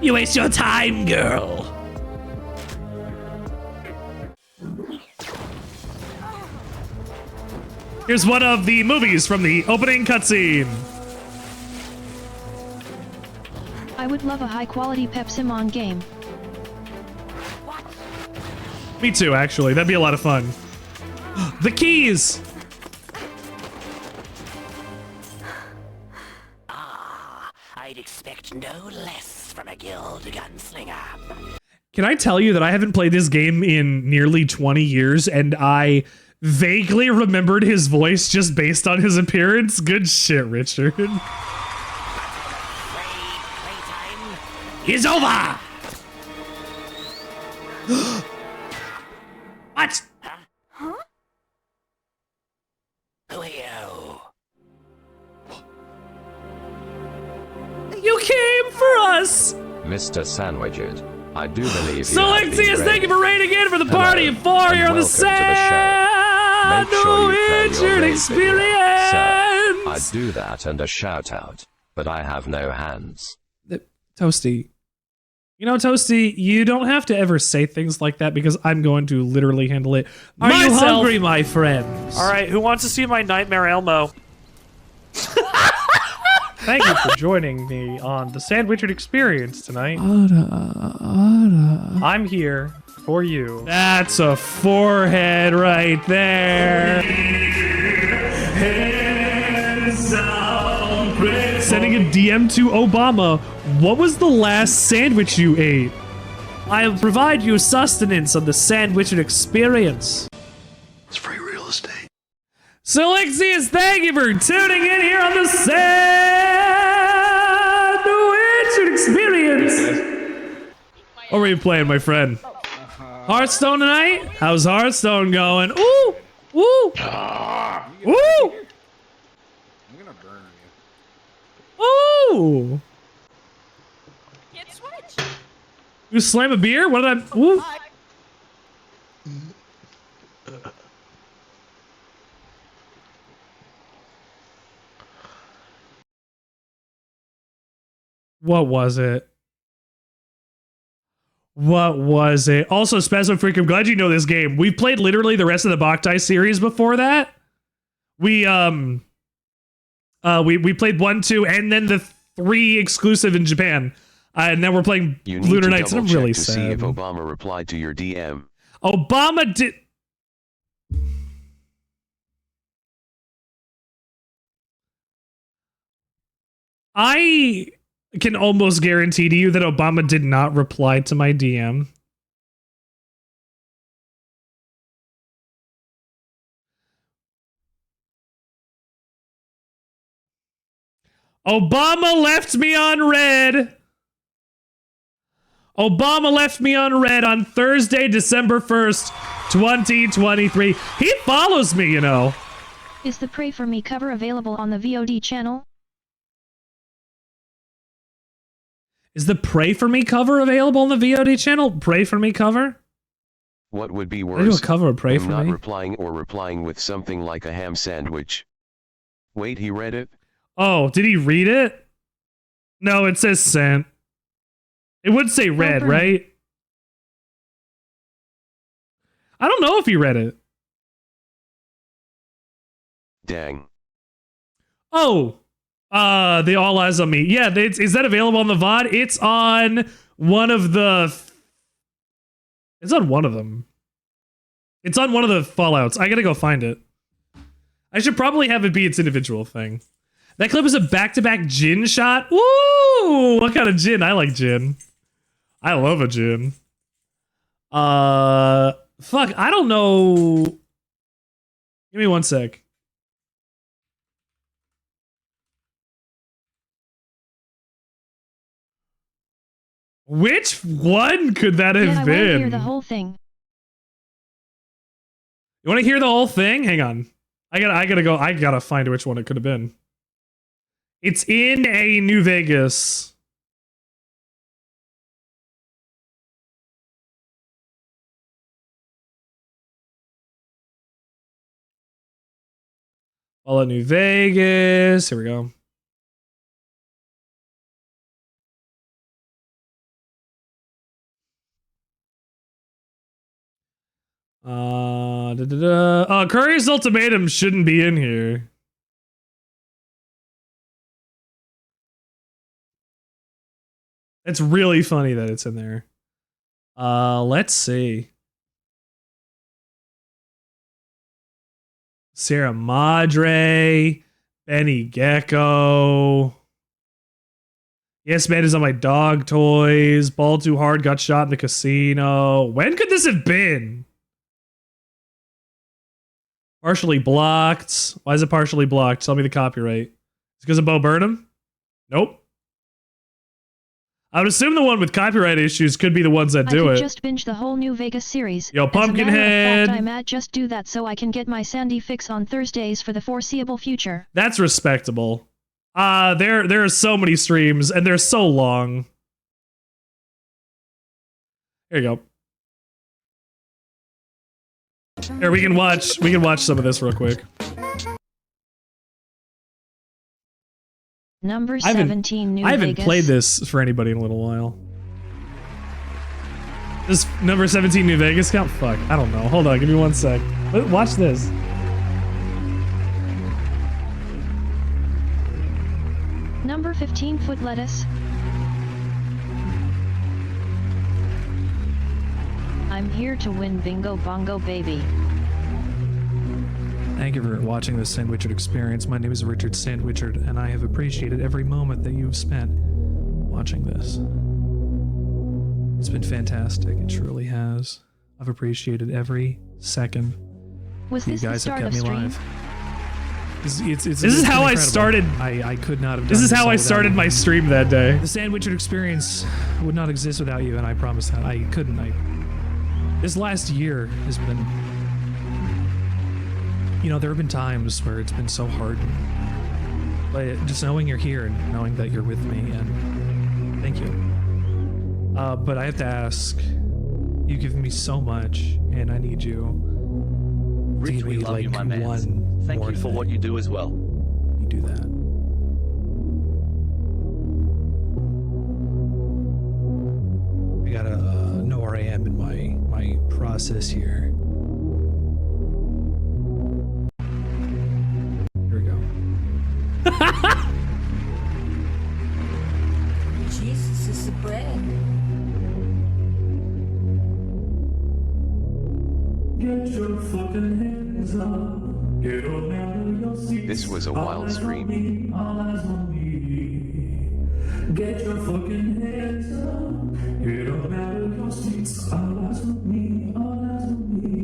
You waste your time, girl. Here's one of the movies from the opening cutscene. I would love a high-quality Pepsimon game. Me too, actually. That'd be a lot of fun. The keys! I'd expect no less from a guild gunslinger. Can I tell you that I haven't played this game in nearly 20 years, and I vaguely remembered his voice just based on his appearance? Good shit, Richard. It's over! What? Huh? Who are you? You came for us! Mr. Sandwichard, I do believe you Selexius, thank you for raiding in for the party of four here on the Sandwichard Experience! Sir, I'd do that and a shout out, but I have no hands. Toasty. You know, Toasty, you don't have to ever say things like that because I'm going to literally handle it Are myself. you hungry, my friends? All right, who wants to see my Nightmare Elmo? Thank you for joining me on the Sandwichard Experience tonight. I'm here for you. That's a forehead right there. Sending a DM to Obama. What was the last sandwich you ate? I'll provide you sustenance on the Sandwichard Experience. It's free real estate. Selexius, thank you for tuning in here on the Sandwichard Experience. What were you playing, my friend? Hearthstone tonight? How's Hearthstone going? Ooh! Ooh! Ooh! Ooh! Can't switch. You slam a beer? What did I... Ooh! What was it? What was it? Also, Spasmo Freak, I'm glad you know this game. We've played literally the rest of the Boktai series before that. We played 1, 2, and then the 3 exclusive in Japan. And now we're playing Lunar Knights, and I'm really sad. See if Obama replied to your DM. Obama did... I can almost guarantee to you that Obama did not reply to my DM. Obama left me on red. Obama left me on red on Thursday, December 1st, 2023. He follows me, you know. Is the Pray For Me cover available on the VOD channel? Is the Pray For Me cover available on the VOD channel? Pray For Me cover? What would be I do worse? a cover of Pray him For not Me. replying or replying with something like a ham sandwich. Wait, he read it? Oh, did he read it? No, it says sent. It would say read, right? I don't know if he read it. Dang. Oh, the All Eyes on Me. Yeah, is that available on the VOD? It's on one of the... It's on one of them. It's on one of the Fallouts. I gotta go find it. I should probably have it be its individual thing. That clip is a back-to-back gin shot. Woo! What kind of gin? I like gin. I love a gin. Fuck, I don't know. Give me one sec. Which one could that have been? I want to hear the whole thing. You want to hear the whole thing? Hang on. I gotta find which one it could have been. It's in a New Vegas. All at New Vegas. Here we go. Curry's Ultimatum shouldn't be in here. It's really funny that it's in there. Let's see. Sierra Madre, Benny Gecko. Yes, man is on my dog toys. Ball too hard, got shot in the casino. When could this have been? Partially blocked. Why is it partially blocked? Tell me the copyright. It's because of Bo Burnham? Nope. I would assume the one with copyright issues could be the ones that do I it. could just binge the whole New Vegas series. Yo, Pumpkinhead. As a matter of fact, I might just do that so I can get my Sandy fix on Thursdays for the foreseeable future. That's respectable. There are so many streams and they're so long. Here you go. Here, we can watch some of this real quick. Number 17, New Vegas. I haven't played this for anybody in a little while. This number 17 New Vegas count? Fuck, I don't know. Hold on, give me one sec. Watch this. Number 15, Foot Lettuce. I'm here to win Bingo Bongo Baby. Thank you for watching the Sandwichard experience. My name is Richard Sandwichard, and I have appreciated every moment that you've spent watching this. It's been fantastic. It truly has. I've appreciated every second. Was you this guys the start have kept of me stream? alive. This is how I started. I could not have done This is how I without started you. my stream that day. The Sandwichard experience would not exist without you, and I promise that. I couldn't. This last year has been... You know, there have been times where it's been so hard. But just knowing you're here and knowing that you're with me, and thank you. But I have to ask, you've given me so much, and I need you. Rich, we love you, my man. Thank you for what you do as well. You do that. I gotta know where I am in my process here. Here we go. Jesus is the bread. Get your fucking hands up. Get on out of your seats. This was a wild stream. All eyes on me. Get your fucking hands up. Get up out of your seats. All eyes on me, all eyes on me.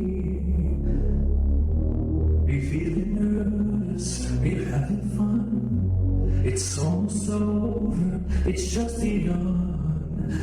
Are you feeling nervous? Are you having fun? It's almost over. It's just begun.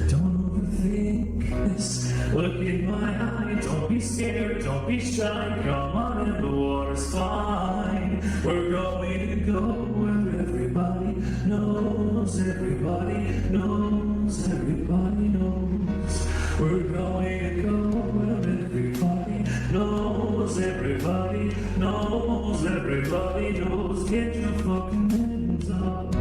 Don't overthink this. Look in my eye. Don't be scared. Don't be shy. Come on in. The water's fine. We're going to go where everybody knows. Everybody knows. Everybody knows. We're going to go where everybody knows. Everybody knows. Everybody knows. Get your fucking hands up.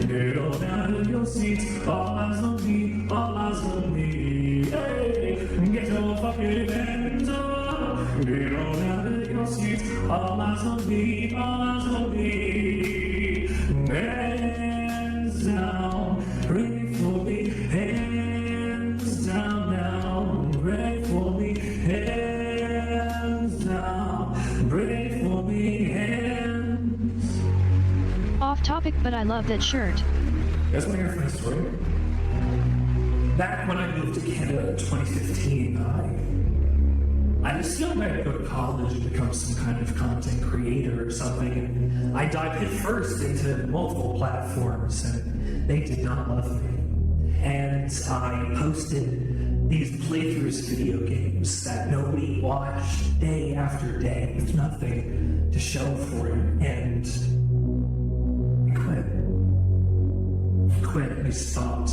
Get on out of your seats. All eyes on me. All eyes on me. Hey, get your fucking hands up. Get on out of your seats. All eyes on me. All eyes on me. Hands down. Pray for me. Hands down now. Pray for me. Hands down. Pray for me. Hands. Off topic, but I love that shirt. That's my funny story. Back when I moved to Canada in 2015, I assumed I'd go to college and become some kind of content creator or something. And I dived headfirst into multiple platforms, and they did not love me. And I posted these playthroughs video games that nobody watched day after day with nothing to show for it. And I quit. I stopped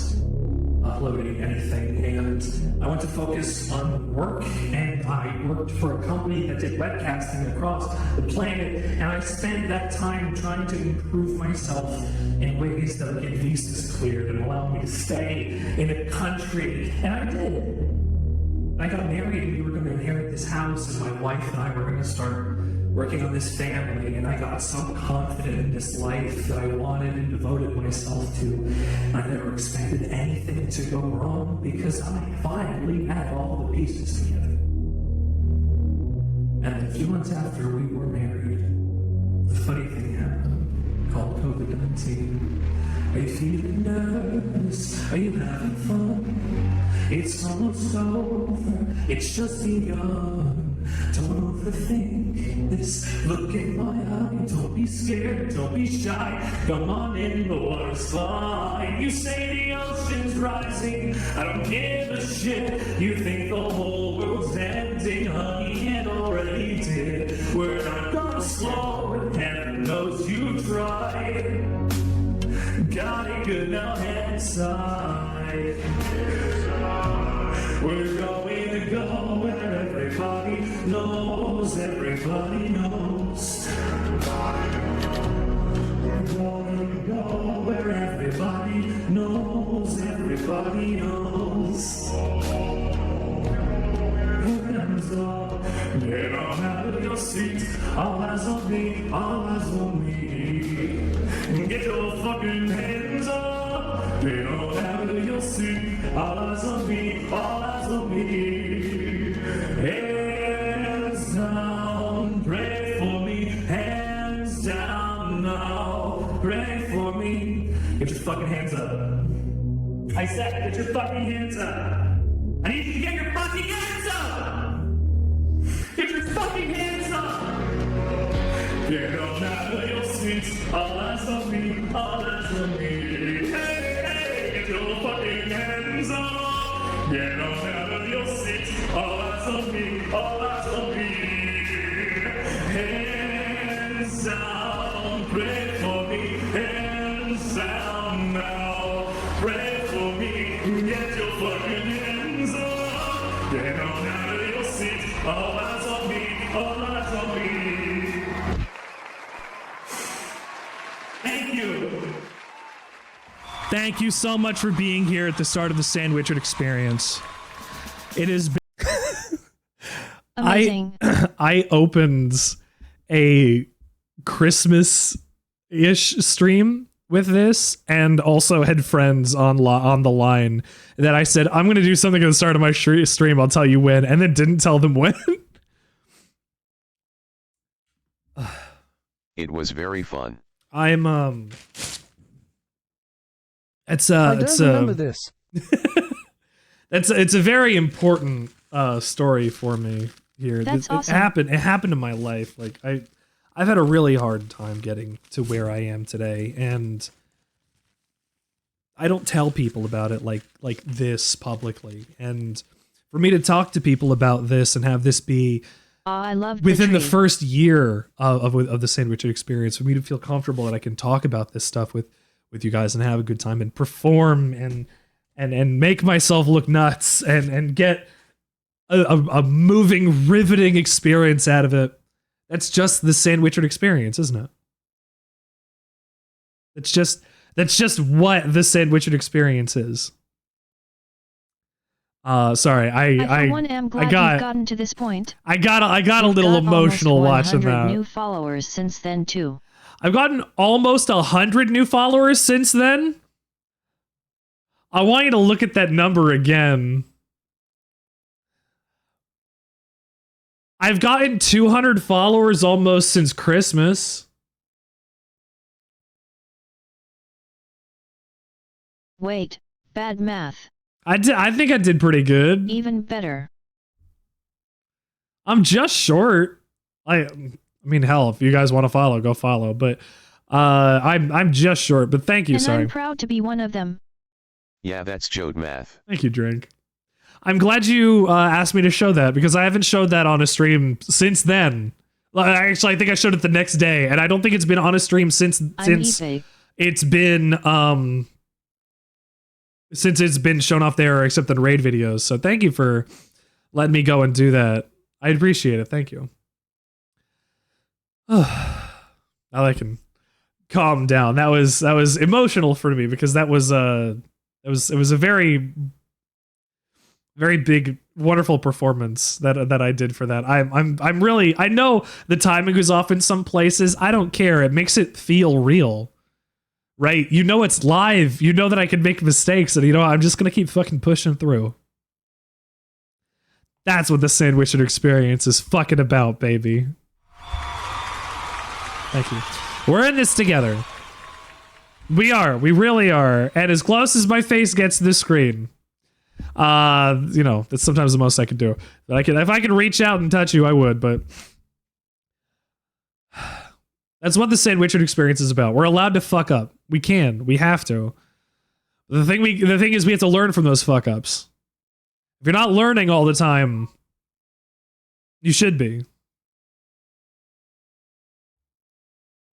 uploading anything, and I went to focus on work, and I worked for a company that did webcasting across the planet, and I spent that time trying to improve myself in ways that would get visas cleared and allow me to stay in a country, and I did. I got married, and we were going to inherit this house, and my wife and I were going to start working on this family, and I got so confident in this life that I wanted and devoted myself to. I never expected anything to go wrong because I finally had all the pieces together. And a few months after we were married, the funny thing happened called COVID-19. Are you feeling nervous? Are you having fun? It's almost over. It's just begun. Don't overthink this. Look in my eye. Don't be scared. Don't be shy. Come on in. The water's fine. You say the ocean's rising. I don't give a shit. You think the whole world's ending, honey, it already did. We're not gonna slow it. Heaven knows you tried. Got it good now, head inside. We're going to go where everybody knows. Everybody knows. We're going to go where everybody knows. Everybody knows. Hands up, get on out of your seat. All eyes on me, all eyes on me. Get your fucking hands up. Get on out of your seat. All eyes on me, all eyes on me. Hands down, pray for me. Hands down now, pray for me. Get your fucking hands up. I said, get your fucking hands up. I need you to get your fucking hands up. Get your fucking hands up. Get on out of your seats. All eyes on me, all eyes on me. Hey, hey, get your fucking hands up. Get on out of your seats. All eyes on me, all eyes on me. Hands down, pray for me. Hands down now, pray for me. Get your fucking hands up. Get on out of your seats. All eyes on me, all eyes on me. Thank you. Thank you so much for being here at the start of the Sandwichard experience. It has been Amazing. I opened a Christmas-ish stream with this, and also had friends on the line that I said, I'm going to do something at the start of my stream, I'll tell you when, and then didn't tell them when. It was very fun. I'm It's I don't remember this. It's a very important story for me here. That's awesome. It happened in my life. Like I've had a really hard time getting to where I am today, and I don't tell people about it like this publicly. And for me to talk to people about this and have this be I love within the first year of the Sandwichard experience, for me to feel comfortable that I can talk about this stuff with you guys and have a good time and perform and make myself look nuts and get a moving, riveting experience out of it. That's just the Sandwichard experience, isn't it? That's just what the Sandwichard experience is. Sorry, I for one am glad you've gotten to this point. I got a little emotional watching that. New followers since then too. I've gotten almost 100 new followers since then. I want you to look at that number again. I've gotten 200 followers almost since Christmas. Wait, bad math. I think I did pretty good. Even better. I'm just short. I mean, hell, if you guys want to follow, go follow. But I'm just short. But thank you. And sorry. I'm proud to be one of them. Yeah, that's Jode math. Thank you, Drink. I'm glad you asked me to show that because I haven't showed that on a stream since then. Actually, I think I showed it the next day, and I don't think it's been on a stream since it's been since it's been shown off there, except in raid videos. So thank you for letting me go and do that. I appreciate it. Thank you. Now I can calm down. That was emotional for me because it was a very, very big, wonderful performance that I did for that. I'm really, I know the timing is off in some places. I don't care. It makes it feel real. Right? You know it's live. You know that I can make mistakes, and you know I'm just gonna keep fucking pushing through. That's what the Sandwichard experience is fucking about, baby. Thank you. We're in this together. We are. We really are. And as close as my face gets to the screen, you know, that's sometimes the most I can do. But if I could reach out and touch you, I would, but that's what the Sandwichard experience is about. We're allowed to fuck up. We can. We have to. The thing is we have to learn from those fuck ups. If you're not learning all the time, you should be.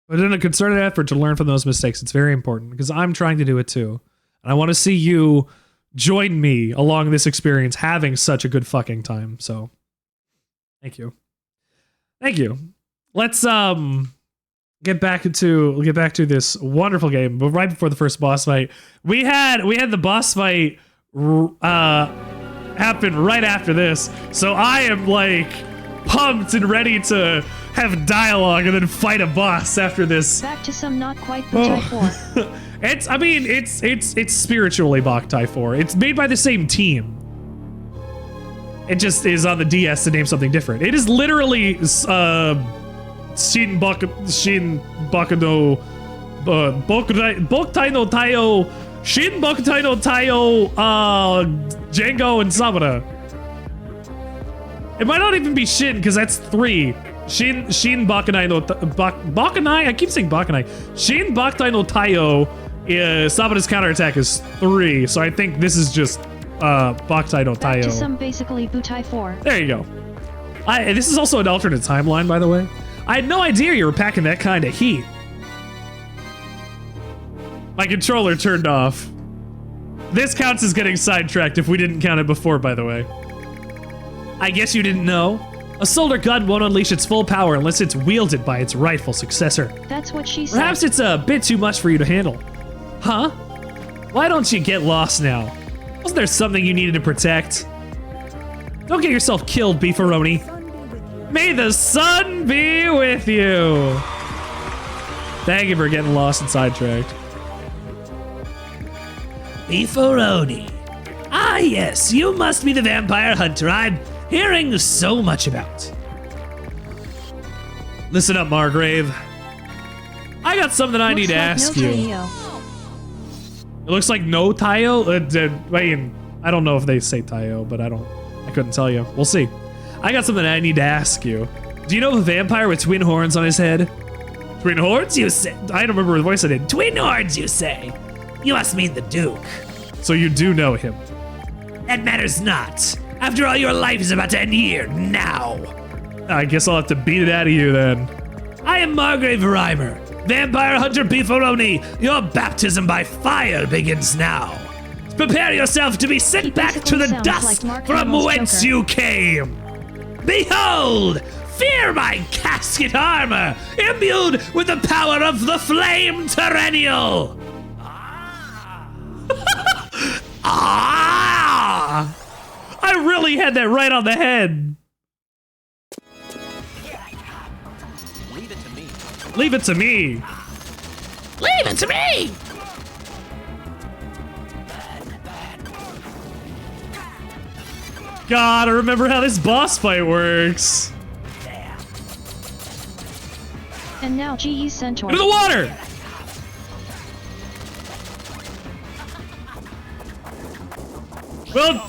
But in a concerted effort to learn from those mistakes, it's very important because I'm trying to do it too. And I want to see you join me along this experience having such a good fucking time. So thank you. Thank you. Let's get back to this wonderful game. But right before the first boss fight, we had the boss fight happen right after this. So I am like pumped and ready to have dialogue and then fight a boss after this. Back to some not quite Boktai 4. It's spiritually Boktai 4. It's made by the same team. It just is on the DS to name something different. It is literally Boktai no Taiyō, Shin Boktai no Taiyō, Django and Sabata. It might not even be Shin because that's 3. Shin Bakanai no Bakanai. I keep saying Bakanai. Shin Boktai no Taiyō. Sabata's counterattack is 3, so I think this is just Boktai no Taiyō. Back to some basically Boktai 4. There you go. This is also an alternate timeline, by the way. I had no idea you were packing that kind of heat. My controller turned off. This counts as getting sidetracked if we didn't count it before, by the way. I guess you didn't know. A solar gun won't unleash its full power unless it's wielded by its rightful successor. That's what she said. Perhaps it's a bit too much for you to handle. Huh? Why don't you get lost now? Wasn't there something you needed to protect? Don't get yourself killed, Beefaroni. May the sun be with you. Thank you for getting lost and sidetracked. Beefaroni. Ah yes, you must be the vampire hunter I'm hearing so much about. Listen up, Margrave. I got something I need to ask you. It looks like no Taiyō. I mean, I don't know if they say Taiyō, but I couldn't tell you. We'll see. I got something I need to ask you. Do you know of a vampire with twin horns on his head? Twin horns, you say? I don't remember the voice I did. Twin horns, you say? You must mean the Duke. So you do know him. That matters not. After all, your life is about to end here, now. I guess I'll have to beat it out of you then. I am Margrave Reimer, Vampire Hunter Beefaroni. Your baptism by fire begins now. Prepare yourself to be sent back to the dust from whence you came. Behold! Fear my casket armor, imbued with the power of the flame perennial! Ah! I really had that right on the head. Leave it to me. Leave it to me. Leave it to me! God, I remember how this boss fight works. And now GE Centaur. Into the water! Well,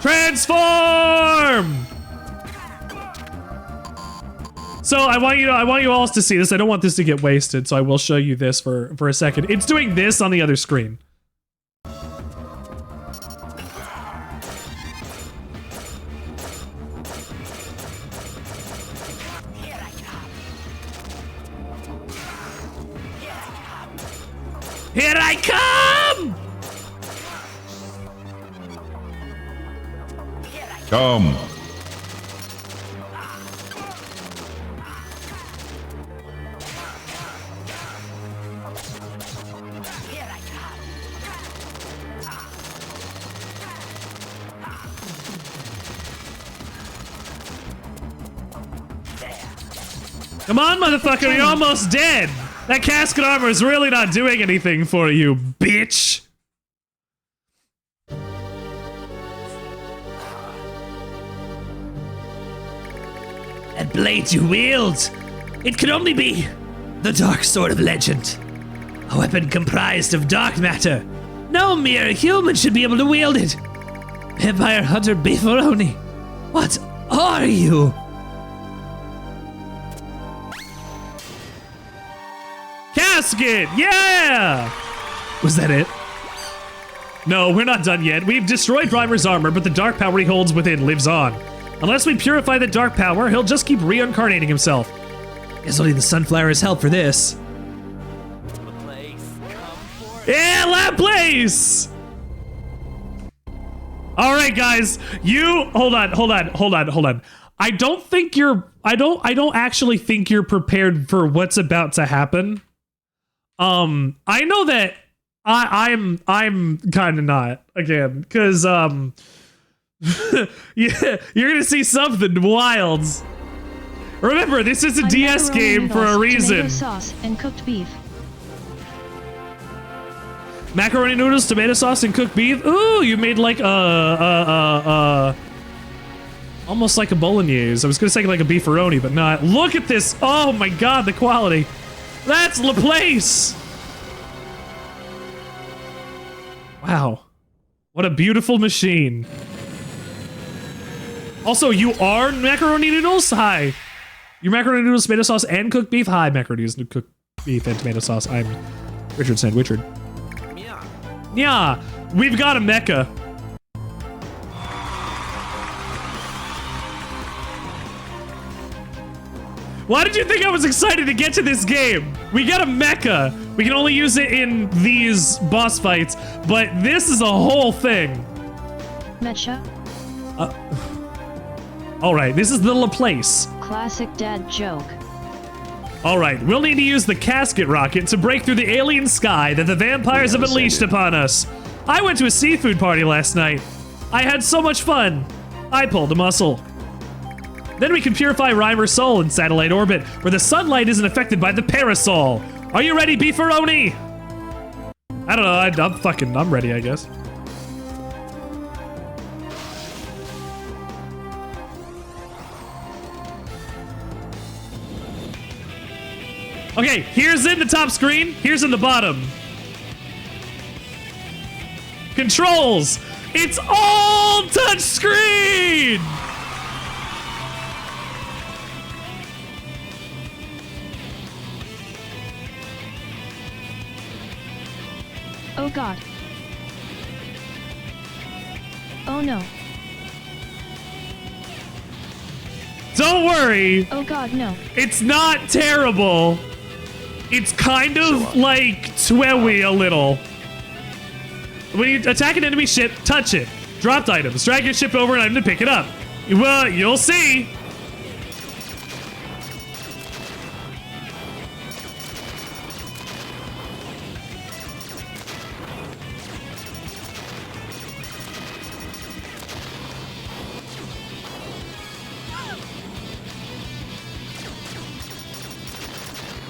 transform! So I want you all to see this. I don't want this to get wasted, so I will show you this for a second. It's doing this on the other screen. Here I come! Come. Come on, motherfucker, you're almost dead! That casket armor is really not doing anything for you, bitch! That blade you wield, it could only be the dark sword of legend. A weapon comprised of dark matter. No mere human should be able to wield it. Vampire Hunter Beefaroni, what are you? Casket! Yeah! Was that it? No, we're not done yet. We've destroyed Reimer's armor, but the dark power he holds within lives on. Unless we purify the dark power, he'll just keep reincarnating himself. Guess I'll need the Sunflower's help for this. Yeah, Laplace! All right, guys, hold on. I don't actually think you're prepared for what's about to happen. I know that I'm kind of not, again, because yeah, you're gonna see something wild. Remember, this is a DS game for a reason. Tomato sauce and cooked beef. Macaroni noodles, tomato sauce, and cooked beef. Ooh, you made like almost like a bolognese. I was gonna say like a beefaroni, but not. Look at this. Oh my god, the quality. That's Laplace. Wow. What a beautiful machine. Also, you are macaroni noodles? Hi. You macaroni noodles, tomato sauce, and cooked beef? Hi, macaroni noodles, cooked beef, and tomato sauce. I'm Richard Sandwichard. Yeah, we've got a mecha. Why did you think I was excited to get to this game? We got a mecha. We can only use it in these boss fights, but this is a whole thing. Mecha? All right, this is the Laplace. Classic dad joke. All right, we'll need to use the casket rocket to break through the alien sky that the vampires have unleashed upon us. I went to a seafood party last night. I had so much fun. I pulled a muscle. Then we can purify Reimer's soul in satellite orbit, where the sunlight isn't affected by the parasol. Are you ready, Beefaroni? I don't know, I'm ready, I guess. Okay, here's in the top screen, here's in the bottom. Controls. It's all touchscreen. Oh god. Oh no. Don't worry. Oh god, no. It's not terrible. It's kind of like twewy a little. When you attack an enemy ship, touch it. Dropped items. Drag your ship over an item to pick it up. Well, you'll see.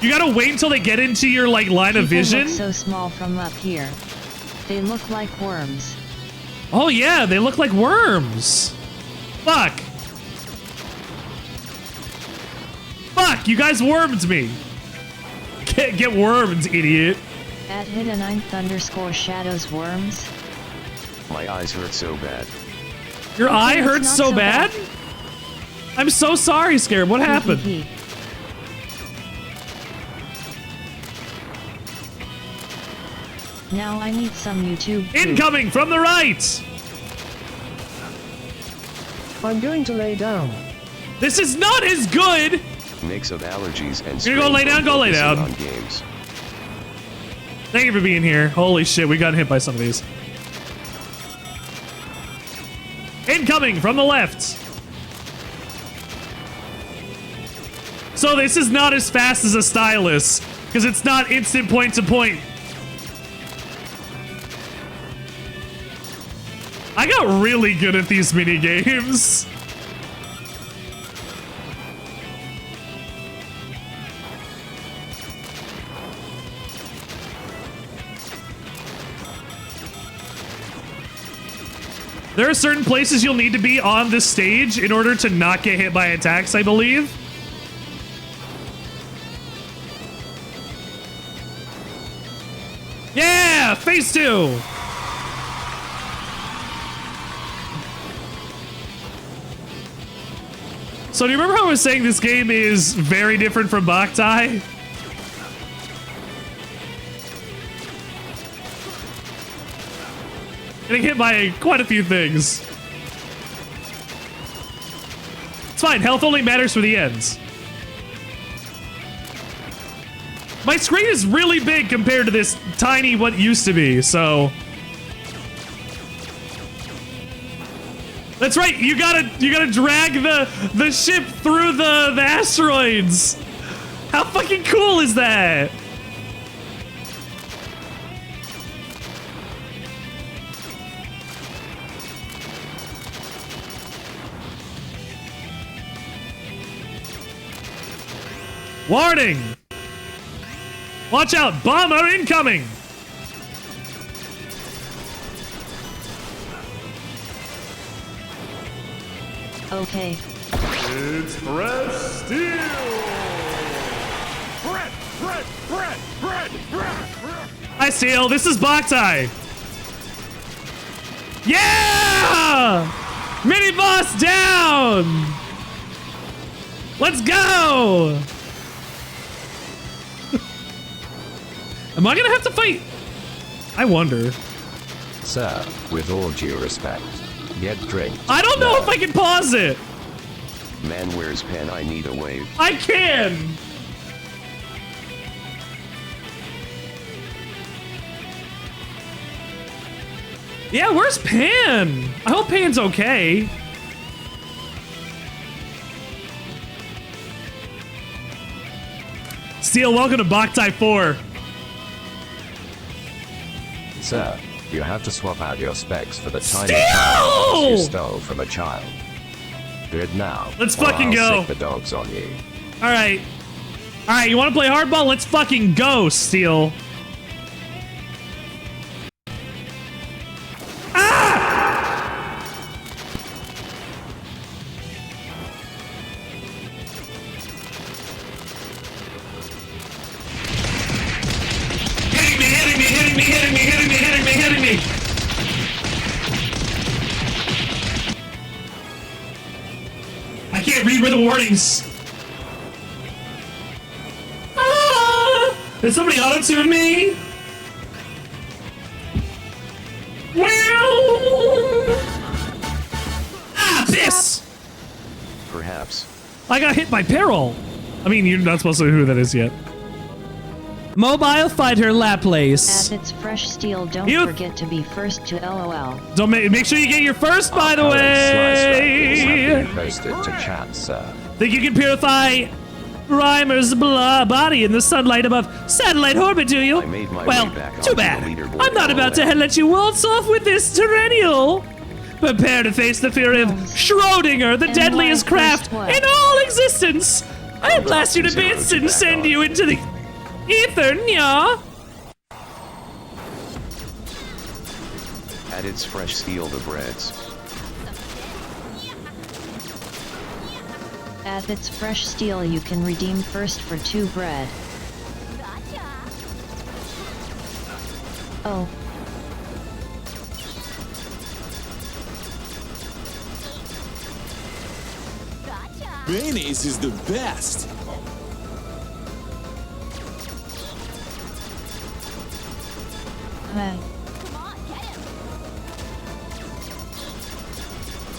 You gotta wait until they get into your like line of vision. Look so small from up here. They look like worms. Oh yeah, they look like worms. Fuck. Fuck, you guys wormed me. Get wormed, idiot. At hidden_shadows worms. My eyes hurt so bad. Your eye hurts so bad? I'm so sorry, Scarab. What happened? Now I need some YouTube. Incoming from the right! I'm going to lay down. This is not as good! Mix of allergies and You're gonna go lay down? Go lay down. on games. Thank you for being here. Holy shit, we got hit by some of these. Incoming from the left! So this is not as fast as a stylus, because it's not instant point to point. I got really good at these mini games. There are certain places you'll need to be on this stage in order to not get hit by attacks, I believe. Yeah, phase 2. So do you remember how I was saying this game is very different from Boktai? Getting hit by quite a few things. It's fine, health only matters for the ends. My screen is really big compared to this tiny what used to be, so... That's right, you gotta drag the ship through the asteroids. How fucking cool is that? Warning! Watch out, bomber incoming! Okay. It's fresh steel! Bread! Hi, Steel. This is Boktai. Yeah! Mini boss down! Let's go! Am I gonna have to fight? I wonder. Sir, with all due respect, get drink. I don't know if I can pause it. Man, where's Pen? I need a wave. I can. Yeah, where's Pan? I hope Pan's okay. Steel, welcome to Boktai 4. Sir, you have to swap out your specs for the tiny Steel! child you stole from a child. Do it now. Let's or fucking I'll go. sick the dogs on you. All right. All right, you want to play hardball? Let's fucking go, Steel. Hitting me. me with the warnings. Ah! Did somebody auto-tune me? Ah, piss! Perhaps. I got hit by Peril. I mean, you're not supposed to know who that is yet. Mobile fighter Laplace. At its fresh steel, don't forget to be first to LOL. Don't make sure you get your first, by the way. Posted to chat, sir. Think you can purify Reimer's body in the sunlight above satellite orbit, do you? Well, too bad. I'm not about to let you waltz off with this tyrannial. Prepare to face the fury of Schrodinger, the deadliest craft in all existence. I'll blast you to bits and send you into the ether, nya. At its fresh steel, the breads. At its fresh steel, you can redeem first for 2 bread. Oh. Mayonnaise is the best.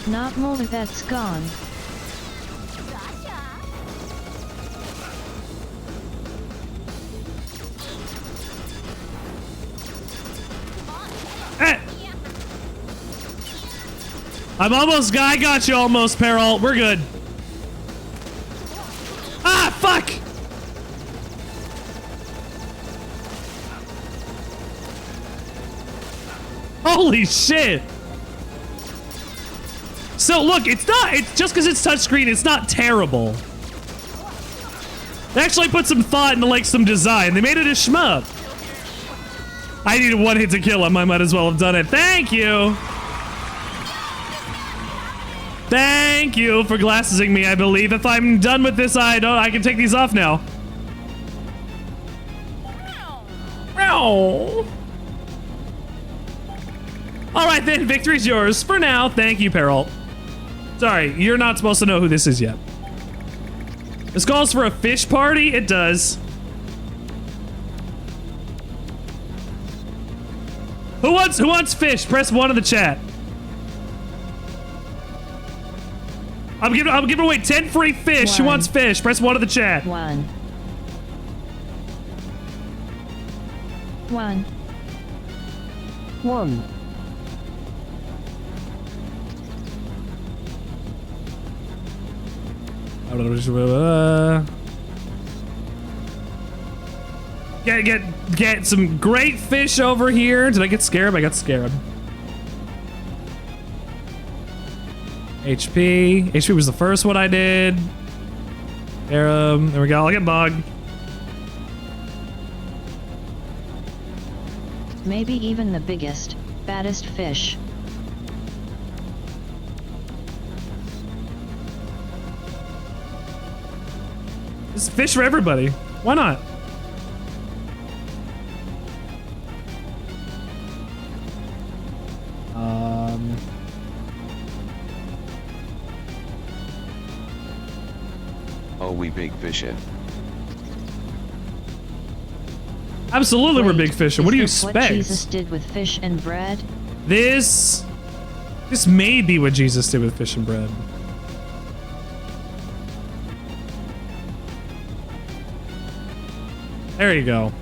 Not more, that's gone. I got you almost, Peril. We're good. Ah, fuck! Holy shit! So look, it's just because it's touchscreen, it's not terrible. They actually put some thought into like some design. They made it a shmup. I needed 1 hit to kill him. I might as well have done it. Thank you. Thank you for glassesing me. I believe if I'm done with this, I can take these off now. All right then, victory's yours for now. Thank you, Peril. Sorry, you're not supposed to know who this is yet. This calls for a fish party. It does. Who wants fish? Press 1 in the chat. I'm giving away 10 free fish. Who wants fish? Press 1 in the chat. 1. 1. 1. Get some great fish over here. Did I get scarab? I got scarab. HP. HP was the first one I did. There we go. I'll get bug. Maybe even the biggest, baddest fish. It's fish for everybody. Why not? Oh, we big fishing. Absolutely, we're big fishing. What do you expect? What Jesus did with fish and bread? This may be what Jesus did with fish and bread. There you go.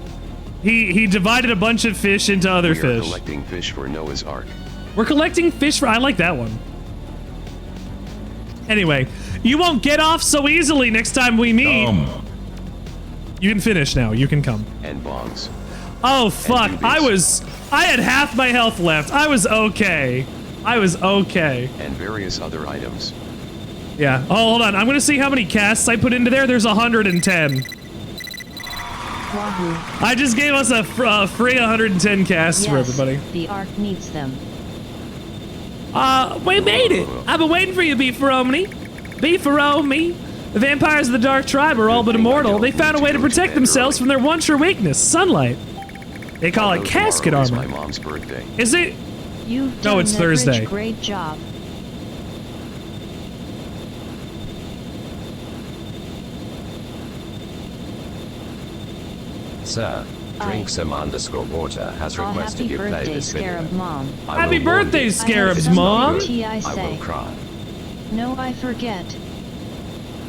He divided a bunch of fish into other fish. We're collecting fish for Noah's Ark. We're collecting fish for... I like that one. Anyway, you won't get off so easily next time we meet. You can finish now. You can come. And bongs. Oh, fuck. I had half my health left. I was okay. And various other items. Yeah. Oh, hold on. I'm going to see how many casts I put into there. There's 110. Wahoo. I just gave us a free 110 casts for everybody. The Ark needs them. We made it. I've been waiting for you, Beefaroni. Beefaroni. The vampires of the Dark Tribe are all but immortal. They found a way to protect themselves from their one true weakness, sunlight. They call it casket armor. My mom's birthday. Is it? You've No, it's Thursday. Great job. Sir, Drinksome_water has requested happy you play birthday, this video. Scarab Mom. I Happy will warn birthday, you, Scarab's if it's not mom. good, I I say. will cry. No, I forget.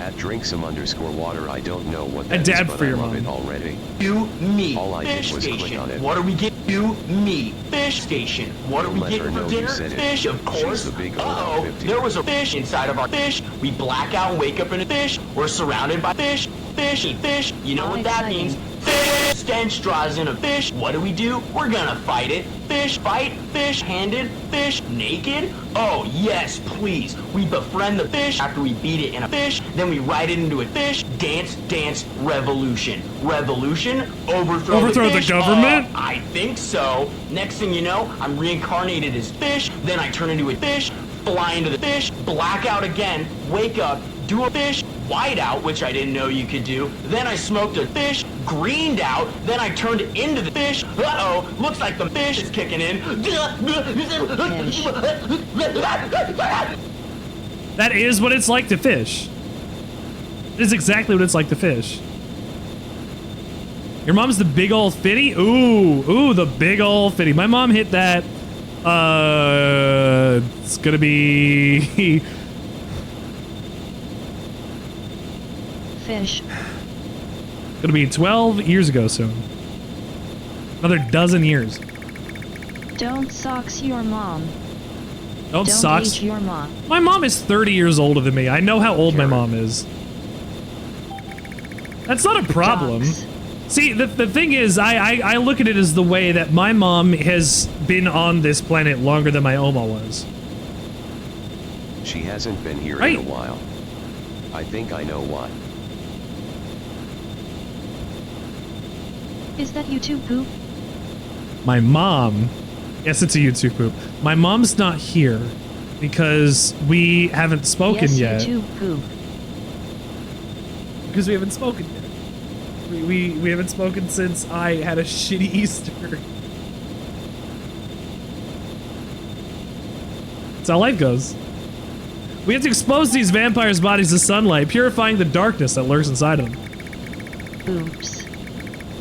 At Drinksome_water, I don't know what that A dab is, but for I your love mom. it already. You, me. All I Fish did was click station. on it. What are we getting? You, me. Fish station. What are Don't we let getting her for know you dinner? said it. Fish, of course. She's the big Uh-oh, 50. there was a fish inside of our fish. We black out and wake up in a fish. We're surrounded by fish. Fish, eat fish. You know How what that exciting. means. Fish. Stench draws in a fish. What do? We're gonna fight it. Fish, fight, fish, handed, fish, naked? Oh, yes, please. We befriend the fish after we beat it in a fish, then we ride it into a fish, dance, dance, revolution. Revolution? Overthrow Overthrow the fish? government? I think so. Next thing you know, I'm reincarnated as fish, then I turn into a fish, fly into the fish, black out again, wake up, do a fish, white out, which I didn't know you could do. Then I smoked a fish, greened out, then I turned into the fish. Uh-oh, looks like the fish is kicking in. That is what it's like to fish. It is exactly what it's like to fish. Your mom's the big ol' fitty? Ooh, the big ol' fitty. My mom hit that. It's gonna be Fish. gonna be 12 years ago soon. Another dozen years. Don't socks your mom. Don't socks. age your mom. My mom is 30 years older than me. I know how old my mom is. That's not a problem. Dogs. See, the thing is, I look at it as the way that my mom has been on this planet longer than my Oma was. She hasn't been here Right. in a while. I think I know why. Is that YouTube poop? My mom, yes, it's a YouTube poop. My mom's not here because we haven't spoken yes, yet. YouTube poop. Because we haven't spoken yet. We haven't spoken since I had a shitty Easter. That's how life goes. We have to expose these vampires' bodies to sunlight, purifying the darkness that lurks inside of them. Oops.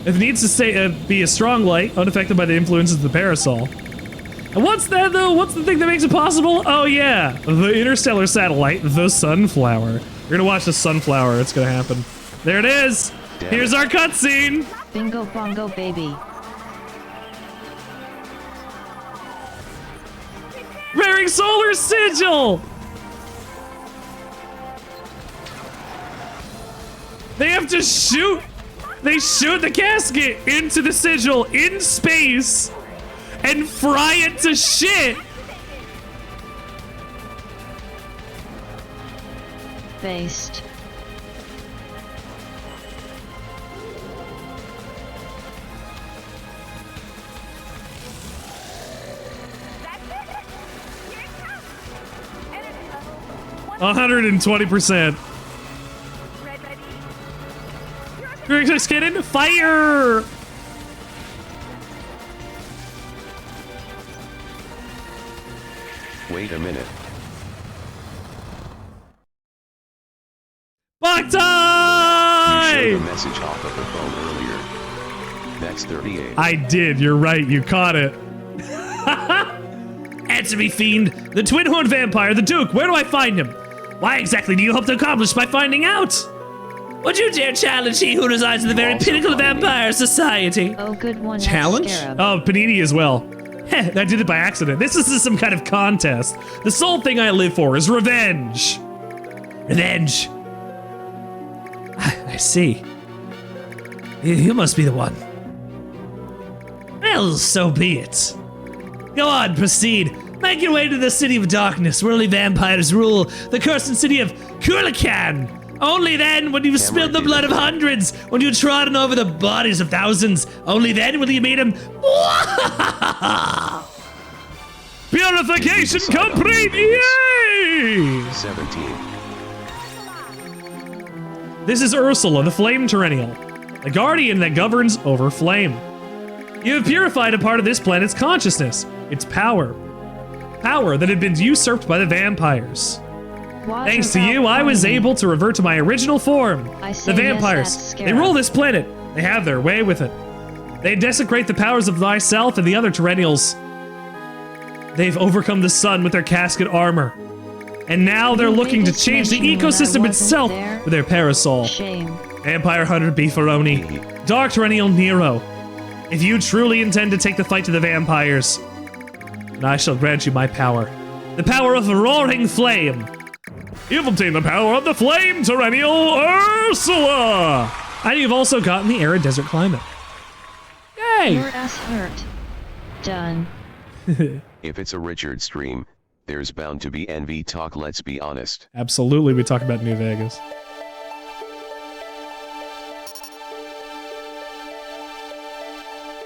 It needs to be a strong light, unaffected by the influences of the parasol. And what's that, though? What's the thing that makes it possible? Oh, yeah. The interstellar satellite, the sunflower. We're gonna watch the sunflower. It's gonna happen. There it is. Damn Here's it. our cutscene. Bingo bongo baby. Wearing solar sigil. They have to shoot. They shoot the casket into the sigil in space and fry it to shit. Based. And 120%. Ready? Cannon, fire! Wait a minute. You Boktai! showed a message off of the phone earlier. That's 38. I did, you're right, you caught it. Answer me, fiend! The twin horn vampire, the Duke, where do I find him? Why exactly do you hope to accomplish by finding out? Would you dare challenge he who resides in the very pinnacle of vampire society? Oh, good one. Challenge? Scarab. Oh, Panini as well. Heh, I did it by accident. This is some kind of contest. The sole thing I live for is revenge. Revenge. I see. You must be the one. Well, so be it. Go on, proceed. Make your way to the City of Darkness, where only vampires rule, the cursed city of Kurlakan. Only then, when you've spilled the blood of hundreds, when you've trodden over the bodies of thousands, only then will you meet him. Purification complete! Yay! 17. This is Ursula, the Flame Perennial, the guardian that governs over flame. You have purified a part of this planet's consciousness, its power. Power that had been usurped by the vampires. Thanks to you, I was able to revert to my original form. The vampires, they rule this planet. They have their way with it. They desecrate the powers of thyself and the other Tyrannials. They've overcome the sun with their casket armor. And now they're looking to change the ecosystem itself with their parasol. Shame. Vampire Hunter Beefaroni. Dark Tyrannial Nero. If you truly intend to take the fight to the vampires, then I shall grant you my power. The power of roaring flame. You've obtained the power of the flame, Tyrannial Ursula! And you've also gotten the arid desert climate. Yay! Your ass hurt. Done. If it's a Richard stream, there's bound to be NV talk, let's be honest. Absolutely, we talk about New Vegas.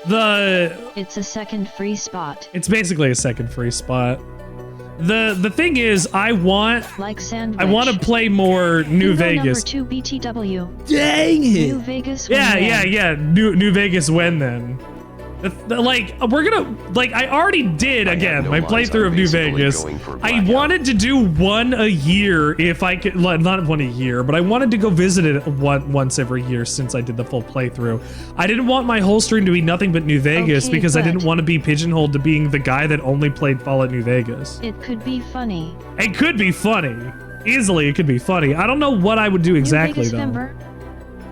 It's a second free spot. It's basically a second free spot. The thing is, I want to play more New Vegas. Number 2 BTW. Dang it! New Vegas. Yeah. New Vegas when then? We're gonna I already did again my playthrough of New Vegas. I wanted to do one a year if I could, not one a year, but I wanted to go visit it once every year since I did the full playthrough. I didn't want my whole stream to be nothing but New Vegas because I didn't want to be pigeonholed to being the guy that only played Fallout New Vegas. It could be funny. It could be funny. Easily, it could be funny. I don't know what I would do exactly though. Member?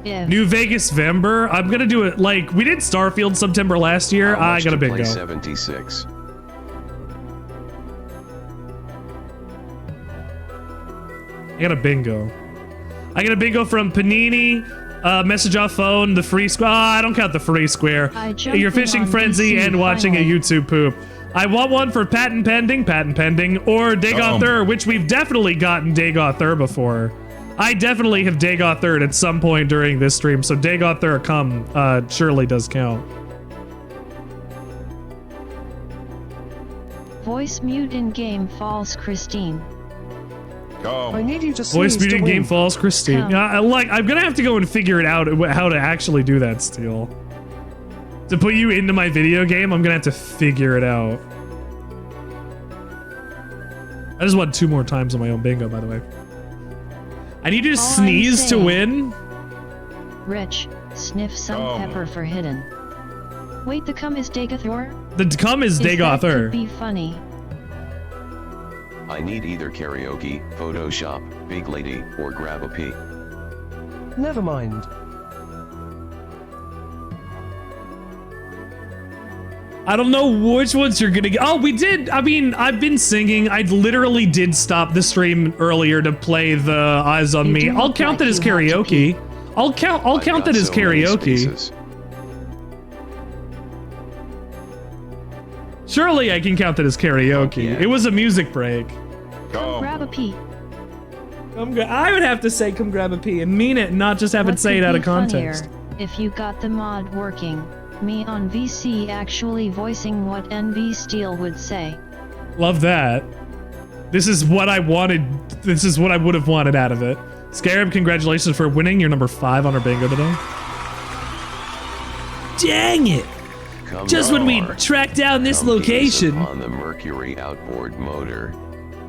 New Vegas Vember. I'm gonna do it like we did Starfield September last year. I got a bingo. 76. I got a bingo. I got a bingo from Panini. Message off phone. The free square. I don't count the free square. Your fishing frenzy and watching a YouTube poop. I want one for patent pending, or Dagoth which we've definitely gotten Dagoth before. I definitely have Dagoth at some point during this stream, so Dagoth come surely does count. Voice mute in game false Christine. I need you to Voice mute in game false Christine. Yeah, I'm gonna have to go and figure it out how to actually do that, Steel. To put you into my video game, I'm gonna have to figure it out. I just won 2 more times on my own bingo, by the way. I need you to sneeze to win. Rich, sniff some pepper for hidden. Wait, the cum is Dagoth? The cum is Dagoth. Could be funny. I need either karaoke, Photoshop, Big Lady, or Grab a Pee. Never mind. I don't know which ones you're gonna get. Oh, we did. I mean, I've been singing. I literally did stop the stream earlier to play the Eyes on Me. I'll count that as karaoke. I'll count that as karaoke. Surely I can count that as karaoke. It was a music break. Come grab a pee. I would have to say come grab a pee and mean it, not just have it say it out of context. If you got the mod working. Me on VC actually voicing what NV Steel would say. Love that. This is what I wanted. This is what I would have wanted out of it. Scarab, congratulations for winning. You're number 5 on our bingo today. Dang it! Just when we track down this location. On the Mercury outboard motor.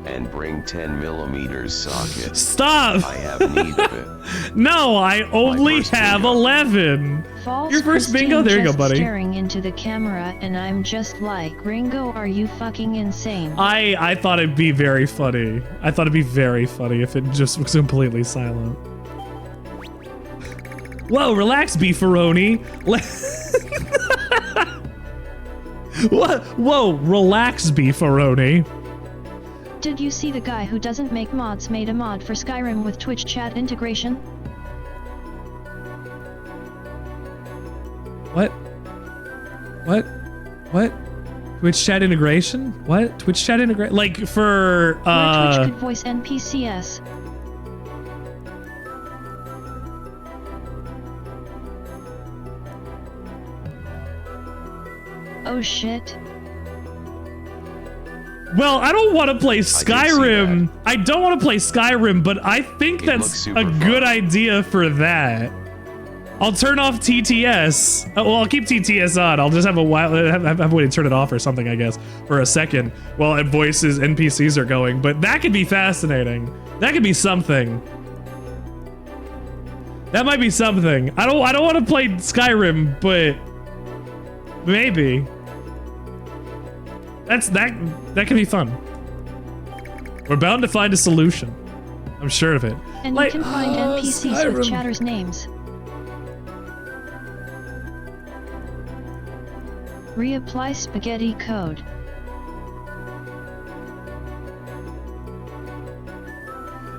And bring 10mm socket. Stop! I have need of it. No, I only have 11. Your first bingo? There you go, buddy. Staring into the camera and I'm just like, Ringo, are you fucking insane? I thought it'd be very funny. I thought it'd be very funny if it just was completely silent. Whoa, relax, Beefaroni. Whoa, relax, Beefaroni. Did you see the guy who doesn't make mods made a mod for Skyrim with Twitch chat integration? What? Twitch chat integration? What? Twitch chat integration? Like for Where Twitch could voice NPCs. Oh shit. Well, I don't want to play Skyrim. I don't want to play Skyrim, but I think that's a good idea for that. I'll turn off TTS. Well, I'll keep TTS on. I'll just have a while, have a way to turn it off or something, I guess, for a second while voices NPCs are going. But that could be fascinating. That could be something. That might be something. I don't want to play Skyrim, but Maybe. That could be fun. We're bound to find a solution. I'm sure of it. And you can find NPCs with chatters' names. Reapply spaghetti code.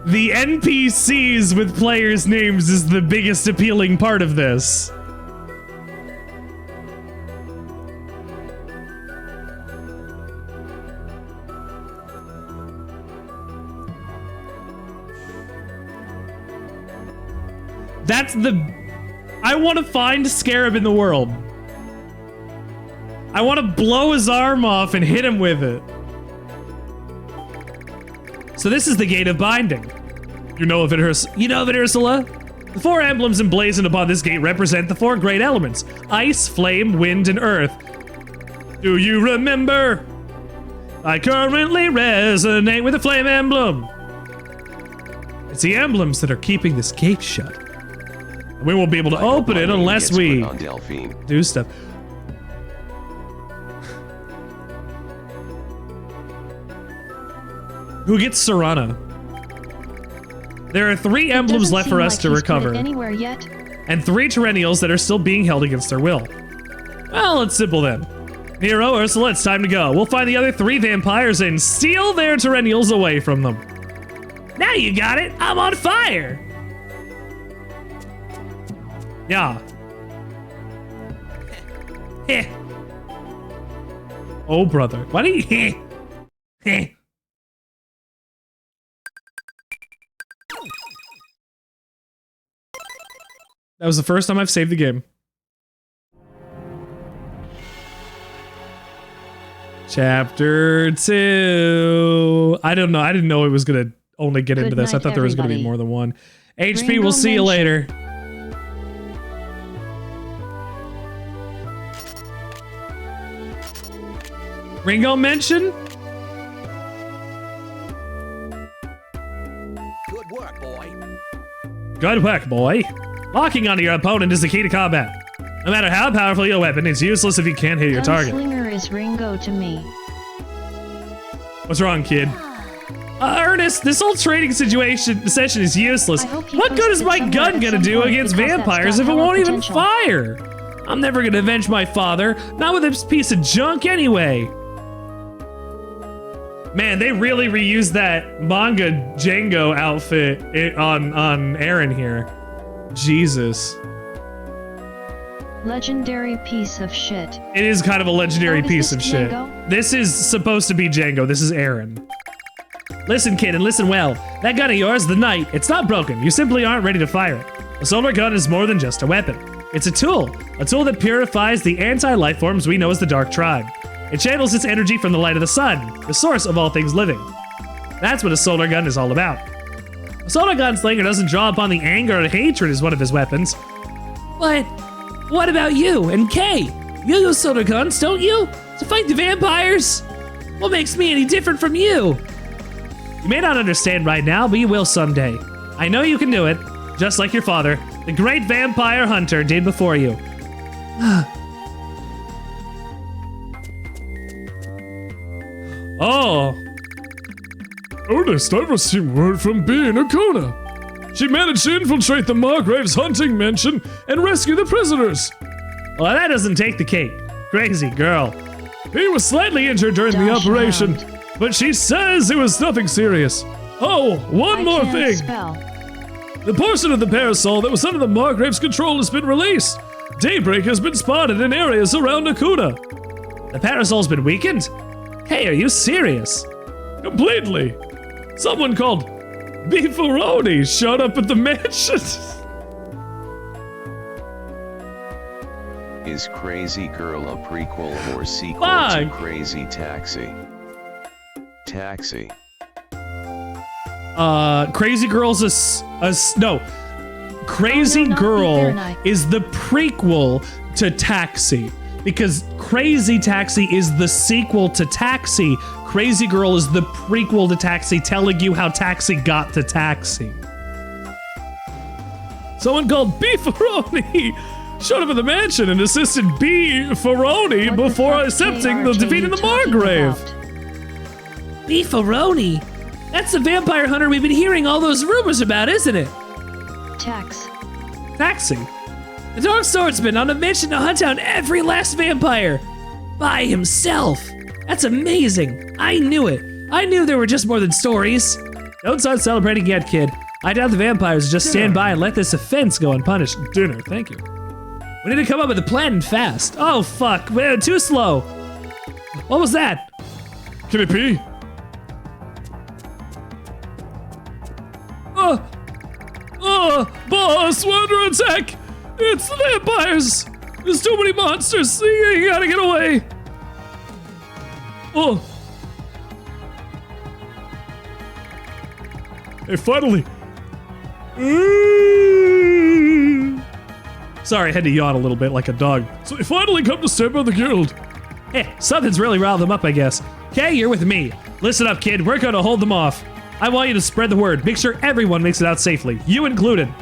The NPCs with players' names is the biggest appealing part of this. I want to find Scarab in the world. I want to blow his arm off and hit him with it. So this is the Gate of Binding. You know of it, Ursula? The 4 emblems emblazoned upon this gate represent the 4 great elements: ice, flame, wind, and earth. Do you remember? I currently resonate with the flame emblem. It's the emblems that are keeping this gate shut. We won't be able to open it unless we do stuff. Who gets Serana? There are 3 emblems left for us to recover. Anywhere yet? And 3 Terrennials that are still being held against their will. Well, it's simple then. Hero, Ursula, it's time to go. We'll find the other 3 vampires and steal their Terrennials away from them. Now you got it. I'm on fire. Yeah. Heh. Oh, brother. Why do you heh? Heh. That was the first time I've saved the game. Chapter 2. I don't know. I didn't know it was gonna only get into this. I thought there was gonna be more than one. HP, we'll see you later. Ringo mention? Good work, boy. Good work, boy. Locking onto your opponent is the key to combat. No matter how powerful your weapon, it's useless if you can't hit your target. Gunslinger is Ringo to me. What's wrong, kid? Ernest, this whole trading session is useless. What good is my gun gonna do against vampires if it won't even fire? I'm never gonna avenge my father, not with this piece of junk anyway. Man, they really reused that manga Django outfit on Aaron here. Jesus. Legendary piece of shit. It is kind of a legendary piece of shit. Django? This is supposed to be Django. This is Aaron. Listen, kid, and listen well. That gun of yours, the Knight, it's not broken. You simply aren't ready to fire it. A solar gun is more than just a weapon. It's a tool that purifies the anti-life forms we know as the Dark Tribe. It channels its energy from the light of the sun, the source of all things living. That's what a solar gun is all about. A solar gunslinger doesn't draw upon the anger or hatred as one of his weapons. But what about you and Kay? You use solar guns, don't you? To fight the vampires? What makes me any different from you? You may not understand right now, but you will someday. I know you can do it, just like your father, the great vampire hunter, did before you. Oh. Ernest, I received word from B in Akuna. She managed to infiltrate the Margrave's hunting mansion and rescue the prisoners. Well, that doesn't take the cake. Crazy girl. He was slightly injured during the operation, but she says it was nothing serious. Oh, one more thing. The portion of the parasol that was under the Margrave's control has been released. Daybreak has been spotted in areas around Akuna. The parasol's been weakened? Hey, are you serious? Completely. Someone called Beefaroni showed up at the mansion. Is Crazy Girl a prequel or sequel to Crazy Taxi? Taxi. Crazy Girl's no. Crazy Girl is the prequel to Taxi. Because Crazy Taxi is the sequel to Taxi. Crazy Girl is the prequel to Taxi, telling you how Taxi got to Taxi. Someone called Beefaroni showed up at the mansion and assisted B. Ferroni before accepting the defeat in the Margrave. B. Ferroni? That's the vampire hunter we've been hearing all those rumors about, isn't it? Taxi. The Dark Swordsman on a mission to hunt down every last vampire. By himself. That's amazing. I knew it. I knew there were just more than stories. Don't start celebrating yet, kid. I doubt the vampires just stand by and let this offense go unpunished. Dinner, thank you. We need to come up with a plan fast. Oh, fuck. We're too slow. What was that? Can it be? Boss, we're under attack! It's the vampires! There's too many monsters! You gotta get away! Oh! Hey, finally! Sorry, I had to yawn a little bit like a dog. So they finally come to stand by the guild. Hey, something's really riled them up, I guess. Okay, you're with me. Listen up, kid. We're gonna hold them off. I want you to spread the word. Make sure everyone makes it out safely. You included.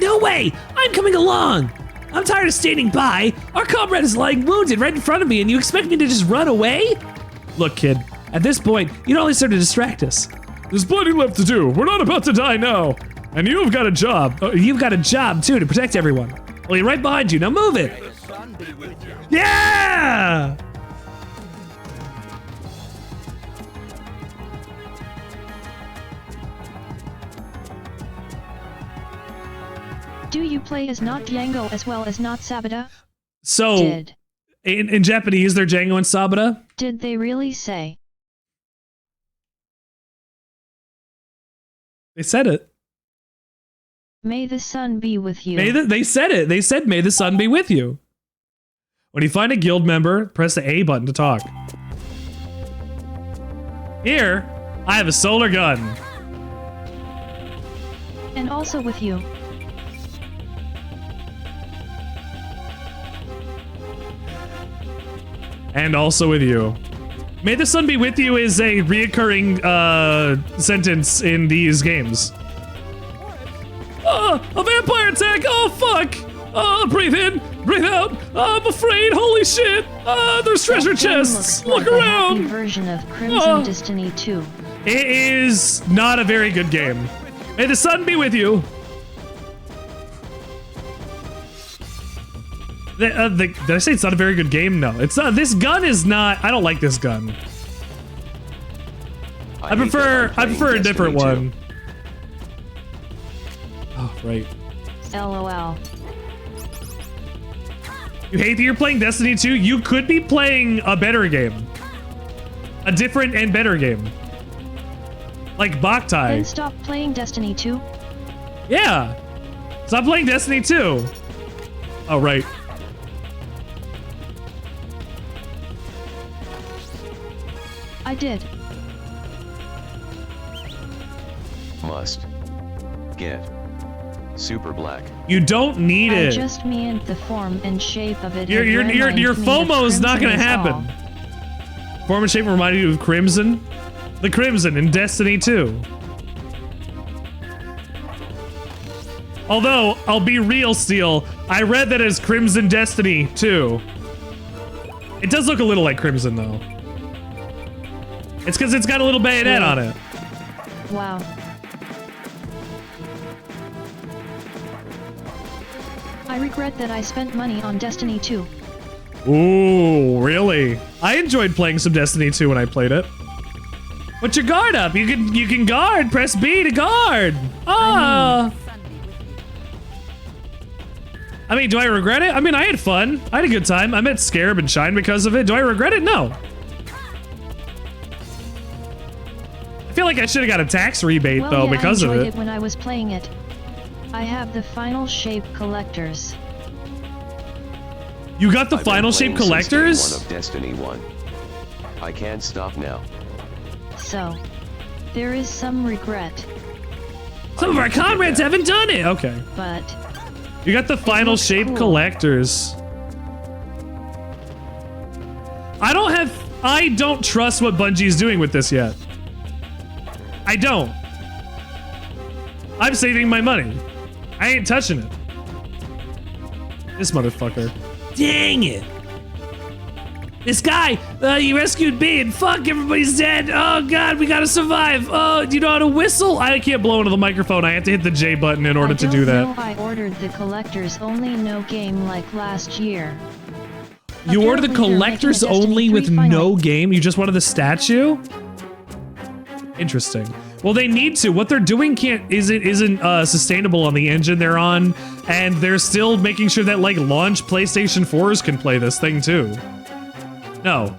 No way! I'm coming along! I'm tired of standing by. Our comrade is lying wounded right in front of me and you expect me to just run away? Look, kid. At this point, you'd only serve to distract us. There's plenty left to do. We're not about to die now. And you've got a job. You've got a job, too, to protect everyone. Well, you're right behind you. Now move it. Yeah! Do you play as not Django as well as not Sabata? So, in Japanese, they're Django and Sabata? Did they really say? They said it. May the sun be with you. They said it. They said, may the sun be with you. When you find a guild member, press the A button to talk. Here, I have a solar gun. And also with you. And also with you. May the sun be with you is a reoccurring sentence in these games. A vampire attack! Oh, fuck! Breathe in, breathe out. I'm afraid, holy shit! There's treasure chests! Look around! Happy version of Crimson Destiny 2. It is not a very good game. May the sun be with you. Did I say it's not a very good game? No, it's not. This gun is not. I don't like this gun. I prefer a different one. Oh, right. LOL. You hate that you're playing Destiny 2? You could be playing a better game. A different and better game. Like Boktai. Then stop playing Destiny 2? Yeah. Stop playing Destiny 2. Oh, right. I did. Must get super black. You don't need it. I just meant the form and shape of it. Your FOMO is not gonna happen. Form and shape reminded you of Crimson? The Crimson in Destiny 2. Although, I'll be real, Steel. I read that as Crimson Destiny 2. It does look a little like Crimson, though. It's because it's got a little bayonet on it. Wow. I regret that I spent money on Destiny 2. Ooh, really? I enjoyed playing some Destiny 2 when I played it. Put your guard up. You can guard. Press B to guard. Ah. I mean, do I regret it? I mean, I had fun. I had a good time. I met Scarab and Shine because of it. Do I regret it? No. I feel like I should have got a tax rebate though because of it. I enjoyed it when I was playing it. I have the final shape collectors. You got the final shape collectors? One of Destiny 1. I can't stop now. So, there is some regret. Some of our comrades haven't done it. Okay. But you got the final shape collectors. I don't trust what Bungie's doing with this yet. I don't. I'm saving my money. I ain't touching it. This motherfucker. Dang it. This guy, he rescued me and fuck, everybody's dead. Oh God, we gotta survive. Oh, do you know how to whistle? I can't blow into the microphone. I have to hit the J button in order to do that. I ordered the collectors only no game like last year. You ordered the collectors only with no game? You just wanted the statue? Interesting. Well, they need to. What they're doing isn't sustainable on the engine they're on, and they're still making sure that like launch PlayStation 4s can play this thing too. No.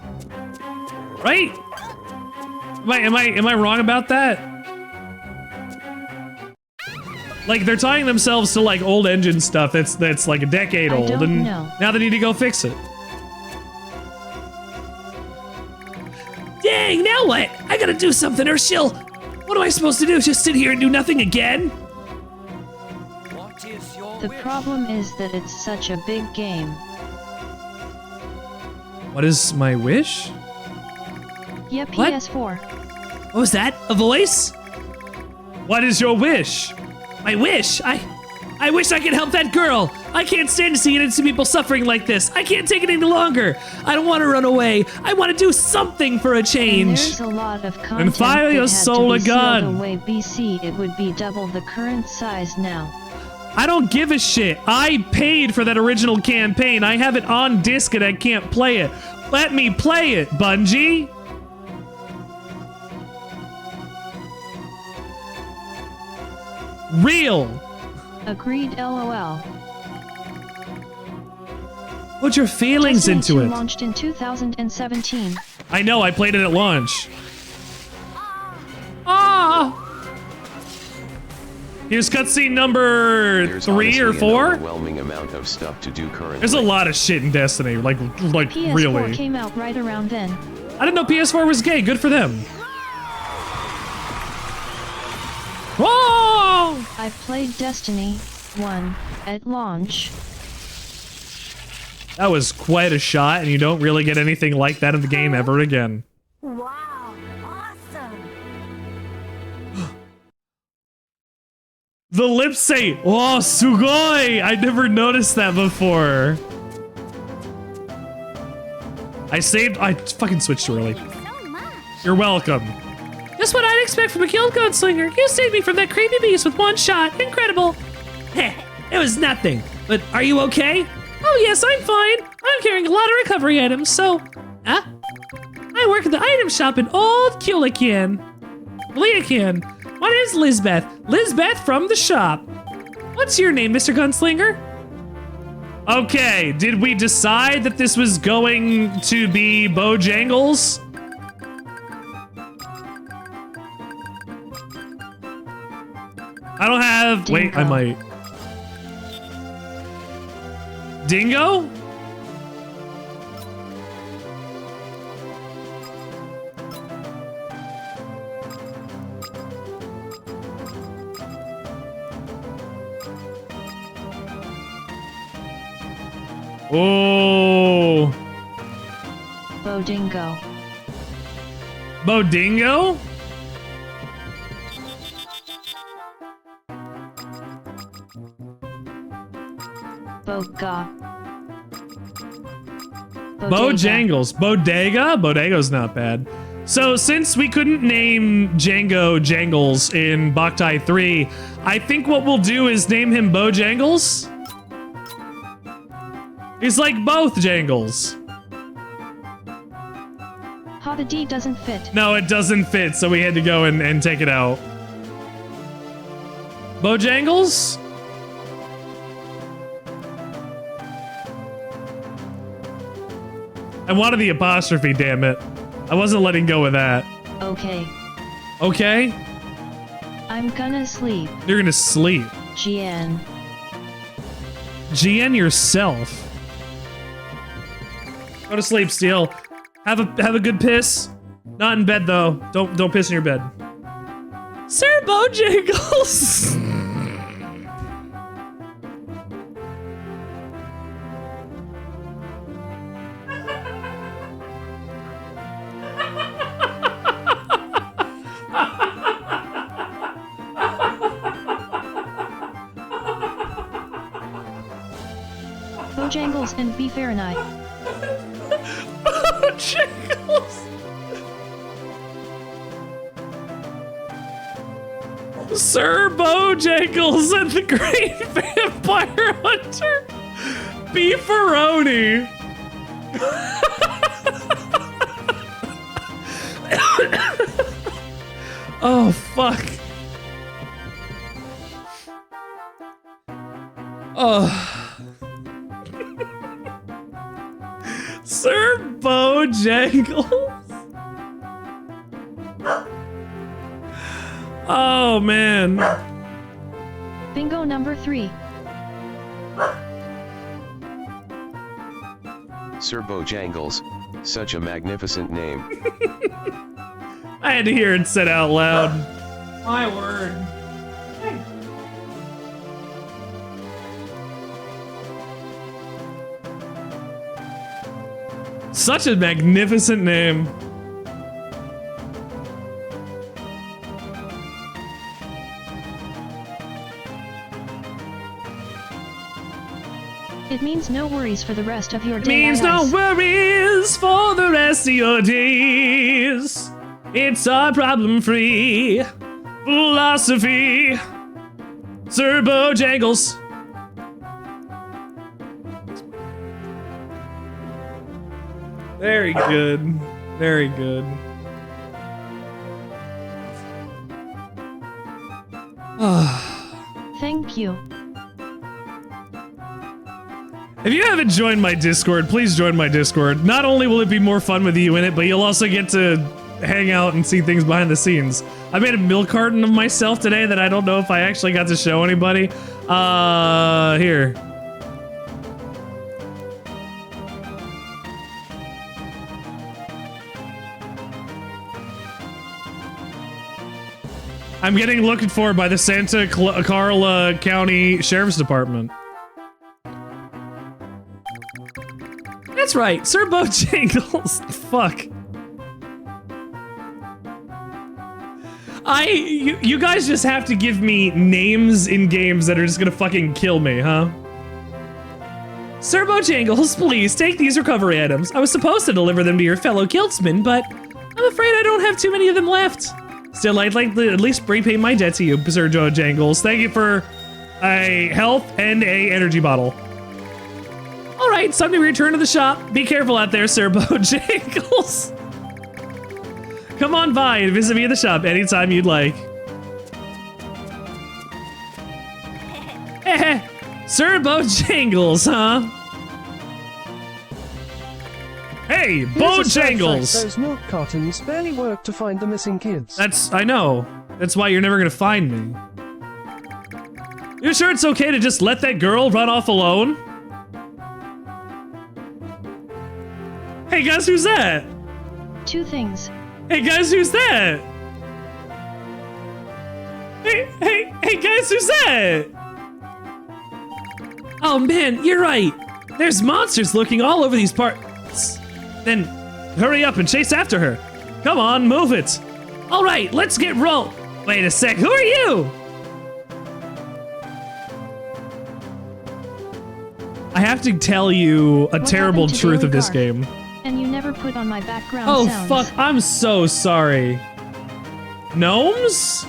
Right? Am I wrong about that? Like they're tying themselves to like old engine stuff that's like a decade old, and now they need to go fix it. Dang, now what? I gotta do something or she'll... What am I supposed to do? Just sit here and do nothing again? The problem is that it's such a big game. What is my wish? Yeah, What? PS4. What was that? A voice? What is your wish? My wish? I wish I could help that girl. I can't stand to see innocent people suffering like this. I can't take it any longer. I don't want to run away. I want to do something for a change. There's a lot of content And fire your soul a gun. Away BC, it would be double the current size now. I don't give a shit. I paid for that original campaign. I have it on disc and I can't play it. Let me play it, Bungie. Real. Agreed, LOL. Put your feelings Destiny into 2 it. launched in 2017. I know, I played it at launch. Ah! Here's cutscene number There's 3 or honestly 4. an overwhelming amount of stuff to do currently. There's a lot of shit in Destiny, like PS4 really. came out right around then. I didn't know PS4 was gay. Good for them. Whoa! I've played Destiny 1 at launch. That was quite a shot, and you don't really get anything like that in the game ever again. Wow, awesome. The lips say, "Oh, sugoi!" I never noticed that before. I fucking switched too early. You're welcome. Just what I'd expect from a killed gunslinger. You saved me from that creepy beast with one shot. Incredible. Heh, it was nothing. But are you okay? Oh yes, I'm fine. I'm carrying a lot of recovery items, so... Huh? I work at the item shop in Old Culican. What is Lizbeth? Lizbeth from the shop. What's your name, Mr. Gunslinger? Okay, did we decide that this was going to be Bojangles? I don't have... Dingo. Wait, I might... Dingo? Oh. Bodingo. Bodingo? Boga. Bojangles. Bodega? Bodega's not bad. So since we couldn't name Django Jangles in Boktai 3, I think what we'll do is name him Bojangles. He's like both Jangles. How the D doesn't fit. No, it doesn't fit, so we had to go and take it out. Bojangles? I wanted the apostrophe, damn it. I wasn't letting go of that. Okay. Okay? I'm gonna sleep. You're gonna sleep. GN. GN yourself. Go to sleep, Steel. Have a good piss. Not in bed though. Don't piss in your bed. Sir Bojangles! Bojangles and B Fahrenheit. Bojangles! Sir Bojangles and the Great Vampire Hunter! Beefaroni! Oh, fuck. Oh. Sir Bojangles? Oh, man. Bingo number 3. Sir Bojangles, such a magnificent name. I had to hear it said out loud. My word. Such a magnificent name. It means no worries for the rest of your day. Means no worries for the rest of your days. It's our problem-free philosophy. Sir Bojangles. Very good. Very good. Thank you. If you haven't joined my Discord, please join my Discord. Not only will it be more fun with you in it, but you'll also get to hang out and see things behind the scenes. I made a milk carton of myself today that I don't know if I actually got to show anybody. Here. I'm getting looked for by the Santa Carla County Sheriff's Department. That's right, Sir Bojangles. Fuck. You guys just have to give me names in games that are just gonna fucking kill me, huh? Sir Bojangles, please take these recovery items. I was supposed to deliver them to your fellow guildsmen, but I'm afraid I don't have too many of them left. Still, I'd like to at least repay my debt to you, Sir Bojangles. Thank you for a health and a energy bottle. All right, it's time to return to the shop. Be careful out there, Sir Bojangles. Come on by and visit me at the shop anytime you'd like. Sir Bojangles, huh? Hey, Bojangles! Those milk cartons barely work to find the missing kids. I know. That's why you're never gonna find me. You sure it's okay to just let that girl run off alone? Hey guys, who's that? 2 things. Hey guys, who's that? Hey guys, who's that? Oh man, you're right. There's monsters lurking all over these parts. Then hurry up and chase after her. Come on, move it. All right, let's get roll. Wait a sec, who are you? I have to tell you a terrible truth of this game. And you never put on my background Oh sounds. fuck, I'm so sorry. Gnomes?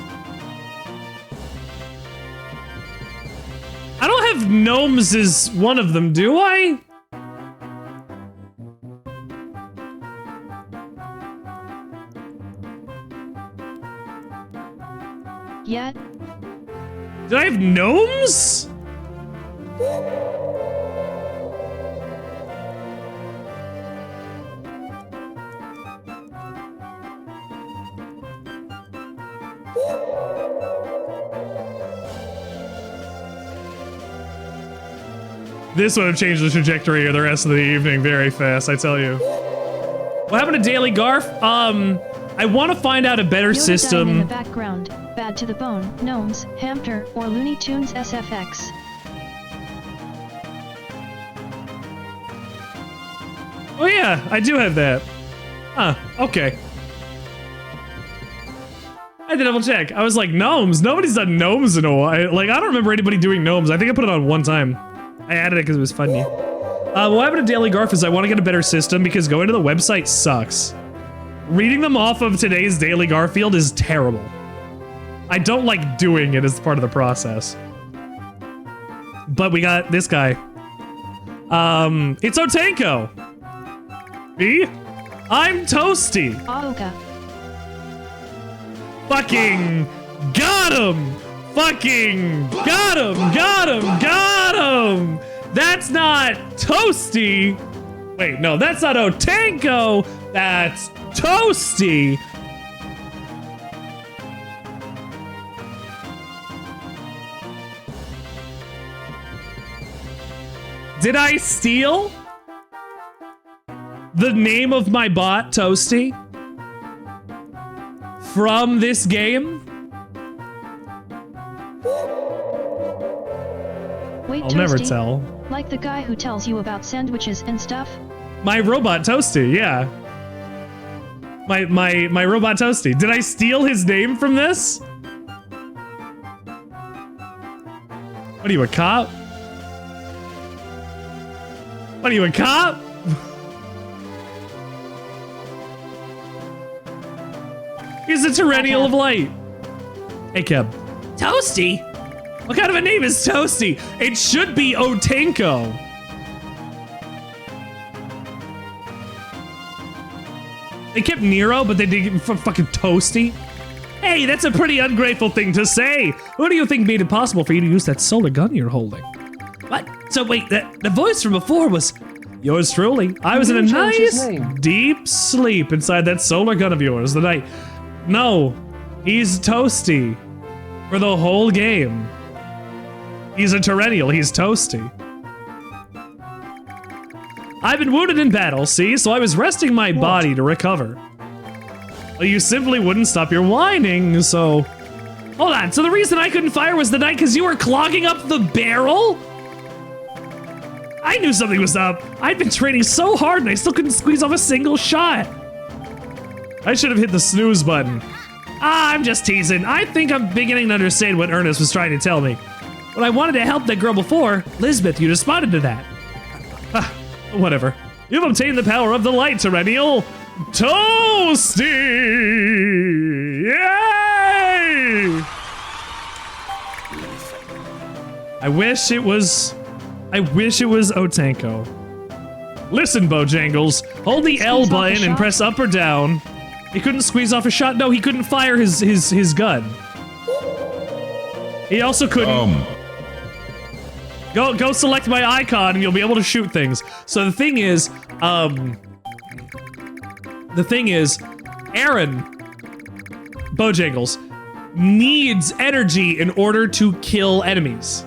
I don't have gnomes as one of them, do I? Yet? Did I have gnomes? This would have changed the trajectory of the rest of the evening very fast, I tell you. What happened to Daily Garf? I want to find out a better Yoda system. dying in the background, bad to the bone, gnomes, Hamter, or Looney Tunes SFX. Oh yeah, I do have that. Huh, okay. I had to double check. I was like, gnomes? Nobody's done gnomes in a while. Like, I don't remember anybody doing gnomes. I think I put it on one time. I added it because it was funny. What happened to Daily Garf is I want to get a better system because going to the website sucks. Reading them off of today's Daily Garfield is terrible. I don't like doing it as part of the process. But we got this guy. It's Otanko. Me? I'm Toasty. Auga. Fucking got him! Fucking got him! Got him! Got him! That's not Toasty! Wait, no, that's not Otanko! That's Toasty! Did I steal the name of my bot, Toasty, from this game? Wait, I'll Toasty, never tell. Like the guy who tells you about sandwiches and stuff? My robot Toasty, yeah. My robot Toasty. Did I steal his name from this? What are you, a cop? What are you, a cop? He's a Tyrannial of Light. Hey, Keb. Toasty? What kind of a name is Toasty? It should be Otanko. They kept Nero, but they didn't get fucking Toasty. Hey, that's a pretty ungrateful thing to say. Who do you think made it possible for you to use that solar gun you're holding? What? So wait, the voice from before was yours truly. I was in a nice, deep sleep inside that solar gun of yours the night. No, he's Toasty for the whole game. He's a Tyrannial, he's Toasty. I've been wounded in battle, see? So I was resting my body to recover. Well, you simply wouldn't stop your whining, so... Hold on, so the reason I couldn't fire was the night because you were clogging up the barrel? I knew something was up. I'd been training so hard and I still couldn't squeeze off a single shot. I should have hit the snooze button. Ah, I'm just teasing. I think I'm beginning to understand what Ernest was trying to tell me. When I wanted to help that girl before, Lisbeth, you responded to that. Ah, whatever. You've obtained the power of the light, Tyrannial. Toasty! Yay! I wish it was Otanko. Listen, Bojangles. Hold the L button and press up or down. He couldn't squeeze off a shot. No, he couldn't fire his gun. He also couldn't. Go select my icon and you'll be able to shoot things. So the thing is, Aaron Bojangles needs energy in order to kill enemies.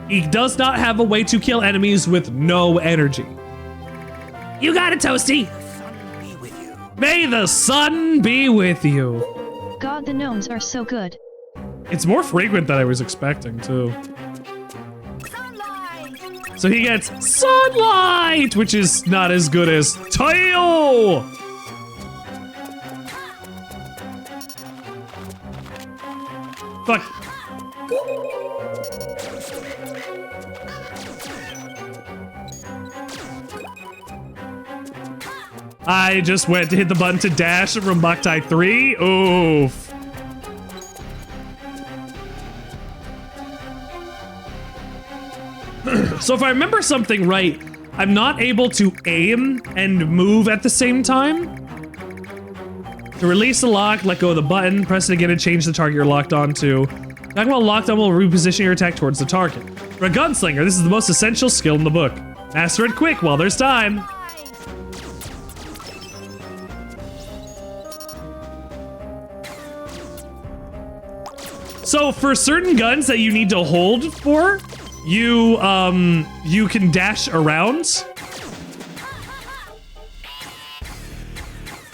He does not have a way to kill enemies with no energy. You got it, Toasty. May the sun be with you. God, the gnomes are so good. It's more frequent than I was expecting, too. So he gets sunlight, which is not as good as Taiyō. Fuck. I just went to hit the button to dash from Boktai 3. Oof. So if I remember something right, I'm not able to aim and move at the same time. To release the lock, let go of the button, press it again to change the target you're locked onto. Talking while locked on will reposition your attack towards the target. For a gunslinger, this is the most essential skill in the book. Master it quick while there's time. So for certain guns that you need to hold for, you can dash around.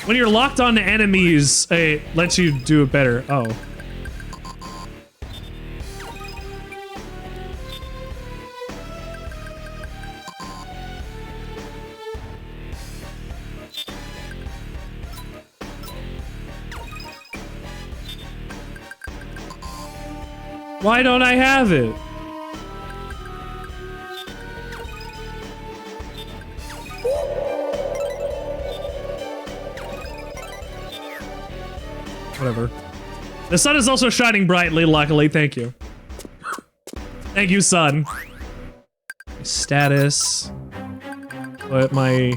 When you're locked on to enemies, it lets you do it better. Oh. Why don't I have it? whatever. The sun is also shining brightly, luckily. Thank you. Thank you, sun. Status. Put my...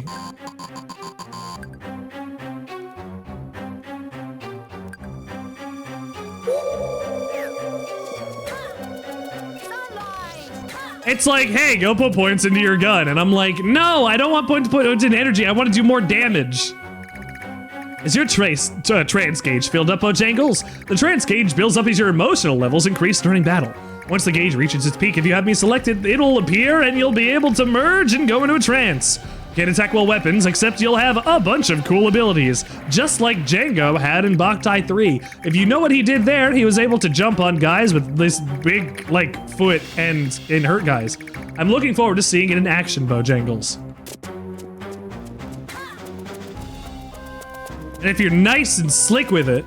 It's like, hey, go put points into your gun. And I'm like, no, I don't want points to put into energy. I want to do more damage. Is your trance gauge filled up, Bojangles? The trance gauge builds up as your emotional levels increase during battle. Once the gauge reaches its peak, if you have me selected, it'll appear and you'll be able to merge and go into a trance. Can't attack while weapons, except you'll have a bunch of cool abilities, just like Django had in Boktai 3. If you know what he did there, he was able to jump on guys with this big, like, foot and hurt guys. I'm looking forward to seeing it in action, Bojangles. And if you're nice and slick with it,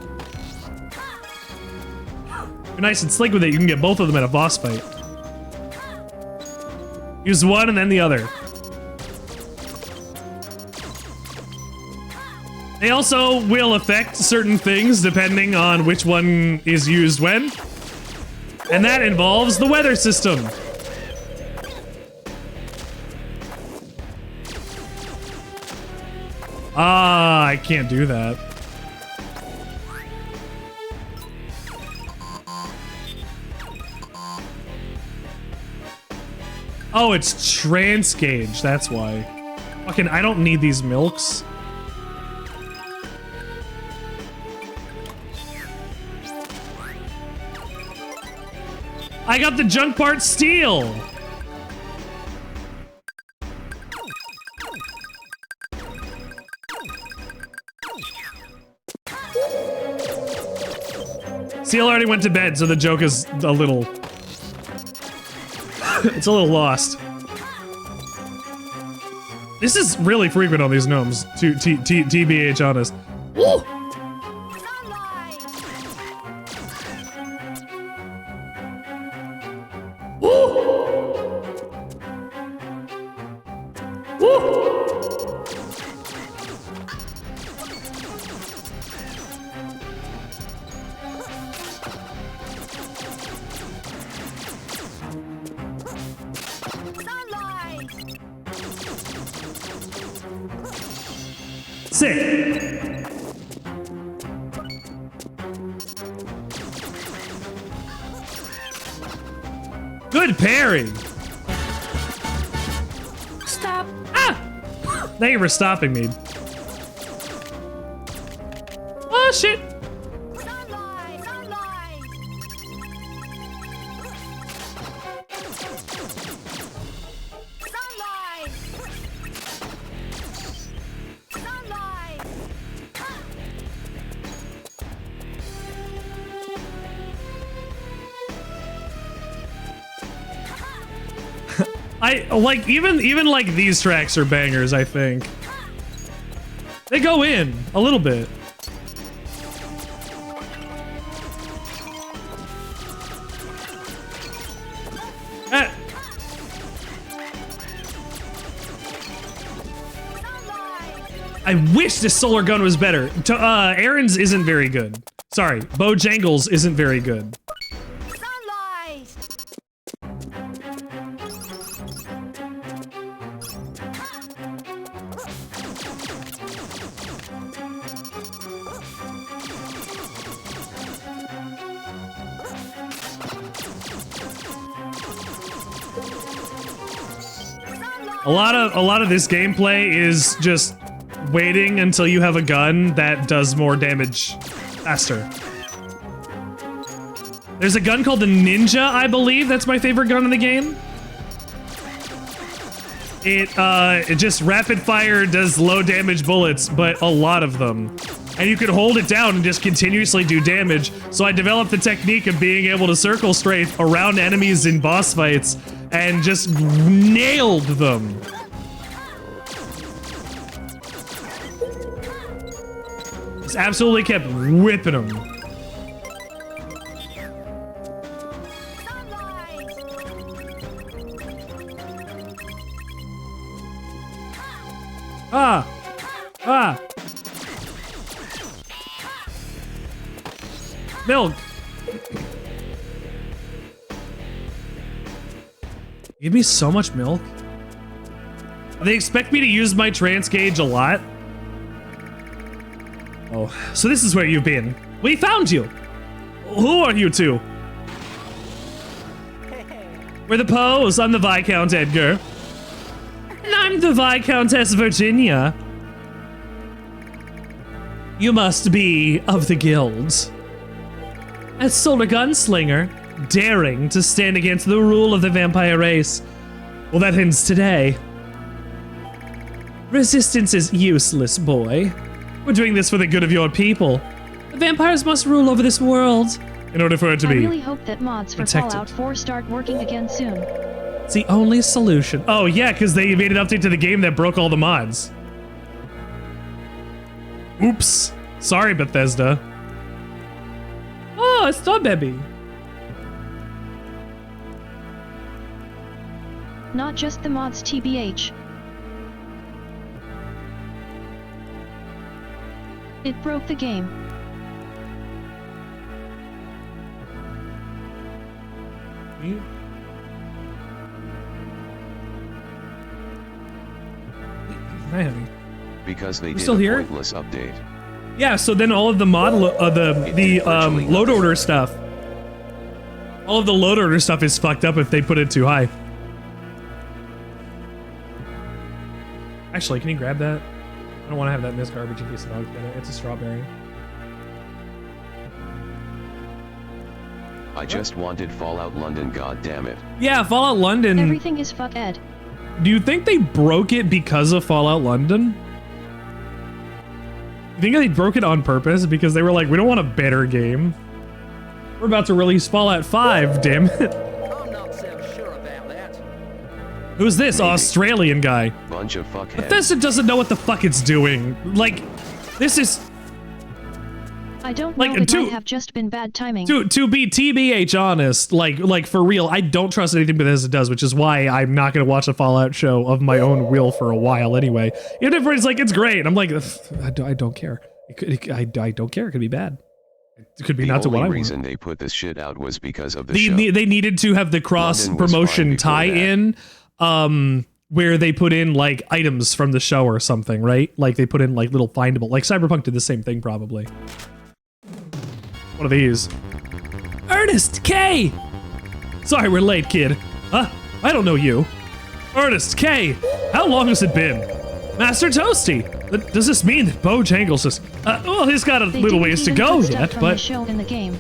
you can get both of them in a boss fight. Use one and then the other. They also will affect certain things depending on which one is used when. And that involves the weather system. Ah, I can't do that. Oh, it's trance gauge, that's why. Fucking, I don't need these milks. I got the junk part steel! Seal already went to bed, so the joke is a little... it's a little lost. This is really frequent on these gnomes, to TBH honest. Woo! Sick. Good parry. Stop. Ah! Thank you for stopping me. Oh shit. Like even like these tracks are bangers, I think. They go in a little bit. I wish this solar gun was better. Aaron's isn't very good. Sorry, Bojangles isn't very good. A lot of this gameplay is just waiting until you have a gun that does more damage faster. There's a gun called the Ninja, I believe. That's my favorite gun in the game. It just rapid fire does low damage bullets, but a lot of them. And you could hold it down and just continuously do damage. So I developed the technique of being able to circle strafe around enemies in boss fights and just nailed them. Just absolutely kept whipping them. Ah! Ah! Milk. Give me so much milk. They expect me to use my trance gauge a lot. Oh, so this is where you've been. We found you. Who are you two? We're the Poes. I'm the Viscount Edgar. And I'm the Viscountess Virginia. You must be of the guilds. As Solar Gunslinger, daring to stand against the rule of the vampire race. Well, that ends today. Resistance is useless, boy. We're doing this for the good of your people. The vampires must rule over this world in order for it to be I really hope that mods for protected. Fallout 4 start working again soon. It's the only solution. Oh yeah, because they made an update to the game that broke all the mods. Oops. Sorry, Bethesda. Oh, it's not baby. Not just the mods, TBH. It broke the game. Because they You did still a here? pointless update. Yeah, so then all of the mod, load order stuff, all of the load order stuff is fucked up if they put it too high. Actually, can you grab that? I don't want to have that in this garbage in case the dog's get it. It's a strawberry. I just wanted Fallout London, god damn it. Yeah, Fallout London. Everything is fuck Ed. Do you think they broke it because of Fallout London? You think they broke it on purpose because they were like, we don't want a better game. We're about to release Fallout 5, damn it. I'm not so sure about that. Who's this Australian guy? Bunch of fuckheads. Bethesda doesn't know what the fuck it's doing. Like, this is... I don't Like, know, it to- might have just been bad timing. To be TBH honest, like for real, I don't trust anything Bethesda does, which is why I'm not going to watch a Fallout show of my own will for a while anyway. Even if everybody's like, it's great. I'm like, I don't care. I don't care. It could be bad. It could be not to what I The only want. reason they put this shit out was because of the show. They needed to have the cross London was promotion fine before tie-in, where they put in like items from the show or something, right? Like they put in like little findable, like Cyberpunk did the same thing probably. What are these? Ernest K! Sorry we're late, kid. Huh? I don't know you. Ernest K! How long has it been? Master Toasty! Does this mean that Bojangles is... well, he's got a They little didn't ways to even go put stuff yet, from but... the show in the game.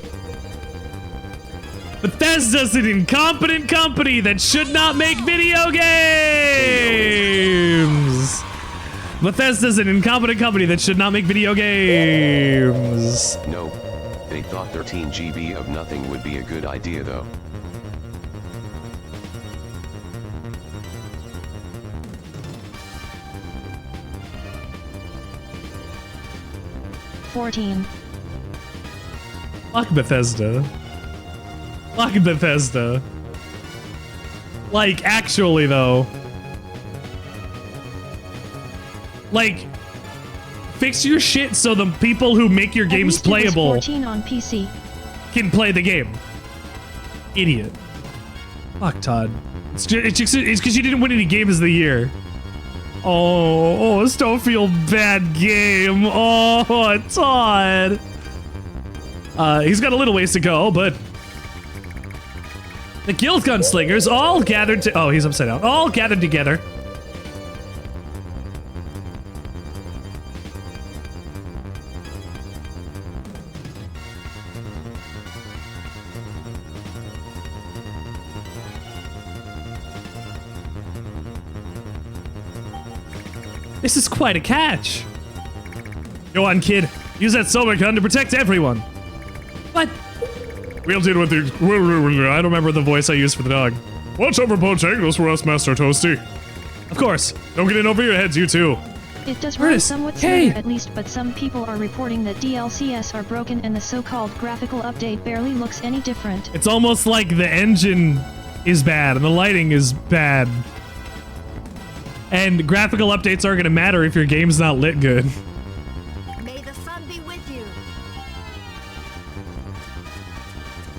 Bethesda's an incompetent company that should not make video games! Bethesda's an incompetent company that should not make video games. No. They thought 13 GB of nothing would be a good idea though. $14. Fuck Bethesda. Fuck Bethesda. Like, actually though. Like, fix your shit so the people who make your At games least it was playable 14 on PC. can play the game. Idiot. Fuck Todd. It's because you didn't win any games of the year. Oh, Stonefield, bad game. Oh, Todd. He's got a little ways to go, but the guild gunslingers all gathered to. Oh, he's upside down. All gathered together. This is quite a catch. Go on, kid. Use that solar gun to protect everyone. What? We'll deal with the... I don't remember the voice I used for the dog. Watch over Bojangles for us, Master Toasty. Of course. Don't get in over your heads, you two. It does run Ernest, somewhat hey! smoother at least, but some people are reporting that DLCs are broken and the so-called graphical update barely looks any different. It's almost like the engine is bad and the lighting is bad. And graphical updates aren't going to matter if your game's not lit good. May the sun be with you.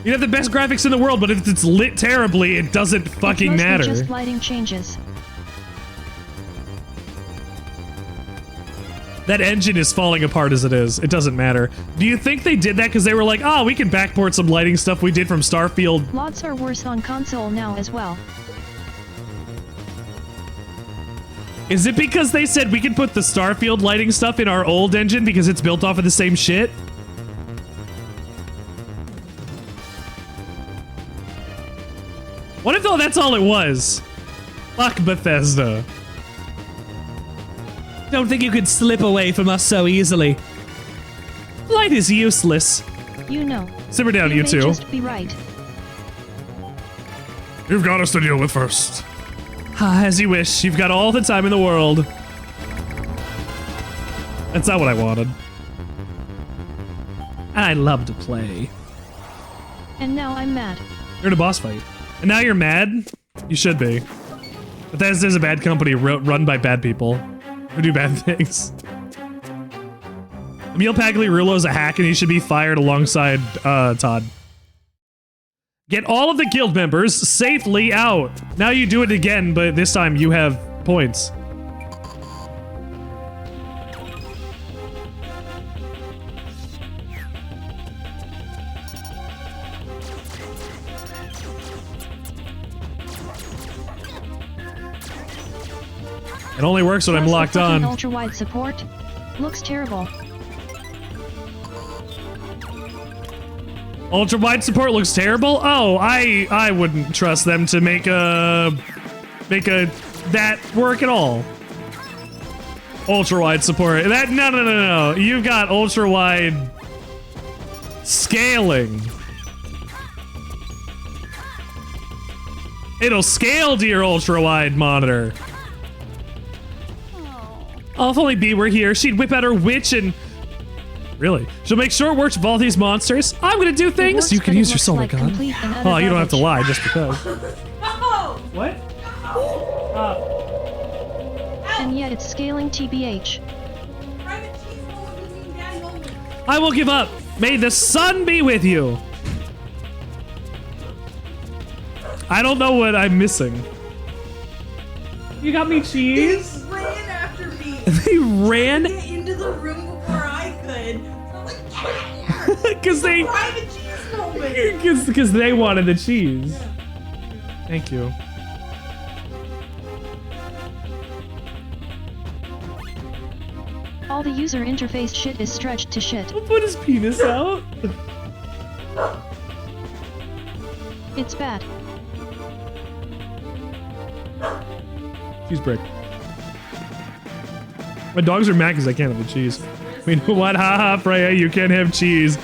You have the best graphics in the world, but if it's lit terribly, it doesn't fucking it's matter. Just lighting changes. That engine is falling apart as it is. It doesn't matter. Do you think they did that because they were like, oh, we can backport some lighting stuff we did from Starfield? Lots are worse on console now as well. Is it because they said we can put the Starfield lighting stuff in our old engine because it's built off of the same shit? What if that's all it was? Fuck Bethesda. Don't think you could slip away from us so easily. Light is useless. You know. Simmer down, you may two. Just be right. You've got us to deal with first. As you wish. You've got all the time in the world. That's not what I wanted. I love to play. And now I'm mad. You're in a boss fight. And now you're mad? You should be. Bethesda's a bad company run by bad people who do bad things. Emil Pagliarulo's a hack and he should be fired alongside Todd. Get all of the guild members safely out. Now you do it again, but this time you have points. It only works when I'm locked on. Ultra wide support looks terrible. Ultra wide support looks terrible. Oh, I wouldn't trust them to make that work at all. Ultra wide support. No. You've got ultra wide scaling. It'll scale to your ultra wide monitor. Oh, if only B were here, she'd whip out her witch and... Really? She'll make sure it works with all these monsters. I'm gonna do things! You can use your solar gun. Oh, you don't have to lie just because. What? And yet it's scaling TBH. I will give up! May the sun be with you! I don't know what I'm missing. You got me cheese? They ran after me. They ran? Get into the room before I could. So I'm like, Because they... private cheese moment. Because they wanted the cheese. Yeah. Thank you. All the user interface shit is stretched to shit. I'll put his penis out. It's bad. Cheese brick. My dogs are mad because I can't have the cheese. I mean, what? Haha, Freya, you can't have cheese.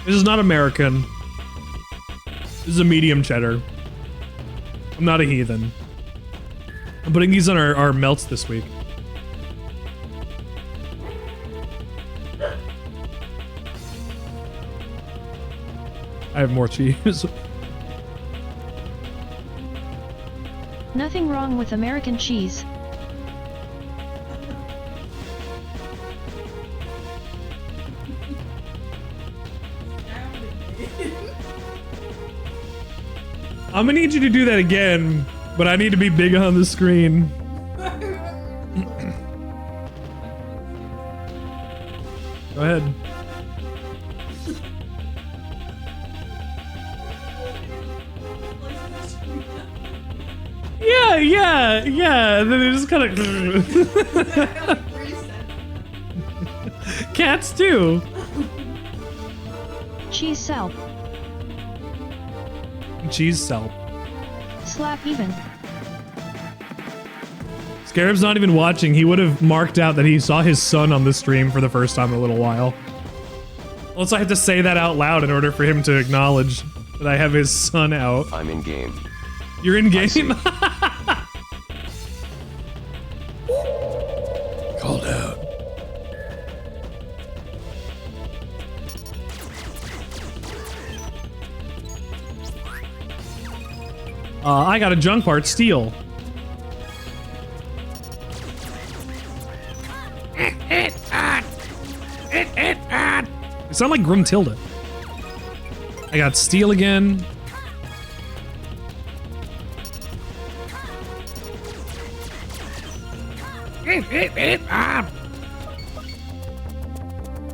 This is not American. This is a medium cheddar. I'm not a heathen. I'm putting these on our melts this week. I have more cheese. Nothing wrong with American cheese. I'm gonna need you to do that again, but I need to be big on the screen. Go ahead. Yeah. And then it just kind of. Cats too. Cheese self. Cheese self. Slap even. Scarab's not even watching. He would have marked out that he saw his son on the stream for the first time in a little while. Also, I have to say that out loud in order for him to acknowledge that I have his son out. I'm in game. You're in game? Called out. I got a junk part, steel. sound like Gruntilda. I got steel again.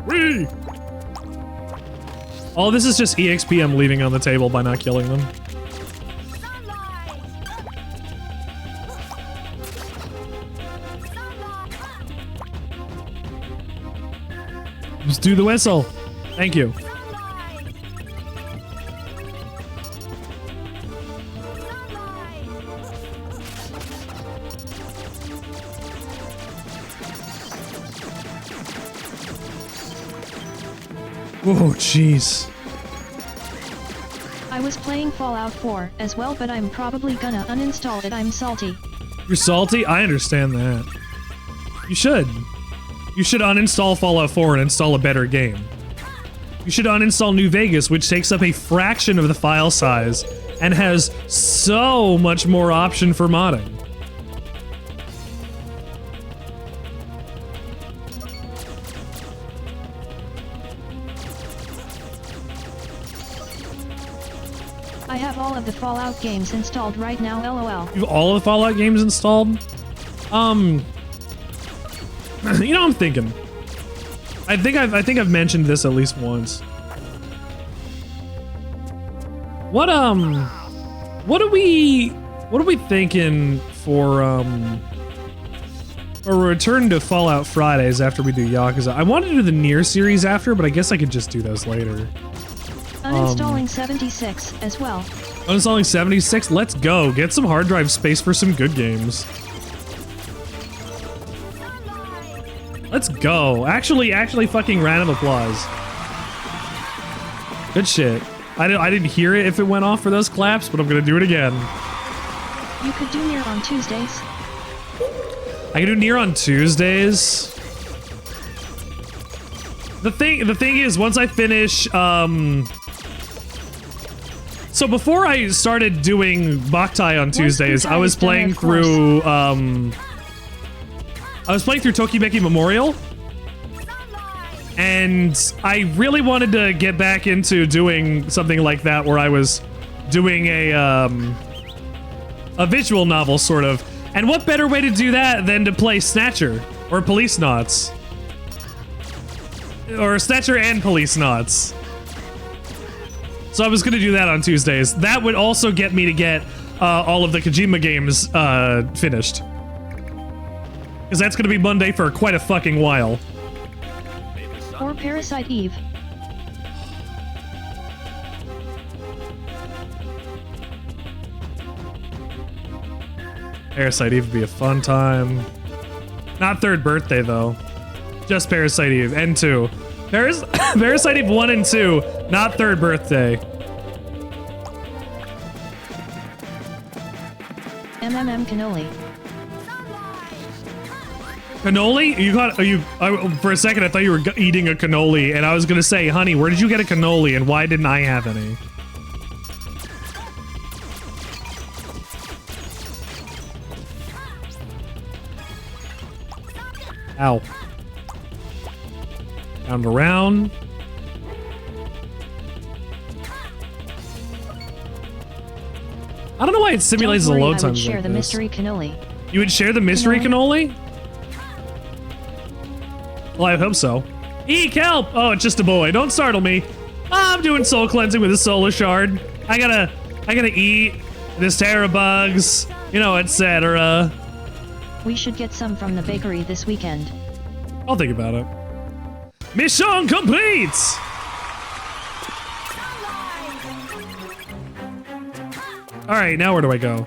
Whee! All this is just EXP I'm leaving on the table by not killing them. Just do the whistle. Thank you. Oh, jeez. I was playing Fallout 4 as well, but I'm probably gonna uninstall it. I'm salty. You're salty? I understand that. You should. You should uninstall Fallout 4 and install a better game. You should uninstall New Vegas, which takes up a fraction of the file size and has so much more option for modding. I have all of the Fallout games installed right now, lol. You have all of the Fallout games installed? You know, I'm thinking. I think I've mentioned this at least once. What are we thinking for a return to Fallout Fridays after we do Yakuza? I wanted to do the Nier series after, but I guess I could just do those later. Uninstalling 76 as well. Uninstalling 76? Let's go. Get some hard drive space for some good games. Let's go. Actually fucking round of applause. Good shit. I didn't hear it if it went off for those claps, but I'm gonna do it again. You could do Nier on Tuesdays. I can do Nier on Tuesdays. The thing is, once I finish, so before I started doing Boktai on Tuesdays, I was playing through, Tokimeki Memorial, and I really wanted to get back into doing something like that, where I was doing a visual novel, sort of. And what better way to do that than to play Snatcher, or Police Knots? Or Snatcher and Police Knots. So I was gonna do that on Tuesdays. That would also get me to get all of the Kojima games finished. Because that's gonna be Monday for quite a fucking while. Or Parasite Eve. Parasite Eve would be a fun time. Not third birthday though. Just Parasite Eve and 2. Parasite Eve 1 and 2, not third birthday. Cannoli. Cannoli? For a second I thought you were eating a cannoli, and I was gonna say, honey, where did you get a cannoli and why didn't I have any? Ow. Round around. I don't know why it simulates the load times. I would share the mystery cannoli. You would share the mystery cannoli? Well, I hope so. Eek, help! Oh, it's just a boy. Don't startle me. I'm doing soul cleansing with a solar shard. I gotta eat this terror bugs, you know, etc. We should get some from the bakery this weekend. I'll think about it. Mission complete! Alright, now where do I go?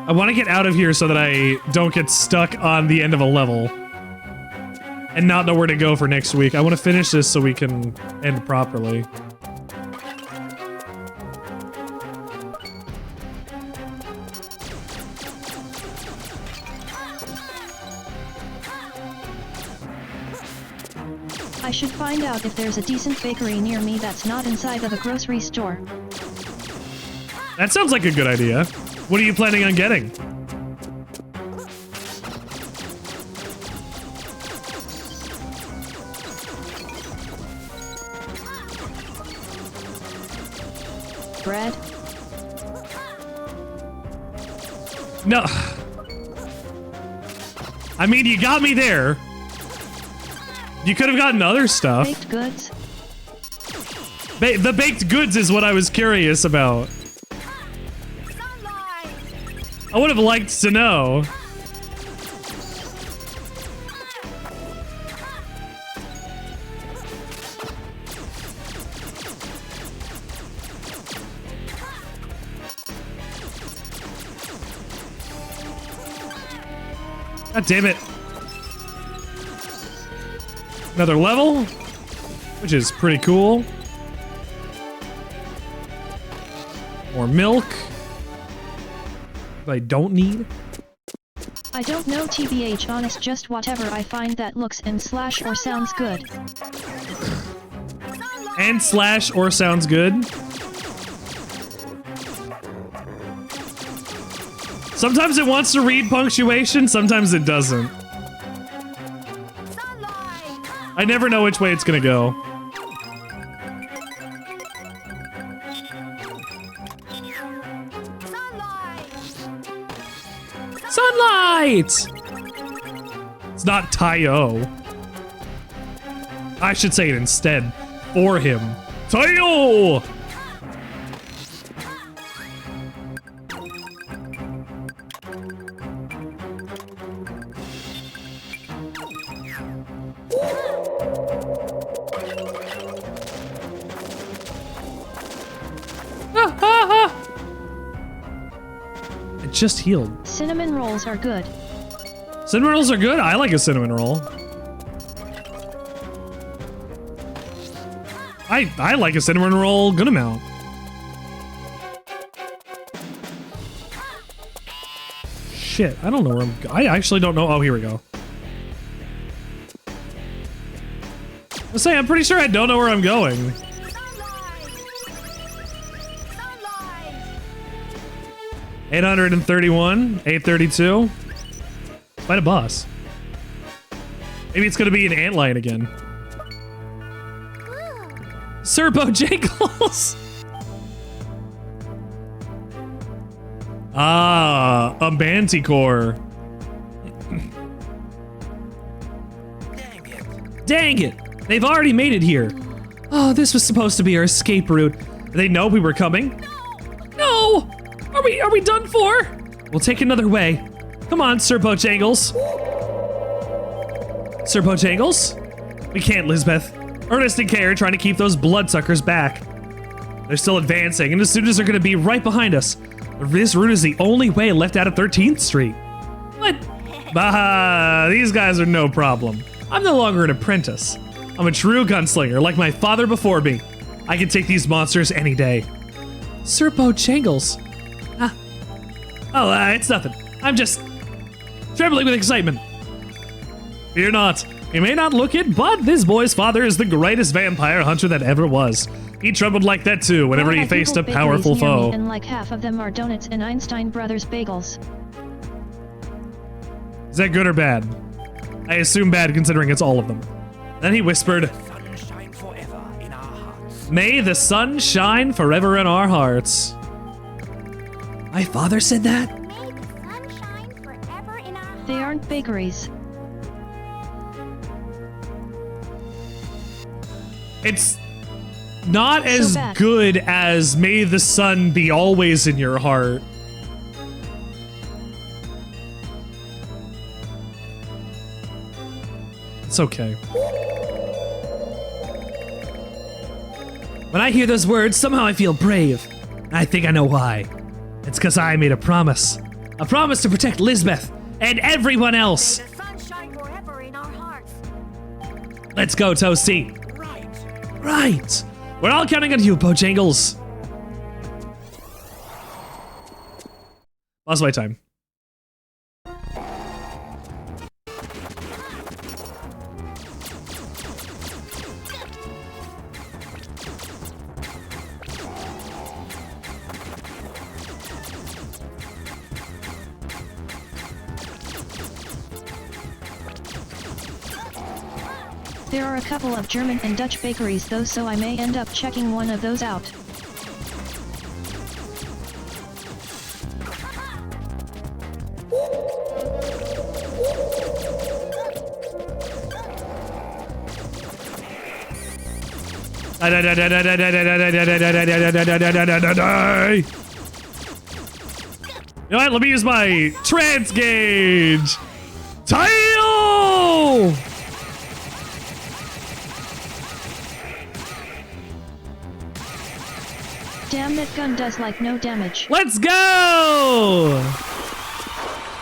I want to get out of here so that I don't get stuck on the end of a level and not know where to go for next week. I want to finish this so we can end properly. I should find out if there's a decent bakery near me that's not inside of a grocery store. That sounds like a good idea. What are you planning on getting? Bread? No. I mean, you got me there. You could have gotten other stuff. Baked goods? The baked goods is what I was curious about. I would have liked to know. God damn it. Another level, which is pretty cool. More milk. That I don't need. I don't know, TBH, honest, just whatever I find that looks and slash or sounds good. And slash or sounds good. Sometimes it wants to read punctuation, sometimes it doesn't. I never know which way it's gonna go. Sunlight! It's not Taiyō. I should say it instead. For him. Taiyō! It just healed. Cinnamon rolls are good. Cinnamon rolls are good? I like a cinnamon roll. I like a cinnamon roll good amount. Shit, I don't know where I actually don't know. Oh, here we go. Let's say I'm pretty sure I don't know where I'm going. $831, $832. Fight a boss. Maybe it's gonna be an antlion again. Sir Bojangles! Ah, a Manticore. Dang it! They've already made it here. Oh, this was supposed to be our escape route. They know we were coming? No! Are we done for? We'll take another way. Come on, Sir Bojangles. Sir Bojangles? We can't, Lisbeth. Ernest and Kay are trying to keep those bloodsuckers back. They're still advancing, and the students are going to be right behind us. This route is the only way left out of 13th Street. What? Bah, these guys are no problem. I'm no longer an apprentice. I'm a true gunslinger, like my father before me. I can take these monsters any day. Sir Bojangles. Ah. Oh, it's nothing. I'm just trembling with excitement. Fear not. You may not look it, but this boy's father is the greatest vampire hunter that ever was. He trembled like that too whenever he faced a powerful foe. And like half of them are donuts and Einstein Brothers bagels. Is that good or bad? I assume bad considering it's all of them. Then he whispered, "May the sun shine forever in our hearts." My father said that? May the sun shine forever in our hearts. They aren't bakeries. It's not as good as "May the sun be always in your heart." It's okay. When I hear those words, somehow I feel brave. I think I know why. It's because I made a promise. A promise to protect Lisbeth and everyone else. May the sun shine forever in our hearts. Let's go, Toasty. Right. We're all counting on you, Bojangles. Boss fight time. There are a couple of German and Dutch bakeries though, so I may end up checking one of those out. You know what? Let me use my trance gauge. Taiyō! Damn, that gun does like no damage. Let's go!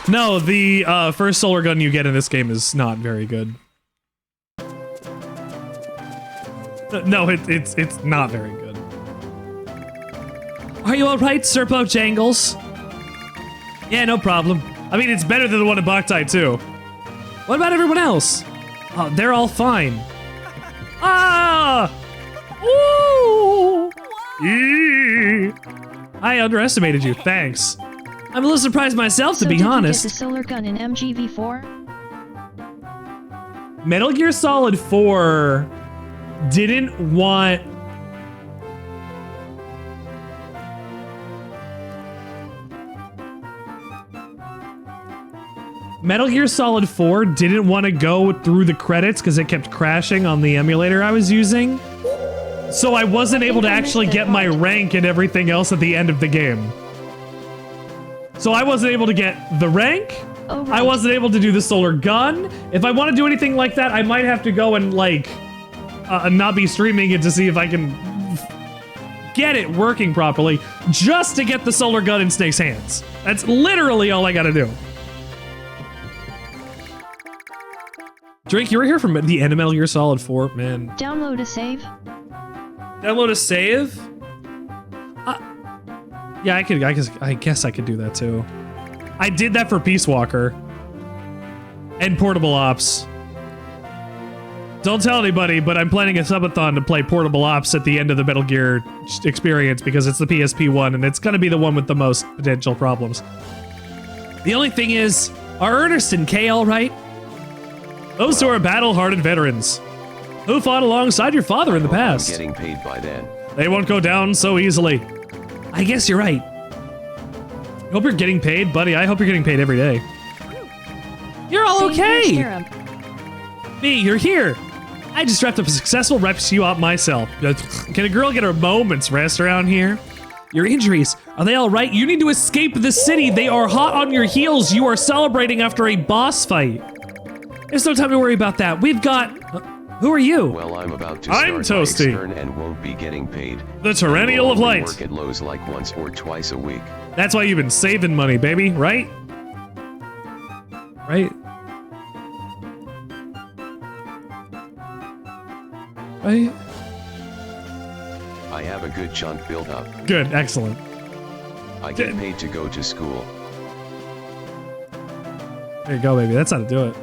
No, the first solar gun you get in this game is not very good. No, it's not very good. Are you alright, Sir Bojangles? Yeah, no problem. I mean, it's better than the one in Boktai too. What about everyone else? Oh, they're all fine. Ah! Ooh! Eee! I underestimated you. Thanks. I'm a little surprised myself, to be honest. Did you get the solar gun in MGV4? Metal Gear Solid 4 didn't want... Metal Gear Solid 4 didn't want to go through the credits because it kept crashing on the emulator I was using. So I wasn't able to actually get my rank and everything else at the end of the game. So I wasn't able to get the rank. Oh, right. I wasn't able to do the solar gun. If I want to do anything like that, I might have to go and like not be streaming it to see if I can get it working properly just to get the solar gun in Snake's hands. That's literally all I gotta do. Drake, you were here from the end of Metal Gear Solid 4, man. Download a save. Download a save? Yeah, I guess I could do that too. I did that for Peace Walker. And Portable Ops. Don't tell anybody, but I'm planning a subathon to play Portable Ops at the end of the Metal Gear experience because it's the PSP one and it's gonna be the one with the most potential problems. The only thing is, are Ernest and Kay alright? Those two are battle-hardened veterans who fought alongside your father in the past. I'm getting paid by then. They won't go down so easily. I guess you're right. I hope you're getting paid, buddy. I hope you're getting paid every day. You're all okay. Me, you're here. I just wrapped up a successful rescue op myself. Can a girl get her moment's rest around here? Your injuries, are they all right? You need to escape the city. They are hot on your heels. You are celebrating after a boss fight. There's no time to worry about that. We've got... who are you? Well, I'm about to I'm start Toasty. my extern and won't be getting paid. The Tyrannial of Light. Work at Lowe's like once or twice a week. That's why you've been saving money, baby, right? Right? Right? I have a good chunk built up. Good, excellent. I get paid to go to school. There you go, baby. That's how to do it.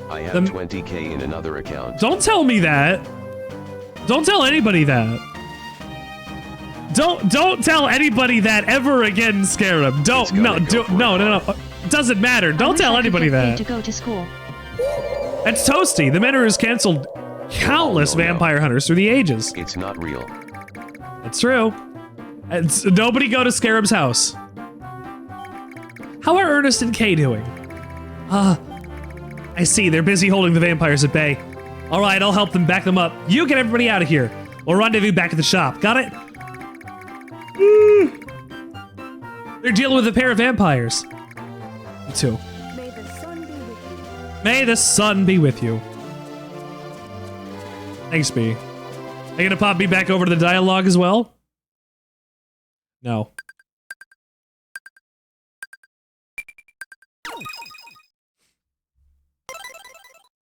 I have 20K in another account. Don't tell me that. Don't tell anybody that. Don't tell anybody that ever again, Scarab. Don't no. It doesn't matter. Don't tell anybody that. To go to school. That's Toasty. The Mentor has canceled countless vampire hunters through the ages. It's not real. It's true. Nobody go to Scarab's house. How are Ernest and Kay doing? I see. They're busy holding the vampires at bay. All right, I'll help them back them up. You get everybody out of here. We'll rendezvous back at the shop. Got it? They're dealing with a pair of vampires. Me too. May the sun be with you. May the sun be with you. Thanks, B. Are you gonna pop me back over to the dialogue as well? No.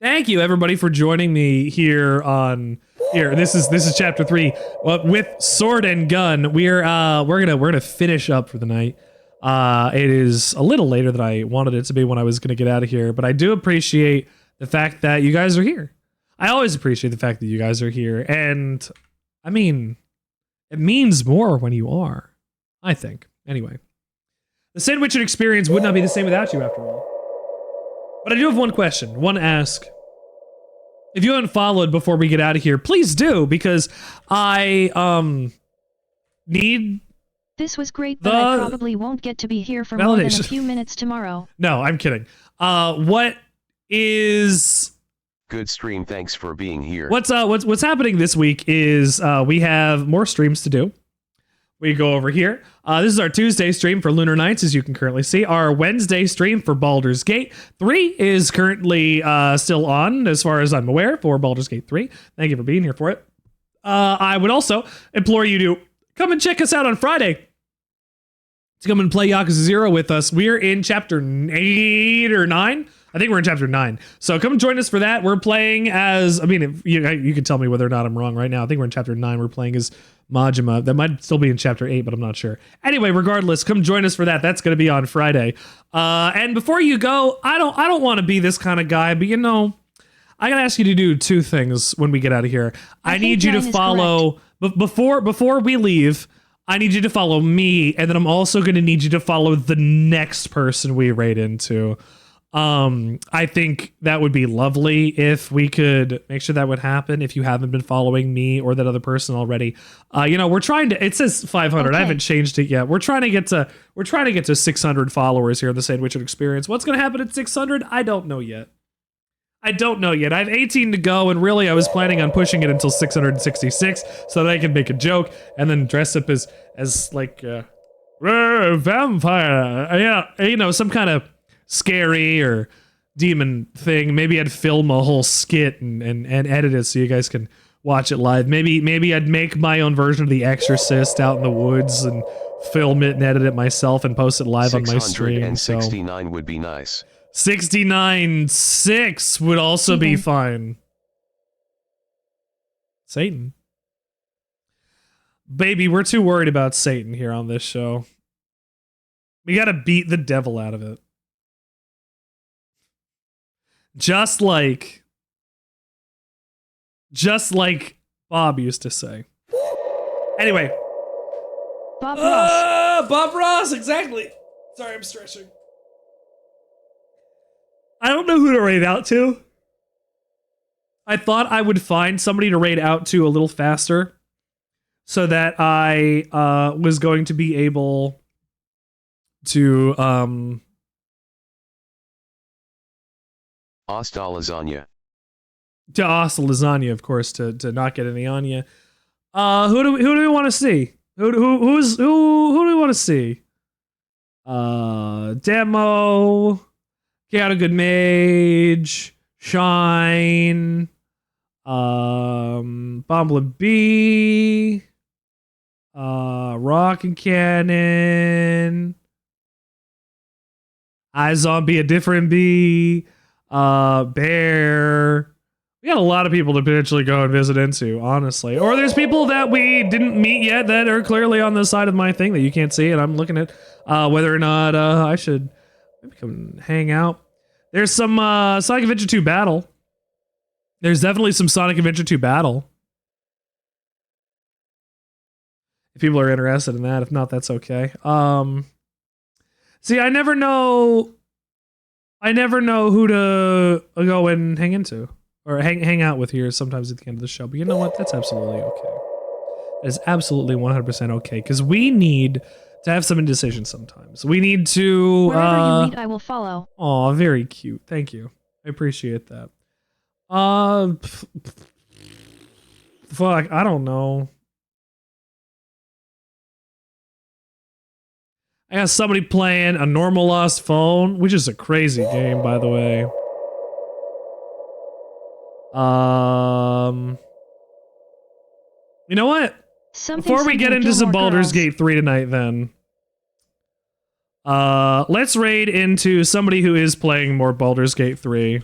Thank you, everybody, for joining me here on This is chapter 3 with Sword and Gun. We're gonna finish up for the night. It is a little later than I wanted it to be when I was gonna get out of here, but I do appreciate the fact that you guys are here. I always appreciate the fact that you guys are here, and I mean, it means more when you are. I think. Anyway, the Sandwichard experience would not be the same without you, after all. But I do have one question, one ask. If you haven't followed before we get out of here, please do, because I need. This was great, but I probably won't get to be here for more than a few minutes tomorrow. No, I'm kidding. What is good stream? Thanks for being here. What's happening this week is we have more streams to do. We go over here. This is our Tuesday stream for Lunar Knights, as you can currently see. Our Wednesday stream for Baldur's Gate 3 is currently still on, as far as I'm aware, for Baldur's Gate 3. Thank you for being here for it. I would also implore you to come and check us out on Friday to come and play Yakuza 0 with us. We're in chapter 8 or 9. I think we're in chapter 9. So come join us for that. We're playing as, I mean, if you can tell me whether or not I'm wrong right now. I think we're in chapter 9. We're playing as Majima. That might still be in chapter 8, but I'm not sure. Anyway, regardless, come join us for that. That's going to be on Friday. And before you go, I don't want to be this kind of guy, but I got to ask you to do two things when we get out of here. I need you to follow, before we leave, I need you to follow me, and then I'm also going to need you to follow the next person we raid into. I think that would be lovely if we could make sure that would happen. If you haven't been following me or that other person already, we're trying to. It says 500. Okay. I haven't changed it yet. We're trying to get to 600 followers here in the Sandwichard Experience. What's going to happen at 600? I don't know yet. I have 18 to go, and really I was planning on pushing it until 666 so that I can make a joke and then dress up as like vampire. Yeah, some kind of scary or demon thing. Maybe I'd film a whole skit and edit it so you guys can watch it live. Maybe I'd make my own version of The Exorcist out in the woods and film it and edit it myself and post it live on my stream. 669 would be nice. 69.6 would also be fine. Satan. Baby, we're too worried about Satan here on this show. We gotta beat the devil out of it. Just like Bob used to say. Anyway. Bob Ross. Bob Ross, exactly. Sorry, I'm stretching. I don't know who to raid out to. I thought I would find somebody to raid out to a little faster so that I was going to be able to Hasta lasagna. To hasta lasagna, of course, to not get any on you. Who do we want to see? Who do we want to see? Demo, Chaotic Good Mage, Shine, Bomblet B, Rocket Cannon, iZombie, a different B, Bear. We got a lot of people to potentially go and visit into, honestly. Or there's people that we didn't meet yet that are clearly on the side of my thing that you can't see, and I'm looking at whether or not I should maybe come and hang out. There's some Sonic Adventure 2 Battle. There's definitely some Sonic Adventure 2 Battle. If people are interested in that. If not, that's okay. See, I never know who to go and hang into. Or hang out with here sometimes at the end of the show. But you know what? That's absolutely okay. That is absolutely 100% okay. Because we need to have some indecision sometimes. We need to... Wherever you read, I will follow. Aw, very cute. Thank you. I appreciate that. Fuck, I don't know. I got somebody playing A Normal Lost Phone, which is a crazy game, by the way. You know what? Before we get into some Baldur's Gate 3 tonight, then, let's raid into somebody who is playing more Baldur's Gate 3.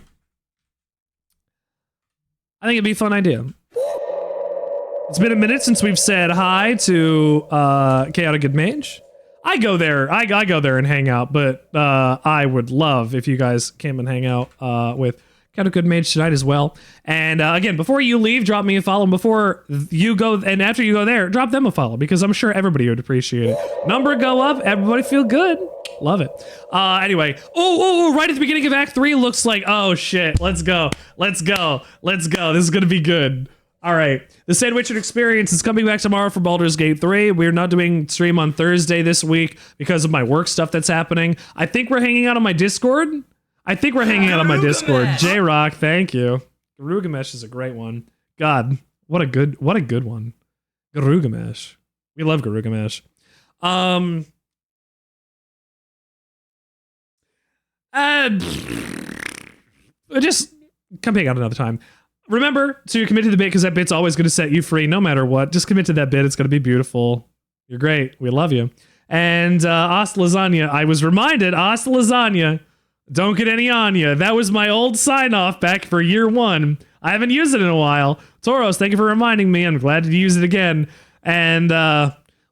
I think it'd be a fun idea. It's been a minute since we've said hi to Chaotic Good Mage. I go there and hang out, but I would love if you guys came and hang out with Got a good mage tonight as well. And again, before you leave, drop me a follow. Before you go, and after you go there, drop them a follow because I'm sure everybody would appreciate it. Number go up, everybody feel good. Love it. Anyway, right at the beginning of Act 3 looks like, oh shit, let's go. This is gonna be good. All right, the Sandwichard experience is coming back tomorrow for Baldur's Gate 3. We're not doing stream on Thursday this week because of my work stuff that's happening. I think we're hanging out on my Discord. J-Rock, thank you. Garugamesh is a great one. God, what a good one. Garugamesh. We love Garugamesh. Just come hang out another time. Remember to commit to the bit because that bit's always going to set you free no matter what. Just commit to that bit. It's going to be beautiful. You're great. We love you. And hasta lasagna. I was reminded, hasta lasagna. Don't get any on ya. That was my old sign off back for year 1. I haven't used it in a while. Tauros, thank you for reminding me. I'm glad to use it again. And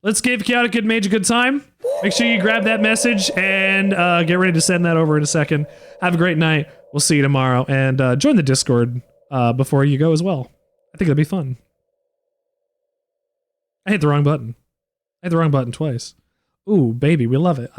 let's give Chaotic Good Mage a good time. Make sure you grab that message and get ready to send that over in a second. Have a great night. We'll see you tomorrow. And join the Discord before you go as well. I think it'll be fun. I hit the wrong button. I hit the wrong button twice. Ooh, baby, we love it.